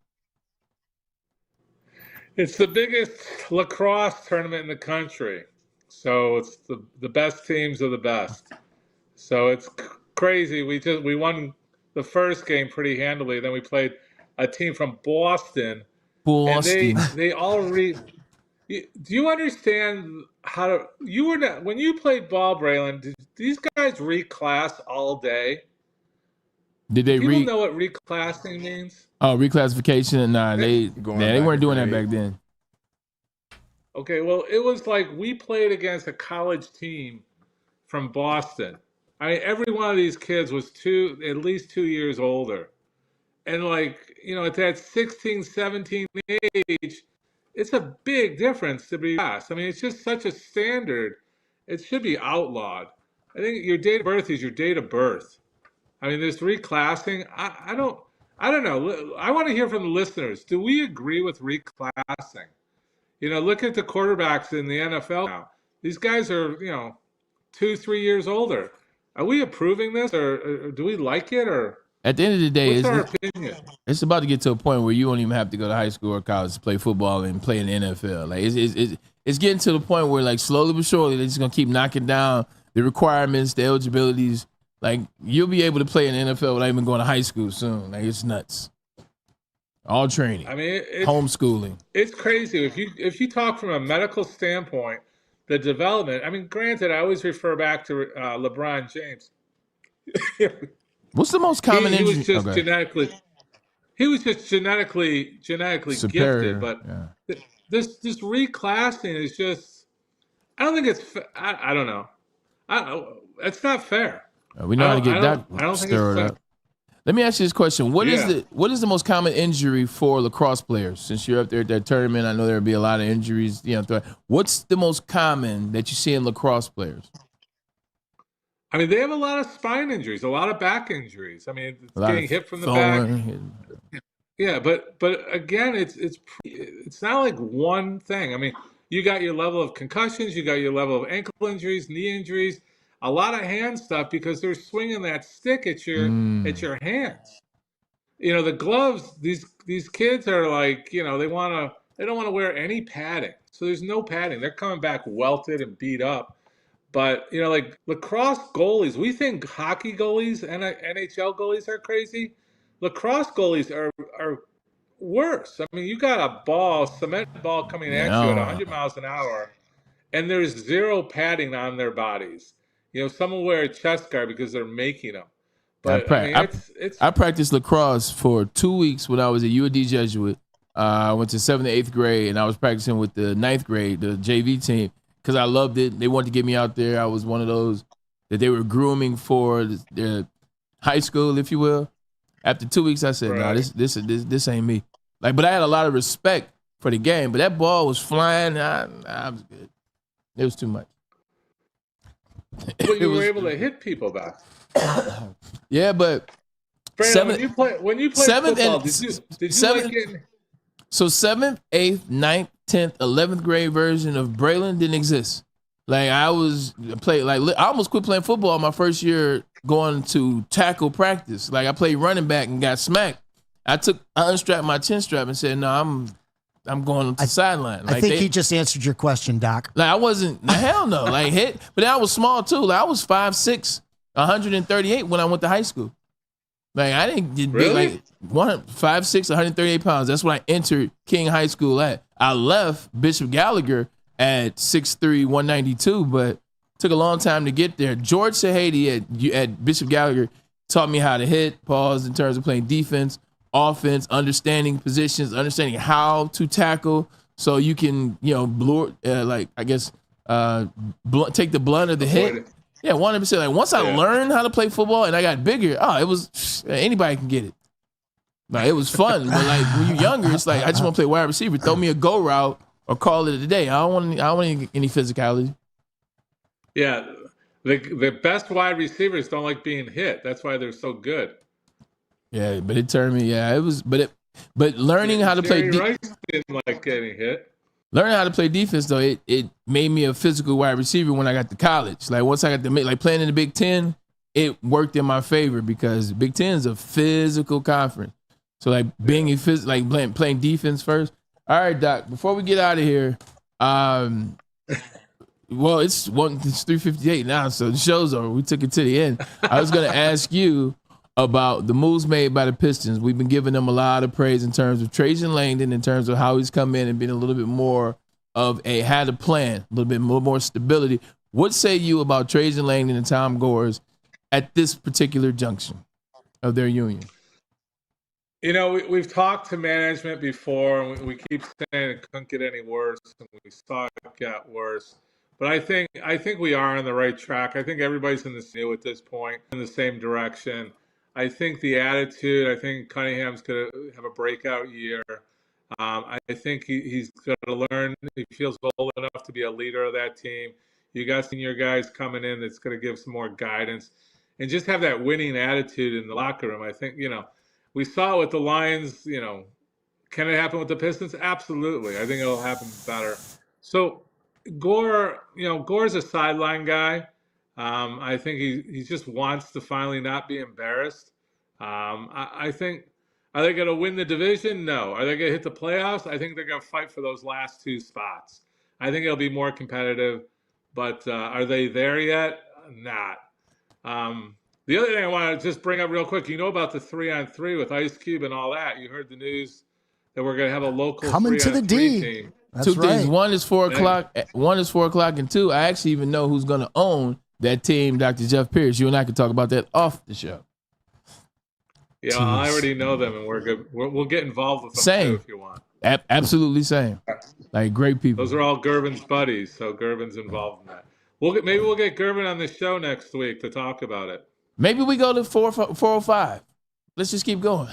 It's the biggest lacrosse tournament in the country. So it's the best teams are the best. So it's crazy. We won the first game pretty handily. Then we played a team from Boston. And they all do you understand how to? You were not when you played ball, Braylon. Did these guys reclass all day? Did they People know what reclassing means? Oh, reclassification? Nah, they weren't doing that back then. Okay, well, it was like we played against a college team from Boston. I mean, every one of these kids was at least 2 years older. And at that 16, 17 age, it's a big difference to be fast. I mean, it's just such a standard. It should be outlawed. I think your date of birth is your date of birth. I mean, this reclassing, I don't know. I want to hear from the listeners. Do we agree with reclassing? Look at the quarterbacks in the NFL now. These guys are, 2-3 years older. Are we approving this, or do we like it, or at the end of the day, what's our opinion? It's about to get to a point where you don't even have to go to high school or college to play football and play in the NFL. Like it's getting to the point where, like, slowly but surely, they're just gonna keep knocking down the requirements, the eligibilities. Like, you'll be able to play in the NFL without even going to high school soon. Like, it's nuts. All training. I mean, homeschooling. It's crazy. If you talk from a medical standpoint, the development. I mean, granted, I always refer back to LeBron James. What's the most common injury? He was just genetically. He was just genetically superior, gifted, but this reclassing is just. I don't think it's. I don't know. It's not fair. We know how to get that stirred up. Let me ask you this question: What is the most common injury for lacrosse players? Since you're up there at that tournament, I know there'll be a lot of injuries. What's the most common that you see in lacrosse players? I mean, they have a lot of spine injuries, a lot of back injuries. I mean, it's getting hit from the back. Yeah, but again, it's not like one thing. I mean, you got your level of concussions, you got your level of ankle injuries, knee injuries. A lot of hand stuff because they're swinging that stick at your hands. The gloves. These kids are like, they don't want to wear any padding. So there's no padding. They're coming back welted and beat up. But like lacrosse goalies, we think hockey goalies and NHL goalies are crazy. Lacrosse goalies are worse. I mean, you got a cement ball coming at you at 100 miles an hour, and there's zero padding on their bodies. Some will wear a chest guard because they're making them. But I practiced lacrosse for 2 weeks when I was at UAD Jesuit. I went to 7th and 8th grade, and I was practicing with the 9th grade, the JV team, because I loved it. They wanted to get me out there. I was one of those that they were grooming for their high school, if you will. After 2 weeks, I said, "No, this ain't me." But I had a lot of respect for the game. But that ball was flying. I was good. It was too much. But you were able to hit people back. Yeah, but Brandon, when you played football, did you like getting? So 7th, 8th, 9th, 10th, 11th grade version of Braylon didn't exist. I almost quit playing football my first year going to tackle practice. I played running back and got smacked. I unstrapped my chin strap and said, "No, I'm going to the sideline. I think he just answered your question, Doc. Like I wasn't, hell no, like hit. But I was small too. Like I was 5'6", 138 when I went to high school. Like I didn't get big, like 5'6", 138 pounds. That's when I entered King High School at. I left Bishop Gallagher at 6'3", 192, but took a long time to get there. George Sahady at Bishop Gallagher taught me how to hit, pause in terms of playing defense, offense, understanding positions, understanding how to tackle, so you can, take the blunt of the hit. Yeah, 100%. Like once I learned how to play football and I got bigger, it was anybody can get it. Like it was fun, but like when you're younger, it's like I just want to play wide receiver. Throw me a go route or call it a day. I don't want any physicality. Yeah, the best wide receivers don't like being hit. That's why they're so good. Yeah, but it turned me. Yeah, it was. But learning how to play. Rice didn't like getting hit. Learning how to play defense though, it made me a physical wide receiver when I got to college. Like once I got to playing in the Big Ten, it worked in my favor because the Big Ten is a physical conference. So like being playing defense first. All right, Doc. Before we get out of here, well, it's 3:58 now, so the show's over. We took it to the end. I was going to ask you about the moves made by the Pistons. We've been giving them a lot of praise in terms of Trajan Langdon, in terms of how he's come in and been a little bit more of had a plan, a little bit more stability. What say you about Trajan Langdon and Tom Gores at this particular junction of their union? You know, we've talked to management before, and we keep saying it couldn't get any worse, and we saw it get worse. But I think we are on the right track. I think everybody's in the same at this point, in the same direction. I think the attitude, I think Cunningham's going to have a breakout year. I think he's going to learn. He feels old enough to be a leader of that team. You got senior guys coming in that's going to give some more guidance and just have that winning attitude in the locker room. I think, we saw it with the Lions, can it happen with the Pistons? Absolutely. I think it'll happen better. So Gore's a sideline guy. I think he just wants to finally not be embarrassed. I think, are they going to win the division? No. Are they going to hit the playoffs? I think they're going to fight for those last two spots. I think it'll be more competitive, but are they there yet? Not. The other thing I want to just bring up real quick, about the 3-on-3 with Ice Cube and all that. You heard the news that we're going to have a local coming to the D team. That's two right. things. One is 4 o'clock. One is 4 o'clock, and two, I actually even know who's going to own that team, Dr. Jeff Pierce. You and I can talk about that off the show. Yeah, jeez. I already know them, and we're good. We'll get involved with them too if you want. Absolutely same. Like great people. Those are all Gervin's buddies, so Gervin's involved in that. Maybe we'll get Gervin on the show next week to talk about it. Maybe we go to 405. Let's just keep going.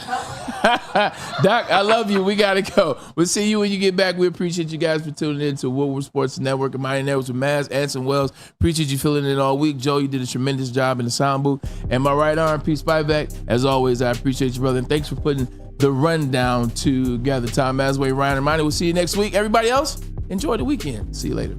Doc, I love you. We got to go. We'll see you when you get back. We appreciate you guys for tuning in to Woodward Sports Network and Mighty Networks with Maz, Anson, Wells. Appreciate you filling in all week. Joe, you did a tremendous job in the sound booth. And my right arm, Pete Spivak, as always, I appreciate you, brother. And thanks for putting the rundown together. Tom Masway, Ryan Ermanni. We'll see you next week. Everybody else, enjoy the weekend. See you later.